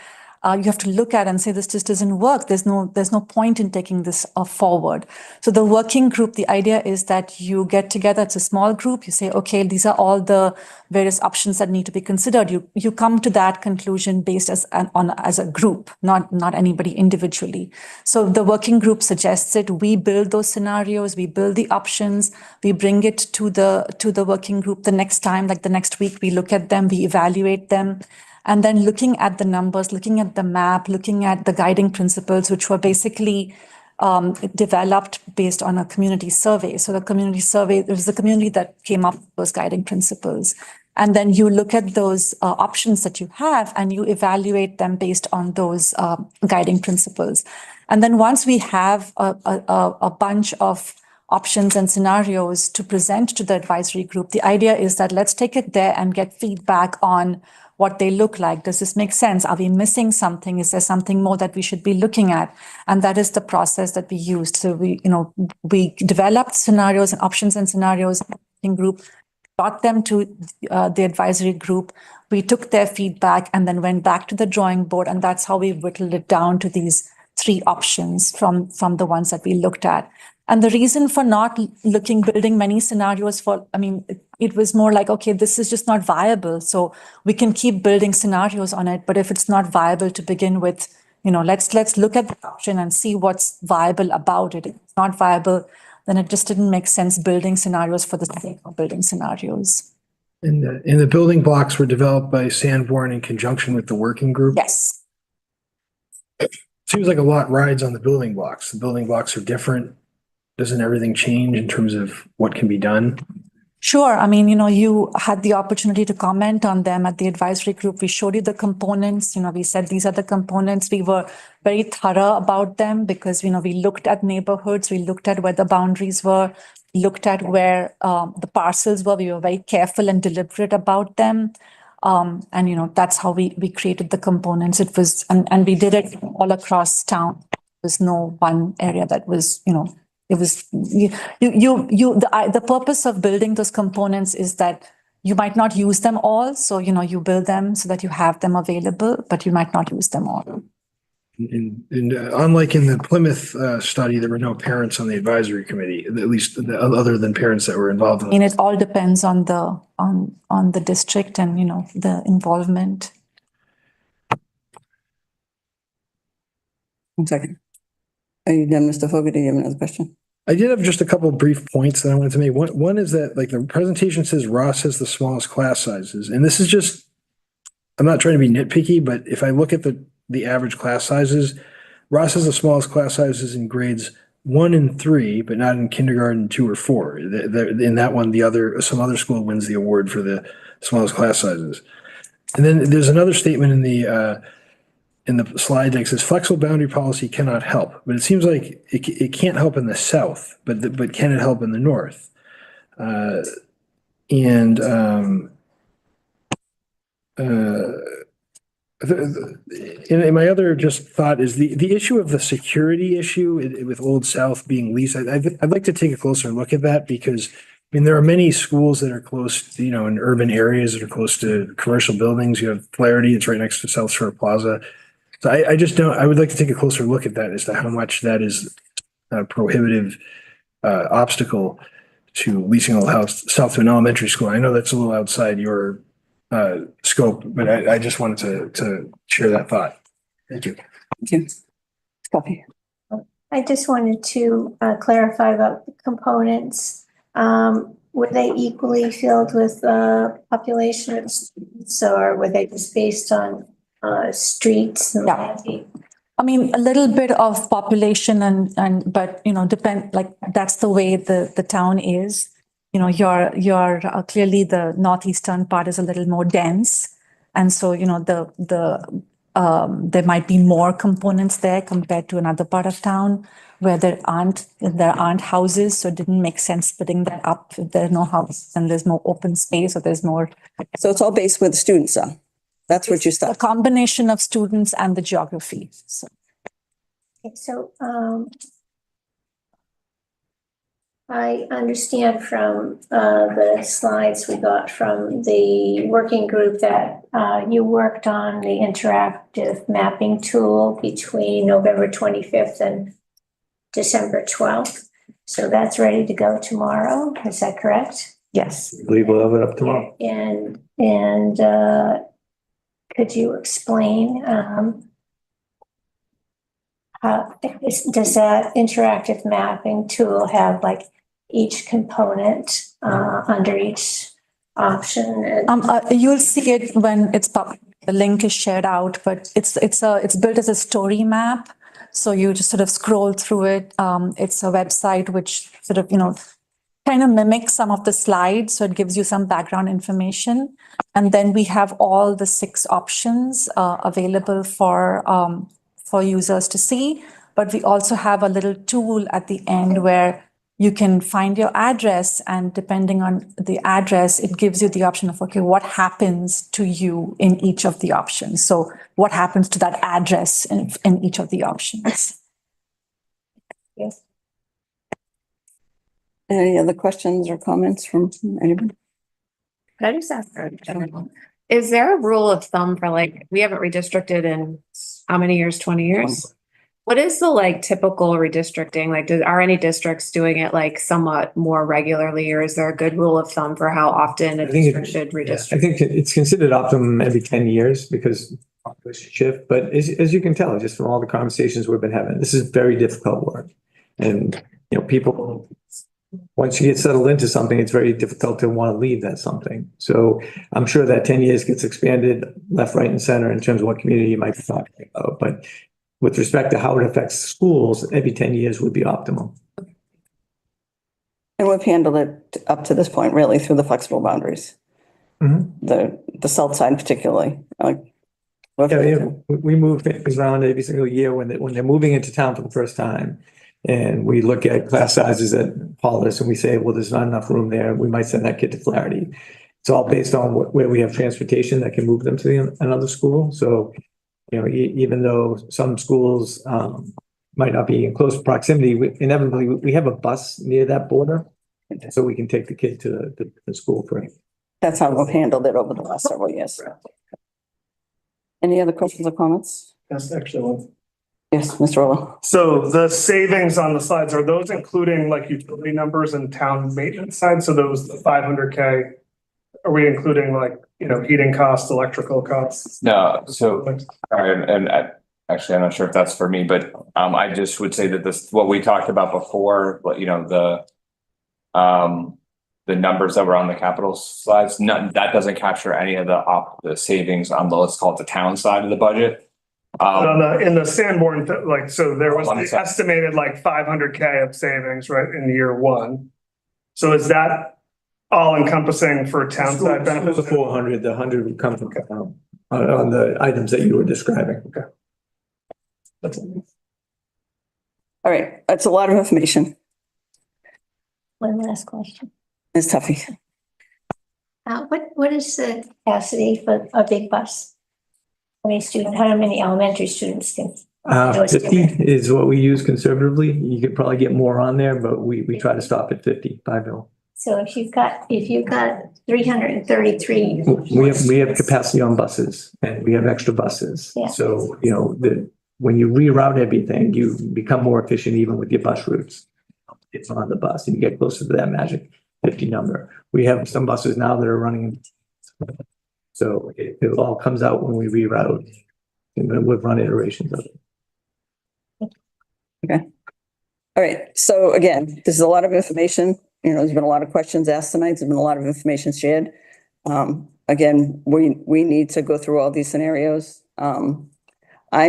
Speaker 11: you have to look at and say, this just doesn't work. There's no point in taking this forward. So the working group, the idea is that you get together, it's a small group, you say, okay, these are all the various options that need to be considered. You come to that conclusion based as a group, not anybody individually. So the working group suggests it, we build those scenarios, we build the options, we bring it to the working group the next time, like the next week, we look at them, we evaluate them. And then looking at the numbers, looking at the map, looking at the guiding principles, which were basically developed based on a community survey. So the community survey, there was the community that came up with those guiding principles. And then you look at those options that you have and you evaluate them based on those guiding principles. And then once we have a bunch of options and scenarios to present to the advisory group, the idea is that let's take it there and get feedback on what they look like. Does this make sense? Are we missing something? Is there something more that we should be looking at? And that is the process that we used. So we developed scenarios and options and scenarios in group, brought them to the advisory group. We took their feedback and then went back to the drawing board, and that's how we whittled it down to these 3 options from the ones that we looked at. And the reason for not building many scenarios it was more like, okay, this is just not viable. So we can keep building scenarios on it, but if it's not viable to begin with, let's look at the option and see what's viable about it. If it's not viable, then it just didn't make sense building scenarios for the sake of building scenarios.
Speaker 12: And the building blocks were developed by Sanborn in conjunction with the working group?
Speaker 11: Yes.
Speaker 12: Seems like a lot rides on the building blocks. The building blocks are different. Doesn't everything change in terms of what can be done?
Speaker 11: Sure. You had the opportunity to comment on them at the advisory group. We showed you the components. We said these are the components. We were very thorough about them because, we looked at neighborhoods. We looked at where the boundaries were, looked at where the parcels were. We were very careful and deliberate about them. And, that's how we created the components. It was, and we did it all across town. There was no one area that was, it was the purpose of building those components is that you might not use them all. So, you build them so that you have them available, but you might not use them all.
Speaker 12: And unlike in the Plymouth study, there were no parents on the advisory committee, at least other than parents that were involved.
Speaker 11: It all depends on the district and, the involvement.
Speaker 1: 1 second. Are you done, Mr. Fogarty? Do you have another question?
Speaker 12: I did have just a couple of brief points that I wanted to make. One is that the presentation says Ross has the smallest class sizes. And this is just, I'm not trying to be nitpicky, but if I look at the average class sizes, Ross has the smallest class sizes in grades 1 and 3, but not in kindergarten 2 or 4. In that one, some other school wins the award for the smallest class sizes. And then there's another statement in the slide deck says flexible boundary policy cannot help, but it seems like it can't help in the south, but can it help in the north? And my other just thought is the issue of the security issue with Old South being leased. I'd like to take a closer look at that because there are many schools that are close, in urban areas that are close to commercial buildings. You have Flaherty, it's right next to South Shore Plaza. So I would like to take a closer look at that as to how much that is a prohibitive obstacle to leasing Old South to an elementary school. I know that's a little outside your scope, but I just wanted to share that thought. Thank you.
Speaker 1: Thank you. Copy.
Speaker 17: I just wanted to clarify about the components. Were they equally filled with population of students, or were they just based on streets? And
Speaker 11: a little bit of population but that's the way the town is. You're clearly the northeastern part is a little more dense. And so, there might be more components there compared to another part of town where there aren't houses. So it didn't make sense splitting that up. If there are no houses and there's more open space or there's more.
Speaker 1: So it's all based where the students are. That's what you start.
Speaker 11: A combination of students and the geography.
Speaker 17: So I understand from the slides we got from the working group that you worked on the interactive mapping tool between November 25th and December 12th. So that's ready to go tomorrow. Is that correct?
Speaker 11: Yes.
Speaker 6: I believe we'll have it up tomorrow.
Speaker 17: And could you explain does that interactive mapping tool have each component under each option?
Speaker 11: You'll see it when it's public. The link is shared out, but it's built as a story map. So you just sort of scroll through it. It's a website which sort of, kind of mimics some of the slides. So it gives you some background information. And then we have all the 6 options available for users to see. But we also have a little tool at the end where you can find your address, and depending on the address, it gives you the option of, okay, what happens to you in each of the options? So what happens to that address in each of the options?
Speaker 17: Yes.
Speaker 1: Any other questions or comments from anybody?
Speaker 13: Could I just ask, is there a rule of thumb for like, we haven't redistricted in how many years, 20 years? What is the like typical redistricting? Like, are any districts doing it like somewhat more regularly, or is there a good rule of thumb for how often a district should redistrict?
Speaker 6: I think it's considered optimum every 10 years because population shift, but as you can tell, just from all the conversations we've been having, this is very difficult work. And, you know, people, once you get settled into something, it's very difficult to want to leave that something. So I'm sure that 10 years gets expanded left, right, and center in terms of what community you might be talking about. But with respect to how it affects schools, every 10 years would be optimal.
Speaker 1: And we've handled it up to this point really through the flexible boundaries. The south side particularly, like.
Speaker 6: Yeah, we move things around every single year when they're moving into town for the first time. And we look at class sizes at Hollis and we say, well, there's not enough room there. We might send that kid to Flaherty. It's all based on where we have transportation that can move them to another school. So, you know, even though some schools might not be in close proximity, inevitably we have a bus near that border. So we can take the kid to the school for it.
Speaker 1: That's how we've handled it over the last several years. Any other questions or comments?
Speaker 18: That's actually one.
Speaker 1: Yes, Mr. Rowell.
Speaker 18: So the savings on the slides, are those including like utility numbers and town maintenance side? So those, the 500K, are we including like, you know, heating costs, electrical costs?
Speaker 14: No, so, actually, I'm not sure if that's for me, but I just would say that this, what we talked about before, you know, the numbers that were on the capital slides, that doesn't capture any of the savings on the, let's call it the town side of the budget.
Speaker 18: In the Sanborn, like, so there was the estimated like 500K of savings, right, in year one. So is that all encompassing for town side benefits?
Speaker 6: The 400, the 100 would come from on the items that you were describing.
Speaker 18: Okay. That's it.
Speaker 1: All right, that's a lot of information.
Speaker 17: One last question.
Speaker 1: Ms. Tuffy.
Speaker 17: What is the capacity for a big bus? How many elementary students can?
Speaker 6: 50 is what we use conservatively. You could probably get more on there, but we try to stop at 50.
Speaker 17: So if you've got 333.
Speaker 6: We have capacity on buses and we have extra buses.
Speaker 17: Yeah.
Speaker 6: So, you know, when you reroute everything, you become more efficient even with your bus routes. It's on the bus and you get closer to that magic 50 number. We have some buses now that are running. So it all comes out when we reroute and then we've run iterations of it.
Speaker 1: Okay. All right. So again, this is a lot of information. You know, there's been a lot of questions asked tonight. There's been a lot of information shared. Again, we need to go through all these scenarios. I'm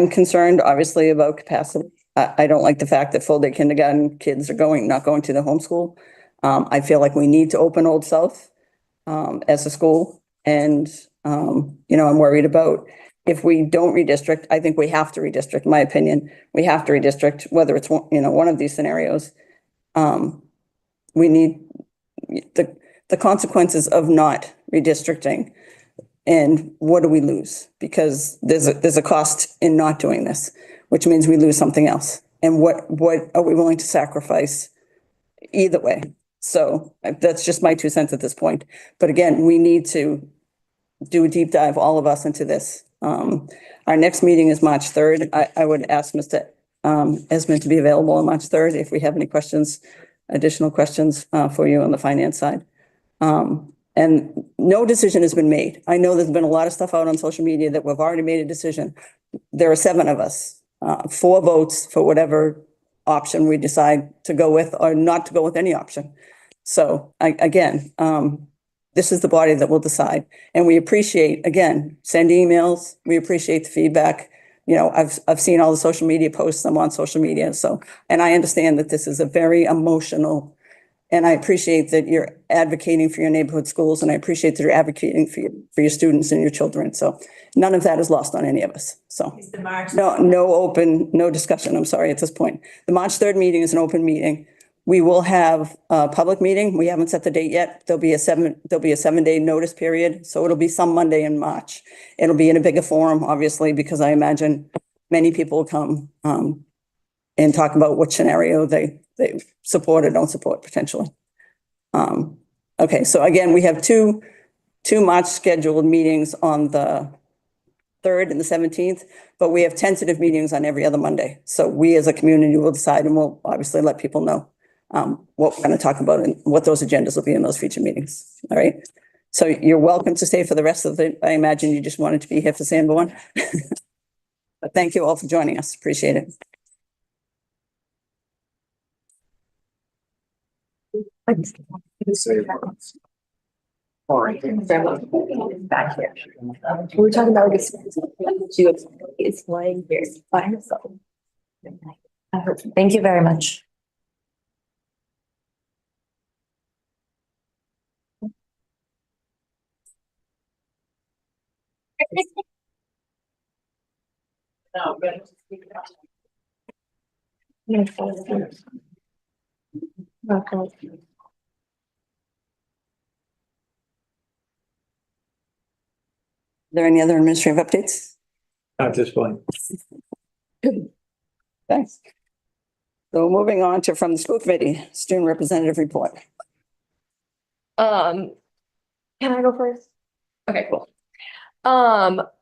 Speaker 1: concerned obviously about capacity. I don't like the fact that full day kindergarten kids are not going to the homeschool. I feel like we need to open Old South as a school. And, you know, I'm worried about if we don't redistrict, I think we have to redistrict, in my opinion. We have to redistrict, whether it's, you know, one of these scenarios. We need the consequences of not redistricting. And what do we lose? Because there's a cost in not doing this, which means we lose something else. And what are we willing to sacrifice either way? So that's just my 2 cents at this point. But again, we need to do a deep dive, all of us, into this. Our next meeting is March 3rd. I would ask Mr. Esmond to be available on March 3rd if we have any questions, additional questions for you on the finance side. And no decision has been made. I know there's been a lot of stuff out on social media that we've already made a decision. There are 7 of us, 4 votes for whatever option we decide to go with or not to go with any option. So again, this is the body that will decide. And we appreciate, again, send emails. We appreciate the feedback. You know, I've seen all the social media posts. I'm on social media. So, and I understand that this is a very emotional, and I appreciate that you're advocating for your neighborhood schools, and I appreciate that you're advocating for your students and your children. So none of that is lost on any of us. So no discussion. I'm sorry at this point. The March 3rd meeting is an open meeting. We will have a public meeting. We haven't set the date yet. There'll be a 7-day notice period. So it'll be some Monday in March. It'll be in a bigger forum, obviously, because I imagine many people will come and talk about which scenario they support or don't support potentially. Okay, so again, we have 2 2 March scheduled meetings on the 3rd and the 17th, but we have tentative meetings on every other Monday. So we as a community will decide, and we'll obviously let people know what we're going to talk about and what those agendas will be in those future meetings. All right. So you're welcome to stay for the rest of the, I imagine you just wanted to be here for Sanborn. But thank you all for joining us. Appreciate it.
Speaker 15: Back here. We're talking about like she is flying here by herself.
Speaker 11: Thank you very much.
Speaker 1: Are there any other administrative updates?
Speaker 6: At this point.
Speaker 1: Thanks. So moving on to from the school committee, student representative report.
Speaker 15: Can I go first? Okay, cool.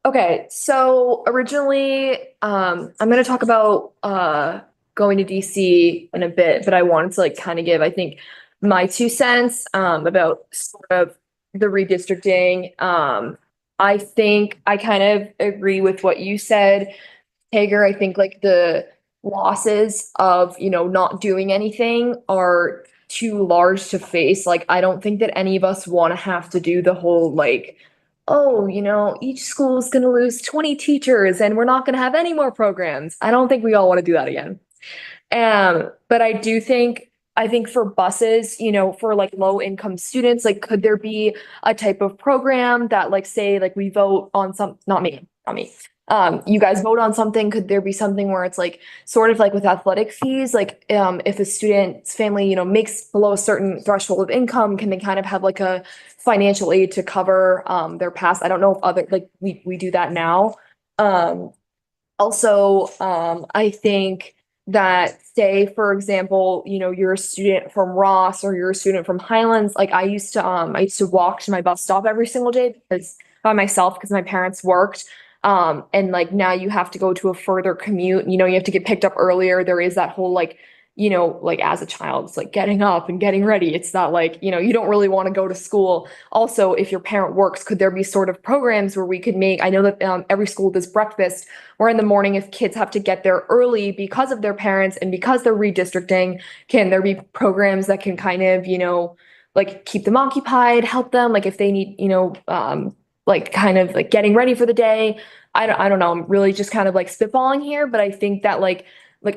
Speaker 15: Okay, so originally, I'm gonna talk about going to DC in a bit, but I wanted to like kind of give, I think, my 2 cents about sort of the redistricting. I think I kind of agree with what you said, Hager. I think like the losses of, you know, not doing anything are too large to face. Like, I don't think that any of us want to have to do the whole like, oh, you know, each school is going to lose 20 teachers and we're not going to have any more programs. I don't think we all want to do that again. But I do think, I think for buses, you know, for like low income students, like, could there be a type of program that like, say, like we vote on some, not me. You guys vote on something, could there be something where it's like sort of like with athletic fees, like if a student's family, you know, makes below a certain threshold of income, can they kind of have like a financial aid to cover their past? I don't know if other, like we do that now. Also, I think that, say, for example, you know, you're a student from Ross or you're a student from Highlands. Like I used to walk to my bus stop every single day because by myself, because my parents worked. And like now you have to go to a further commute, you know, you have to get picked up earlier. There is that whole like, you know, like as a child, it's like getting up and getting ready. It's not like, you know, you don't really want to go to school. Also, if your parent works, could there be sort of programs where we could make, I know that every school does breakfast, where in the morning, if kids have to get there early because of their parents and because they're redistricting, can there be programs that can kind of, you know, like keep them occupied, help them, like if they need, you know, like kind of like getting ready for the day. I don't know. I'm really just kind of like spitballing here, but I think that like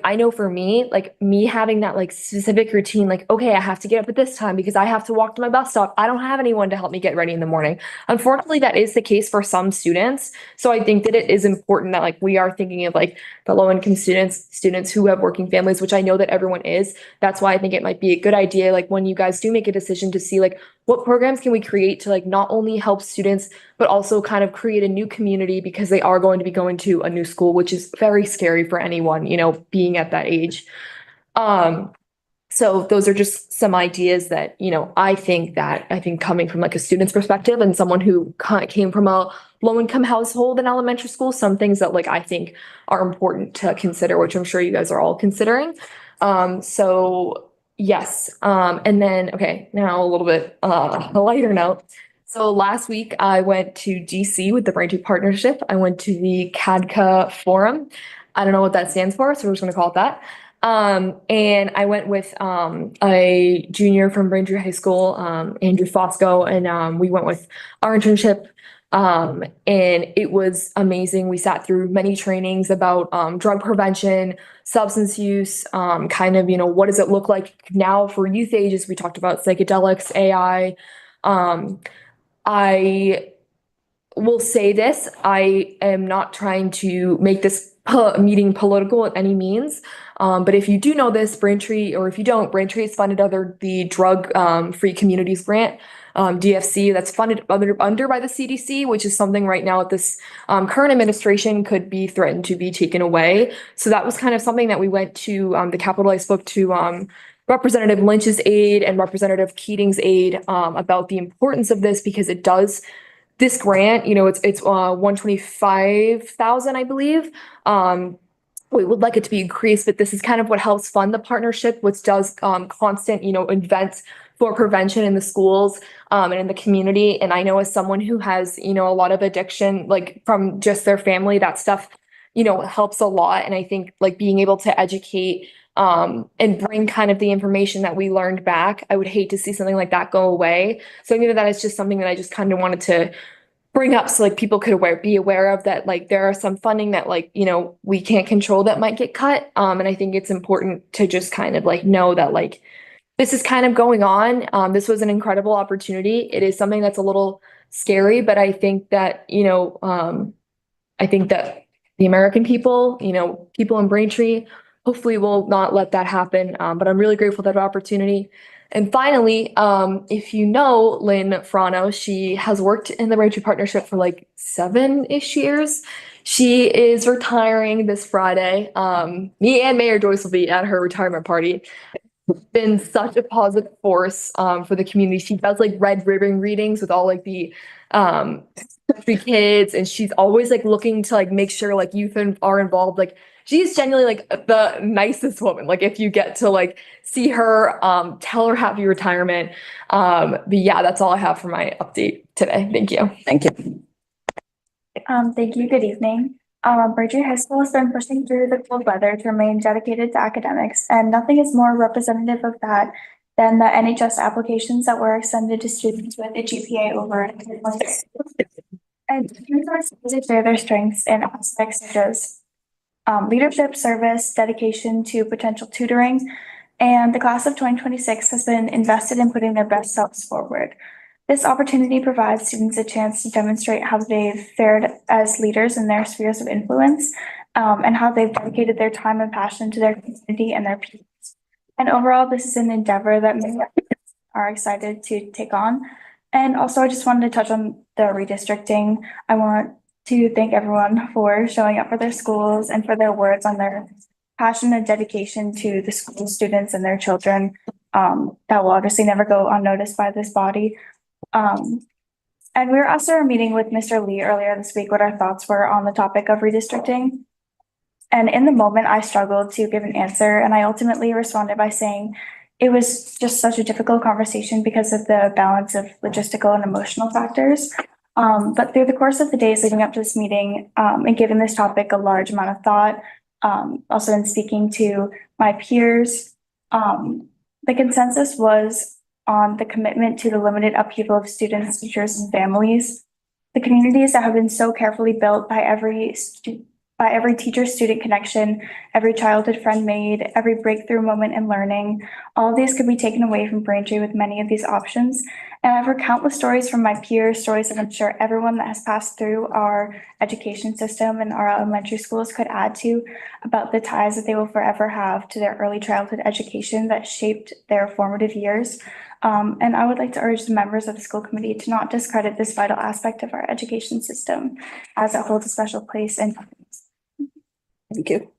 Speaker 15: I know for me, like me having that like specific routine, like, okay, I have to get up at this time because I have to walk to my bus stop. I don't have anyone to help me get ready in the morning. Unfortunately, that is the case for some students. So I think that it is important that like we are thinking of like the low income students who have working families, which I know that everyone is. That's why I think it might be a good idea, like when you guys do make a decision, to see like what programs can we create to like not only help students, but also kind of create a new community, because they are going to be going to a new school, which is very scary for anyone, you know, being at that age. So those are just some ideas that, you know, I think coming from like a student's perspective and someone who came from a low income household in elementary school, some things that like I think are important to consider, which I'm sure you guys are all considering. So yes. And then, okay, now a little bit a lighter note. So last week I went to DC with the Braintree Partnership. I went to the CADCA Forum. I don't know what that stands for, so we're just going to call it that. And I went with a junior from Braintree High School, Andrew Fosco, and we went with our internship. And it was amazing. We sat through many trainings about drug prevention, substance use, kind of, you know, what does it look like now for youth ages? We talked about psychedelics, AI. I will say this, I am not trying to make this meeting political at any means. But if you do know this, Braintree, or if you don't, Braintree is funded under the Drug Free Communities Grant, DFC, that's funded under by the CDC, which is something right now at this current administration could be threatened to be taken away. So that was kind of something that we went to the Capitol. I spoke to Representative Lynch's aide and Representative Keating's aide about the importance of this because it does, this grant, you know, it's 125,000, I believe. We would like it to be increased, but this is kind of what helps fund the partnership, which does constant, you know, events for prevention in the schools and in the community. And I know as someone who has, you know, a lot of addiction, like from just their family, that stuff, you know, helps a lot. And I think like being able to educate and bring kind of the information that we learned back, I would hate to see something like that go away. So I think that is just something that I just kind of wanted to bring up so like people could be aware of that, like there are some funding that like, you know, we can't control that might get cut. And I think it's important to just kind of like know that like this is kind of going on. This was an incredible opportunity. It is something that's a little scary, but I think that, you know, I think that the American people, you know, people in Braintree, hopefully will not let that happen. But I'm really grateful for that opportunity. And finally, if you know Lynn Frano, she has worked in the Braintree Partnership for like 7-ish years. She is retiring this Friday. Me and Mayor Joyce will be at her retirement party. Been such a positive force for the community. She does like red ribbon readings with all like the country kids, and she's always like looking to like make sure like youth are involved. Like she's genuinely like the nicest woman. Like if you get to like see her, tell her happy retirement. But yeah, that's all I have for my update today. Thank you.
Speaker 1: Thank you.
Speaker 19: Thank you. Good evening. Braintree High School has been pushing through the cold weather to remain dedicated to academics, and nothing is more representative of that than the NHS applications that were extended to students with a GPA over 3.6. And students are exposed to share their strengths in aspects such as leadership, service, dedication to potential tutoring, and the class of 2026 has been invested in putting their best selves forward. This opportunity provides students a chance to demonstrate how they've fared as leaders in their spheres of influence, and how they've dedicated their time and passion to their community and their peers. And overall, this is an endeavor that many are excited to take on. And also, I just wanted to touch on the redistricting. I want to thank everyone for showing up for their schools and for their words on their passion and dedication to the school students and their children. That will obviously never go unnoticed by this body. And we were asked at our meeting with Mr. Lee earlier this week what our thoughts were on the topic of redistricting. And in the moment, I struggled to give an answer, and I ultimately responded by saying it was just such a difficult conversation because of the balance of logistical and emotional factors. But through the course of the days leading up to this meeting, and giving this topic a large amount of thought, also in speaking to my peers, the consensus was on the commitment to the limited upheaval of students, teachers, and families. The communities that have been so carefully built by every teacher-student connection, every childhood friend made, every breakthrough moment in learning, all of these could be taken away from Braintree with many of these options. And I've heard countless stories from my peers, stories that I'm sure everyone that has passed through our education system and our elementary schools could add to, about the ties that they will forever have to their early childhood education that shaped their formative years. And I would like to urge the members of the school committee to not discredit this vital aspect of our education system, as it holds a special place in.
Speaker 1: Thank you.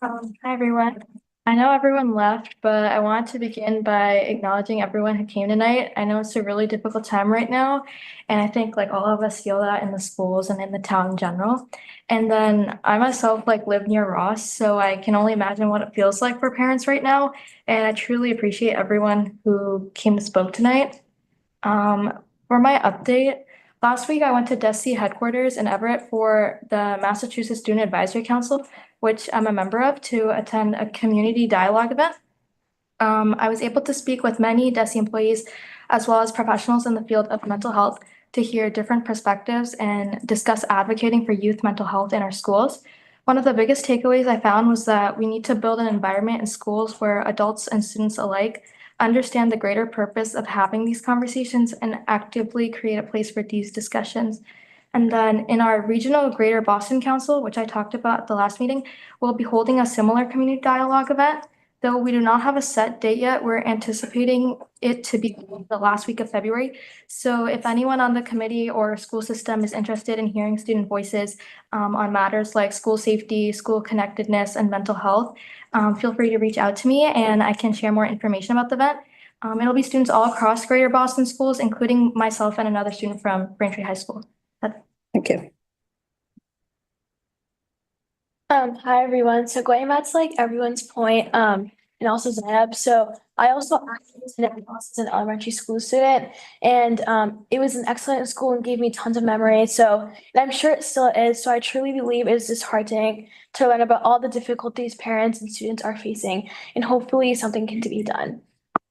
Speaker 19: Hi, everyone. I know everyone left, but I want to begin by acknowledging everyone who came tonight. I know it's a really difficult time right now, and I think like all of us feel that in the schools and in the town in general. And then I myself like live near Ross, so I can only imagine what it feels like for parents right now. And I truly appreciate everyone who came to spoke tonight. For my update, last week I went to DESE headquarters in Everett for the Massachusetts Student Advisory Council, which I'm a member of, to attend a community dialogue event. I was able to speak with many DESE employees as well as professionals in the field of mental health to hear different perspectives and discuss advocating for youth mental health in our schools. One of the biggest takeaways I found was that we need to build an environment in schools where adults and students alike understand the greater purpose of having these conversations and actively create a place for these discussions. And then in our regional Greater Boston Council, which I talked about at the last meeting, we'll be holding a similar community dialogue event. Though we do not have a set date yet, we're anticipating it to be the last week of February. So if anyone on the committee or school system is interested in hearing student voices on matters like school safety, school connectedness, and mental health, feel free to reach out to me and I can share more information about the event. It'll be students all across Greater Boston schools, including myself and another student from Braintree High School.
Speaker 1: Thank you.
Speaker 19: Hi everyone. So going back to like everyone's point, and also Zeb. So I also was an elementary school student, and it was an excellent school and gave me tons of memories. So, and I'm sure it still is. So I truly believe it is disheartening to learn about all the difficulties parents and students are facing, and hopefully something can be done.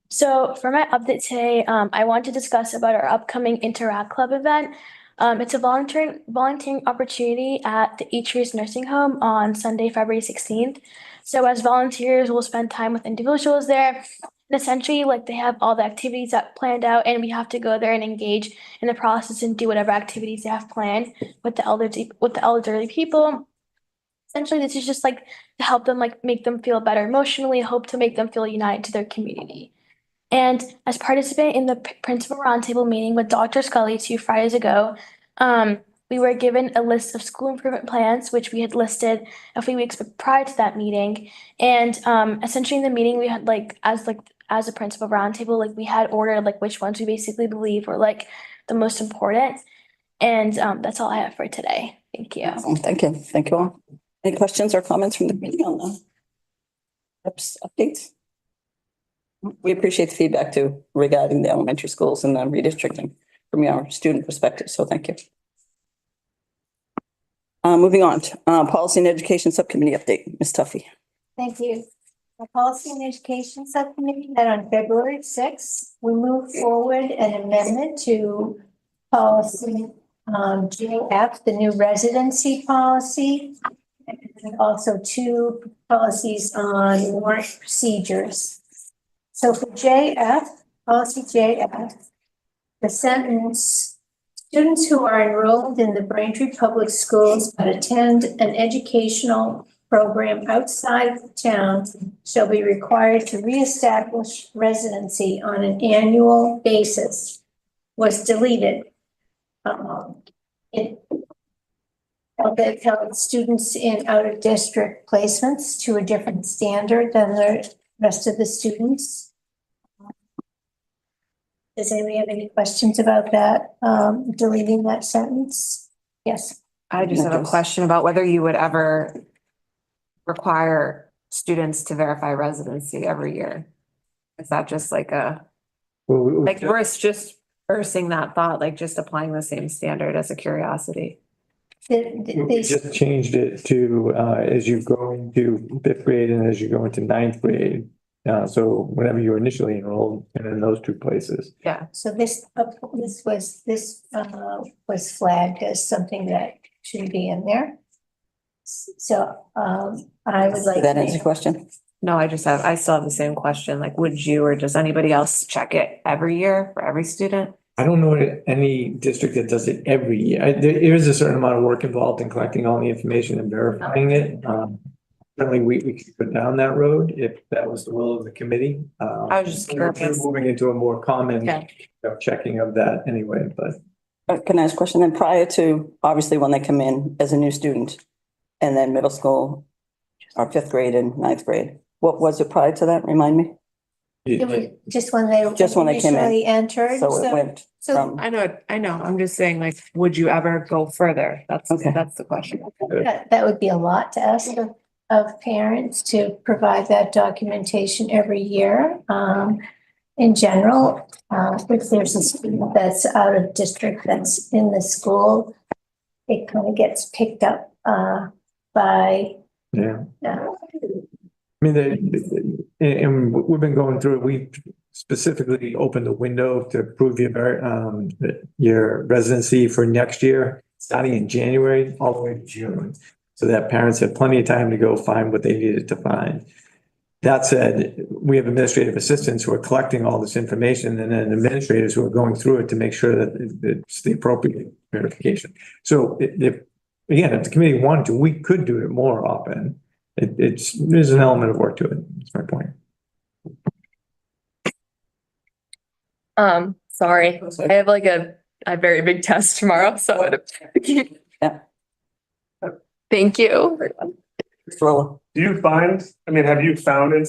Speaker 19: So for my update today, I want to discuss about our upcoming Interact Club event. It's a volunteering opportunity at the Eatries Nursing Home on Sunday, February 16th. So as volunteers, we'll spend time with individuals there. And essentially, like they have all the activities that planned out, and we have to go there and engage in the process and do whatever activities they have planned with the elderly people. Essentially, this is just like to help them, like make them feel better emotionally, hope to make them feel united to their community. And as participant in the principal roundtable meeting with Dr. Scully 2 Fridays ago, we were given a list of school improvement plans, which we had listed a few weeks prior to that meeting. And essentially in the meeting, we had as a principal roundtable, like we had ordered like which ones we basically believe were like the most important. And that's all I have for today. Thank you.
Speaker 1: Thank you. Thank you all. Any questions or comments from the committee on the updates? We appreciate the feedback too regarding the elementary schools and the redistricting from our student perspective. So thank you. Moving on to Policy and Education Subcommittee update. Ms. Tuffy.
Speaker 17: Thank you. The Policy and Education Subcommittee met on February 6th. We moved forward an amendment to policy JF, the new residency policy, and also 2 policies on warrant procedures. So for JF, policy JF, the sentence, students who are enrolled in the Braintree Public Schools but attend an educational program outside of the town shall be required to reestablish residency on an annual basis, was deleted. It held students in out-of-district placements to a different standard than the rest of the students. Does anybody have any questions about that, deleting that sentence? Yes.
Speaker 20: I just have a question about whether you would ever require students to verify residency every year. Is that just like we're just bursting that thought, like just applying the same standard as a curiosity?
Speaker 6: We just changed it to as you go into 5th grade and as you go into 9th grade. So whenever you were initially enrolled and in those 2 places.
Speaker 20: Yeah.
Speaker 17: So this was flagged as something that shouldn't be in there. So I would like.
Speaker 1: That answer your question?
Speaker 20: No, I still have the same question. Like, would you or does anybody else check it every year for every student?
Speaker 6: I don't know any district that does it every year. There is a certain amount of work involved in collecting all the information and verifying it. Certainly, we could go down that road if that was the will of the committee.
Speaker 20: I was just curious.
Speaker 6: We're moving into a more common checking of that anyway, but.
Speaker 1: Can I ask a question then prior to, obviously, when they come in as a new student and then middle school or 5th grade and 9th grade, what was it prior to that? Remind me.
Speaker 17: It was just when they
Speaker 1: came in.
Speaker 17: initially entered.
Speaker 1: So it went from.
Speaker 20: I know. I'm just saying, like, would you ever go further? That's the question.
Speaker 17: That would be a lot to ask of parents to provide that documentation every year. In general, if there's a student that's out of district that's in the school, it kind of gets picked up by.
Speaker 6: Yeah. I mean, and we've been going through it. We specifically opened a window to approve your residency for next year, starting in January all the way to June, so that parents had plenty of time to go find what they needed to find. That said, we have administrative assistants who are collecting all this information and then administrators who are going through it to make sure that it's the appropriate verification. So if the committee wanted to, we could do it more often. There's an element of work to it. That's my point.
Speaker 15: Sorry, I have like a very big test tomorrow, so.
Speaker 1: Yeah.
Speaker 15: Thank you.
Speaker 1: Rolla.
Speaker 18: Do you find, have you found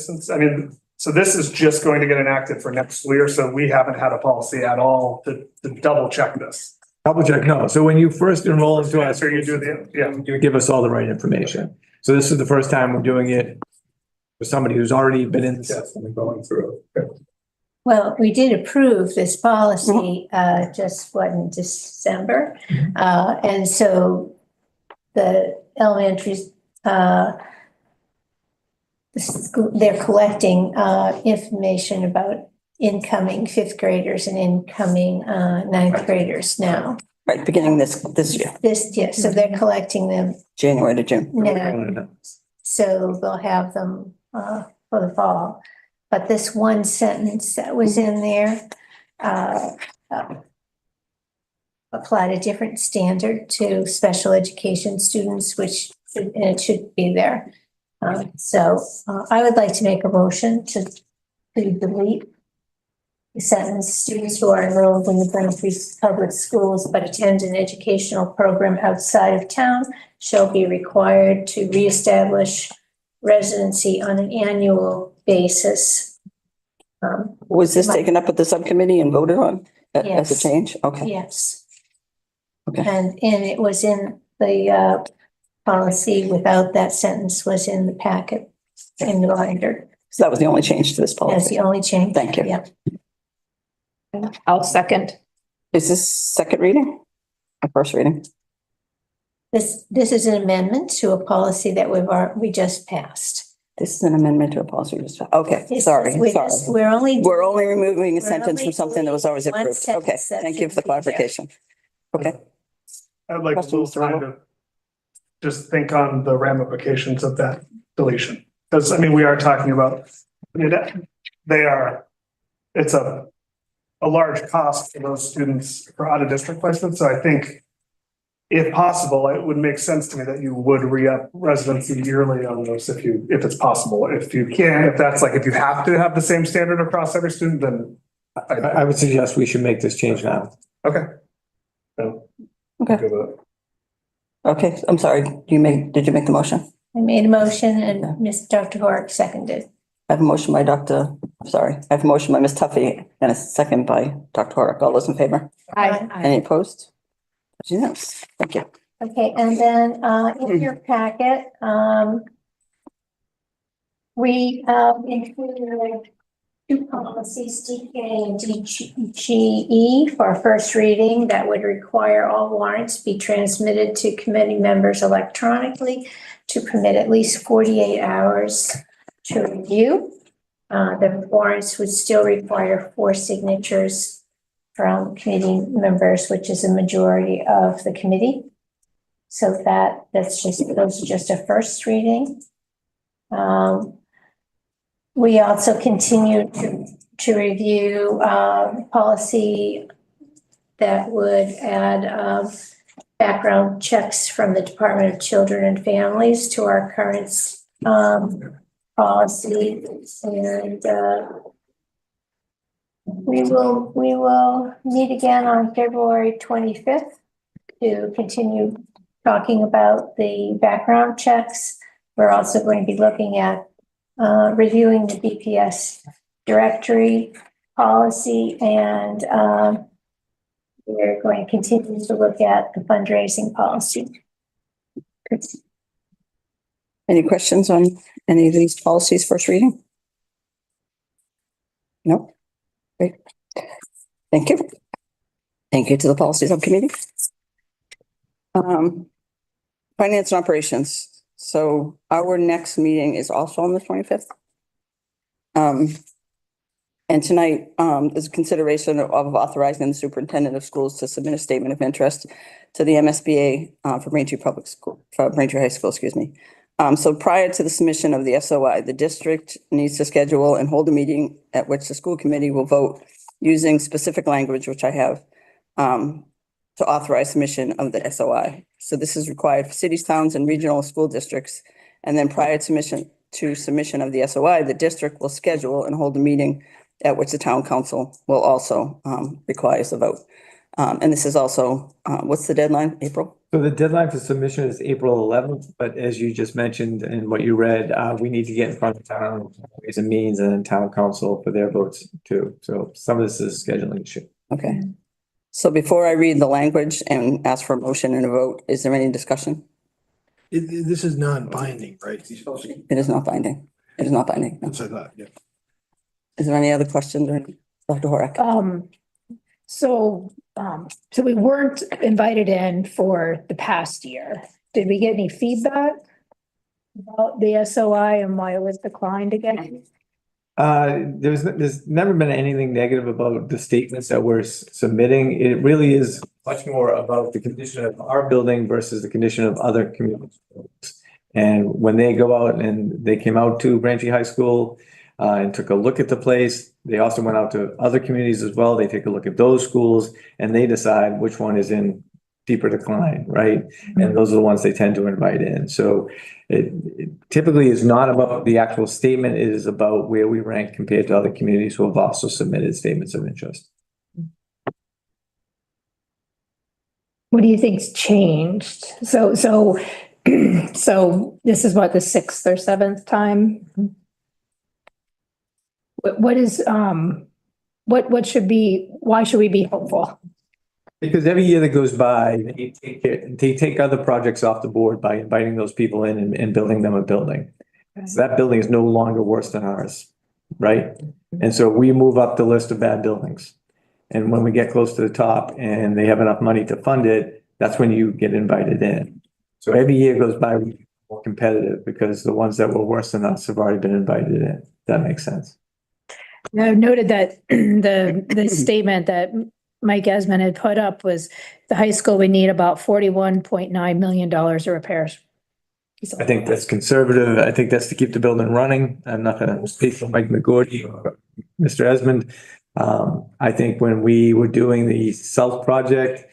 Speaker 18: so this is just going to get enacted for next school year, so we haven't had a policy at all to double check this.
Speaker 6: Double check, no. So when you first enroll into our
Speaker 18: So you do the, yeah.
Speaker 6: you give us all the right information. So this is the first time we're doing it for somebody who's already been in the system and going through it.
Speaker 17: Well, we did approve this policy, just in December. And so the elementary, they're collecting, information about incoming fifth graders and incoming, ninth graders now.
Speaker 1: Right, beginning this year,
Speaker 17: So they're collecting them
Speaker 1: January to June.
Speaker 17: now. So they'll have them, for the fall. But this one sentence that was in there, applied a different standard to special education students, and it should be there. So I would like to make a motion to delete the sentence, students who are enrolled in the Braintree Public Schools but attend an educational program outside of town shall be required to reestablish residency on an annual basis.
Speaker 1: Was this taken up at the subcommittee and voted on as a
Speaker 17: Yes.
Speaker 1: change? Okay.
Speaker 17: Yes.
Speaker 1: Okay.
Speaker 17: And it was in the policy without that sentence was in the packet in the binder.
Speaker 1: So that was the only change to this
Speaker 17: That's
Speaker 1: policy.
Speaker 17: the only change.
Speaker 1: Thank you.
Speaker 17: Yeah.
Speaker 10: I'll second.
Speaker 1: Is this second reading or first reading?
Speaker 17: This is an amendment to a policy that we just passed.
Speaker 1: This is an amendment to a policy. Okay, sorry.
Speaker 17: We're only
Speaker 1: removing a
Speaker 17: we're
Speaker 1: sentence
Speaker 17: only
Speaker 1: from something that was always
Speaker 17: deleting one
Speaker 1: approved. Okay,
Speaker 17: sentence that
Speaker 1: thank you for the
Speaker 17: should be there.
Speaker 1: clarification. Okay.
Speaker 18: I'd like a little
Speaker 1: Questions,
Speaker 18: time to just think on the ramifications of that deletion. Because we are talking about, it's a large cost for those students for out of district placement. So I think if possible, it would make sense to me that you would re-up residency yearly on those if it's possible. If you can, if you have to have the same standard across every student, then
Speaker 6: I would suggest we should make this change now.
Speaker 18: okay.
Speaker 1: Okay. Okay, I'm sorry. Did you make the motion?
Speaker 17: I made a motion and Dr. Horick seconded.
Speaker 1: I have a motion by I have a motion by Ms. Tuffy and a second by Dr. Horick. All those in favor?
Speaker 17: Aye.
Speaker 1: Any opposed? Yes, thank you.
Speaker 17: Okay, and then in your packet, we included two policies, DK and DGE for first reading that would require all warrants be transmitted to committee members electronically to permit at least 48 hours to review. The warrants would still require 4 signatures from committee members, which is a majority of the committee. So those are just a first reading. We also continue to review policy that would add background checks from the Department of Children and Families to our current policy. And we will meet again on February 25th to continue talking about the background checks. We're also going to be looking at reviewing the BPS directory policy, and we're going to continue to look at the fundraising policy.
Speaker 1: Any questions on any of these policies first reading? No? Great. Thank you. Thank you to the policy subcommittee. Finance and operations. So our next meeting is also on the 25th. And tonight is consideration of authorizing the superintendent of schools to submit a statement of interest to the MSBA for Braintree High School, excuse me. So prior to the submission of the SOI, the district needs to schedule and hold a meeting at which the school committee will vote using specific language, which I have, to authorize submission of the SOI. So this is required for cities, towns, and regional school districts. And then prior to submission of the SOI, the district will schedule and hold a meeting at which the town council will also requires a vote. And this is also, what's the deadline, April?
Speaker 6: So the deadline for submission is April 11th, but as you just mentioned and what you read, we need to get in front of town Ways and Means and then town council for their votes too. So some of this is scheduling issue.
Speaker 1: Okay. So before I read the language and ask for a motion and a vote, is there any discussion?
Speaker 12: This is non-binding, right?
Speaker 1: It is not binding. It is not binding. No.
Speaker 12: That's what I thought, yeah.
Speaker 1: Is there any other questions or Dr. Horak?
Speaker 10: So we weren't invited in for the past year. Did we get any feedback about the SOI and why it was declined again?
Speaker 6: There's never been anything negative about the statements that we're submitting. It really is much more about the condition of our building versus the condition of other communities. And when they go out and they came out to Braintree High School and took a look at the place, they also went out to other communities as well. They take a look at those schools and they decide which one is in deeper decline, right? And those are the ones they tend to invite in. So it typically is not about the actual statement. It is about where we rank compared to other communities who have also submitted statements of interest.
Speaker 10: What do you think's changed? So this is what, the 6th or 7th time? What is, what should be, why should we be hopeful?
Speaker 6: Because every year that goes by, they take other projects off the board by inviting those people in and building them a building. So that building is no longer worse than ours, right? And so we move up the list of bad buildings. And when we get close to the top and they have enough money to fund it, that's when you get invited in. So every year goes by, we get more competitive because the ones that were worse than us have already been invited in. That makes sense.
Speaker 10: Now, I've noted that the statement that Mike Esmond had put up was the high school would need about $41.9 million of repairs.
Speaker 6: I think that's conservative. I think that's to keep the building running. I'm not going to speak for Mike McGordy or Mr. Esmond. I think when we were doing the South project,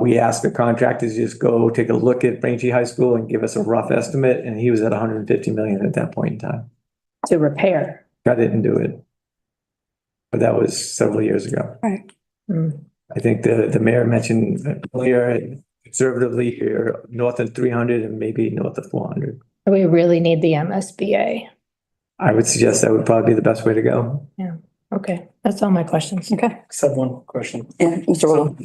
Speaker 6: we asked the contractors to just go take a look at Braintree High School and give us a rough estimate. And he was at 150 million at that point in time.
Speaker 10: To repair.
Speaker 6: I didn't do it. But that was several years ago.
Speaker 10: Right.
Speaker 6: I think the mayor mentioned earlier, conservatively here, north of 300 and maybe north of 400.
Speaker 10: We really need the MSBA.
Speaker 6: I would suggest that would probably be the best way to go.
Speaker 10: Yeah. Okay. That's all my questions. Okay.
Speaker 18: Just have one question.
Speaker 1: Yeah, Mr. Willow.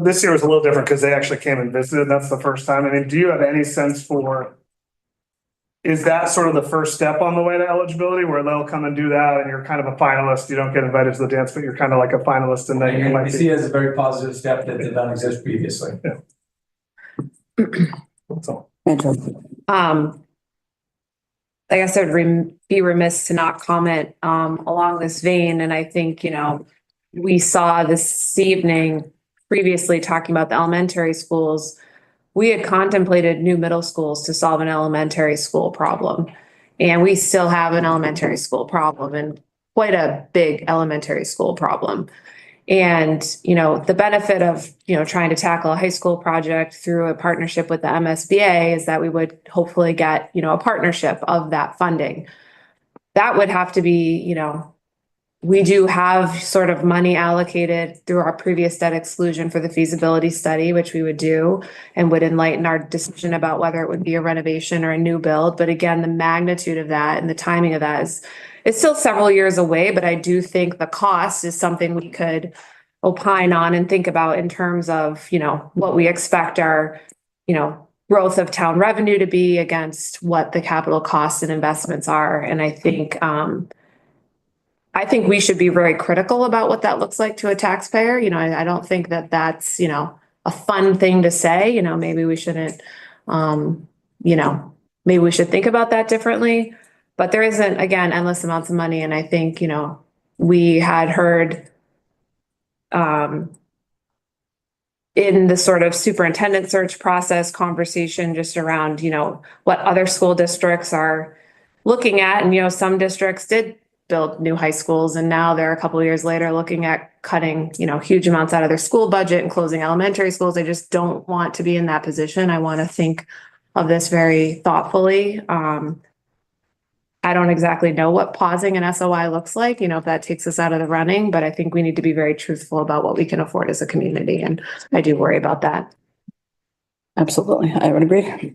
Speaker 18: This year was a little different because they actually came and visited. That's the first time. I mean, do you have any sense for, is that sort of the first step on the way to eligibility where they'll come and do that and you're kind of a finalist? You don't get invited to the dance, but you're kind of like a finalist and then you might
Speaker 6: I see it as a very positive step that did not exist previously.
Speaker 18: Yeah. That's all.
Speaker 13: I guess I'd be remiss to not comment along this vein. And I think, we saw this evening previously talking about the elementary schools. We had contemplated new middle schools to solve an elementary school problem. And we still have an elementary school problem and quite a big elementary school problem. And, the benefit of, trying to tackle a high school project through a partnership with the MSBA is that we would hopefully get, a partnership of that funding. That would have to be, we do have sort of money allocated through our previous debt exclusion for the feasibility study, which we would do and would enlighten our decision about whether it would be a renovation or a new build. But again, the magnitude of that and the timing of that is still several years away. But I do think the cost is something we could opine on and think about in terms of, what we expect our, growth of town revenue to be against what the capital costs and investments are. And I think we should be very critical about what that looks like to a taxpayer. I don't think that that's, a fun thing to say. Maybe we shouldn't, maybe we should think about that differently. But there isn't, again, endless amounts of money. And I think, we had heard in the sort of superintendent search process conversation just around, what other school districts are looking at. And, some districts did build new high schools. And now they're a couple of years later looking at cutting, huge amounts out of their school budget and closing elementary schools. I just don't want to be in that position. I want to think of this very thoughtfully. I don't exactly know what pausing an SOI looks like, you know, if that takes us out of the running, but I think we need to be very truthful about what we can afford as a community, and I do worry about that.
Speaker 1: Absolutely, I would agree.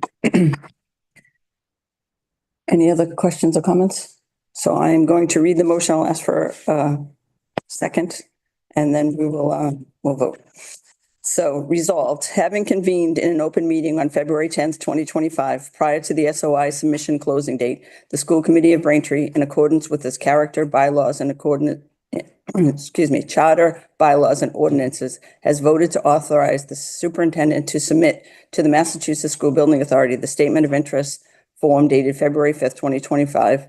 Speaker 1: Any other questions or comments? So I am going to read the motion. I'll ask for a second, and then we'll vote. So resolved, having convened in an open meeting on February 10th, 2025, prior to the SOI submission closing date, the school committee of Braintree, in accordance with its character, bylaws, and charter, bylaws, and ordinances, has voted to authorize the superintendent to submit to the Massachusetts School Building Authority the statement of interest form dated February 5th, 2025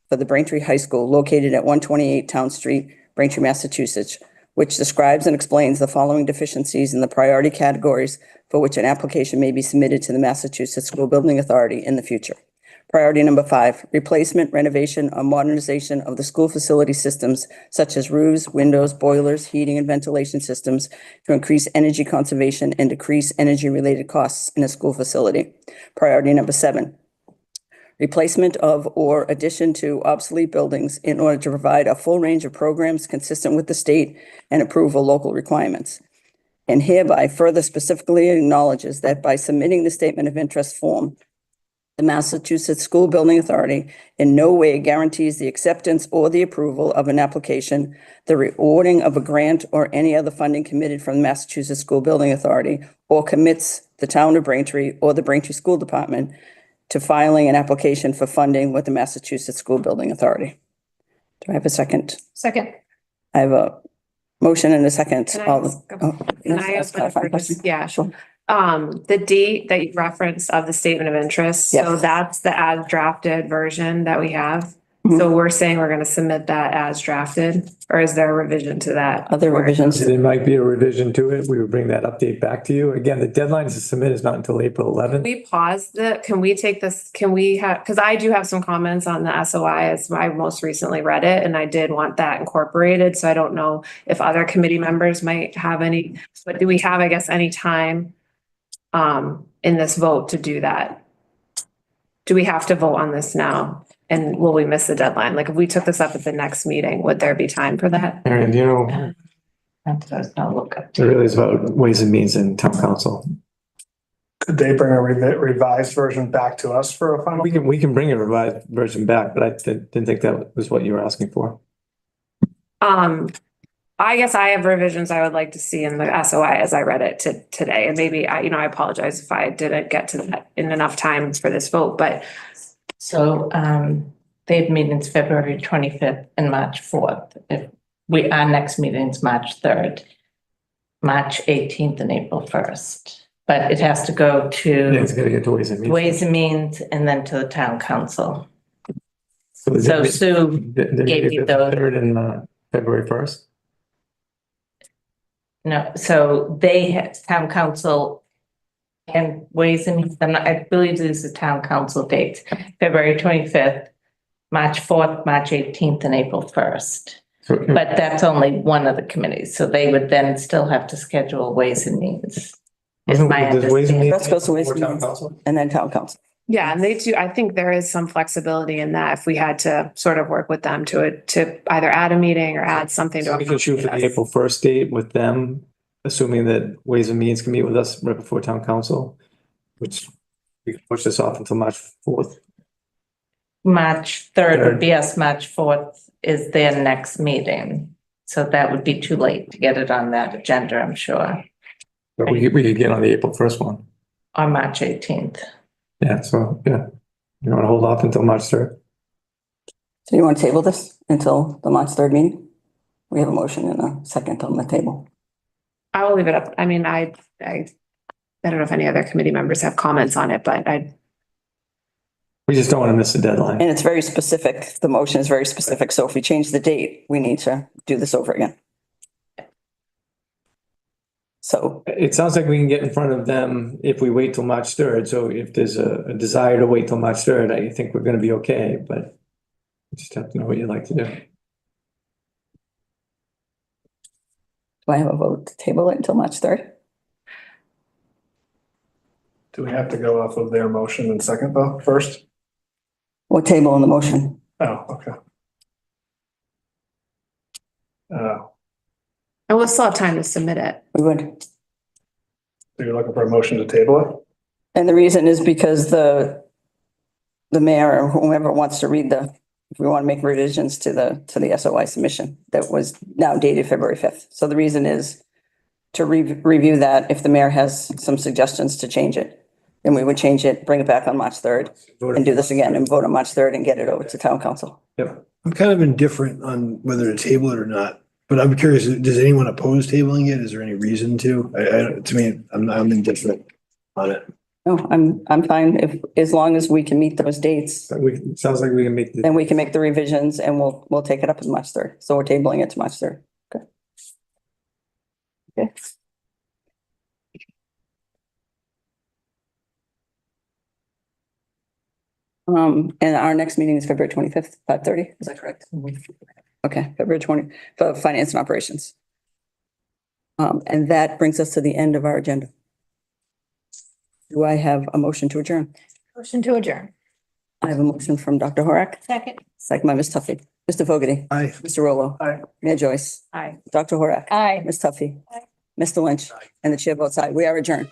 Speaker 1: for the Braintree High School located at 128 Town Street, Braintree, Massachusetts, which describes and explains the following deficiencies in the priority categories for which an application may be submitted to the Massachusetts School Building Authority in the future. Priority number 5, replacement, renovation, or modernization of the school facility systems such as roofs, windows, boilers, heating, and ventilation systems to increase energy conservation and decrease energy-related costs in a school facility. Priority number 7, replacement of or addition to obsolete buildings in order to provide a full range of programs consistent with the state and approval local requirements. And hereby further specifically acknowledges that by submitting the statement of interest form, the Massachusetts School Building Authority in no way guarantees the acceptance or the approval of an application, the awarding of a grant, or any other funding committed from the Massachusetts School Building Authority, or commits the town of Braintree or the Braintree School Department to filing an application for funding with the Massachusetts School Building Authority. Do I have a second?
Speaker 10: Second.
Speaker 1: I have a motion and a second.
Speaker 13: Can I
Speaker 1: All
Speaker 13: ask
Speaker 1: the-
Speaker 13: a-
Speaker 1: oh,
Speaker 13: Can
Speaker 1: yes,
Speaker 13: I
Speaker 1: that's
Speaker 13: ask
Speaker 1: clarifying
Speaker 13: a
Speaker 1: question.
Speaker 13: yeah,
Speaker 1: Sure.
Speaker 13: the date that you referenced of the statement of interest, so
Speaker 1: Yes.
Speaker 13: that's the as drafted version that we have.
Speaker 1: Mhm.
Speaker 13: So we're saying we're gonna submit that as drafted, or is there a revision to that?
Speaker 1: Other revisions?
Speaker 6: There might be a revision to it. We would bring that update back to you. Again, the deadline to submit is not until April 11th.
Speaker 13: We pause can we take this, can we have, because I do have some comments on the SOI as I most recently read it, and I did want that incorporated, so I don't know if other committee members might have any, but do we have, I guess, any time in this vote to do that? Do we have to vote on this now? And will we miss the deadline? Like, if we took this up at the next meeting, would there be time for that?
Speaker 6: Aaron, you know,
Speaker 4: I'll look up.
Speaker 6: it really is about ways and means in town council.
Speaker 18: Could they bring a revised version back to us for a final?
Speaker 6: We can bring a revised version back, but I didn't think that was what you were asking for.
Speaker 13: I guess I have revisions I would like to see in the SOI as I read it today, and maybe I apologize if I didn't get to that in enough time for this vote, but.
Speaker 4: So, they have meetings February 25th and March 4th. Our next meeting is March 3rd, March 18th and April 1st. But it has to go to
Speaker 6: Yeah, it's gotta get to Ways and Means.
Speaker 4: Ways and Means and then to the town council.
Speaker 6: So is
Speaker 4: So
Speaker 6: it-
Speaker 4: Sue gave you those.
Speaker 6: 3rd and February 1st?
Speaker 4: No, so they have town council and Ways and Means, I believe these are town council dates, February 25th, March 4th, March 18th, and April 1st. But that's only one of the committees, so they would then still have to schedule Ways and Means. Is my
Speaker 6: Does Ways and
Speaker 4: understanding.
Speaker 6: Means
Speaker 1: Let's go to Ways
Speaker 6: before
Speaker 1: and
Speaker 6: town
Speaker 1: Means.
Speaker 6: council?
Speaker 1: And then town council.
Speaker 13: Yeah, and they do, I think there is some flexibility in that if we had to sort of work with them to either add a meeting or add something to.
Speaker 6: So we can shoot for the April 1st date with them, assuming that Ways and Means can meet with us right before town council, which we can push this off until March 4th.
Speaker 4: March 3rd would be us, March 4th is their next meeting. So that would be too late to get it on that agenda, I'm sure,
Speaker 6: But we could get on the April 1st one.
Speaker 4: on March 18th.
Speaker 6: Yeah, so, yeah. You want to hold off until March 3rd?
Speaker 1: So you want to table this until the March 3rd meeting? We have a motion and a second on the table.
Speaker 13: I will leave it up. I mean, I don't know if any other committee members have comments on it, but
Speaker 6: We just don't want to miss the deadline.
Speaker 1: And it's very specific. The motion is very specific. So if we change the date, we need to do this over again. So
Speaker 6: It sounds like we can get in front of them if we wait till March 3rd. So if there's a desire to wait till March 3rd, I think we're going to be okay, but we just have to know what you'd like to do.
Speaker 1: do I have a vote to table it until March 3rd?
Speaker 18: Do we have to go off of their motion and second though first?
Speaker 1: Or table in the motion.
Speaker 18: Oh, okay.
Speaker 20: And we'll still have time to submit it.
Speaker 1: We would.
Speaker 18: So you're looking for a motion to table it?
Speaker 1: And the reason is because the mayor or whoever wants to read if we want to make revisions to the SOI submission that was now dated February 5th. So the reason is to review that. If the mayor has some suggestions to change it, then we would change it, bring it back on March 3rd and do this again and vote on March 3rd and get it over to town council.
Speaker 12: Yep. I'm kind of indifferent on whether to table it or not, but I'm curious, does anyone oppose tabling it? Is there any reason to? To me, I'm indifferent on it.
Speaker 1: No, I'm fine as long as we can meet those dates.
Speaker 6: Sounds like we can make.
Speaker 1: Then we can make the revisions and we'll take it up in March 3rd. So we're tabling it to March 3rd. Okay. Okay. And our next meeting is February 25th, 5:30. Is that correct? Okay, February 20 for finance and operations. And that brings us to the end of our agenda. Do I have a motion to adjourn?
Speaker 10: Motion to adjourn.
Speaker 1: I have a motion from Dr. Horak,
Speaker 10: Second.
Speaker 1: second by Ms. Tuffy. Mr. Fogarty.
Speaker 12: Aye.
Speaker 1: Mr. Rolo.
Speaker 18: Aye.
Speaker 1: Mayor Joyce.
Speaker 10: Aye.
Speaker 1: Dr. Horak.
Speaker 10: Aye.
Speaker 1: Ms. Tuffy. Mr. Lynch. And the chair votes aye. We are adjourned.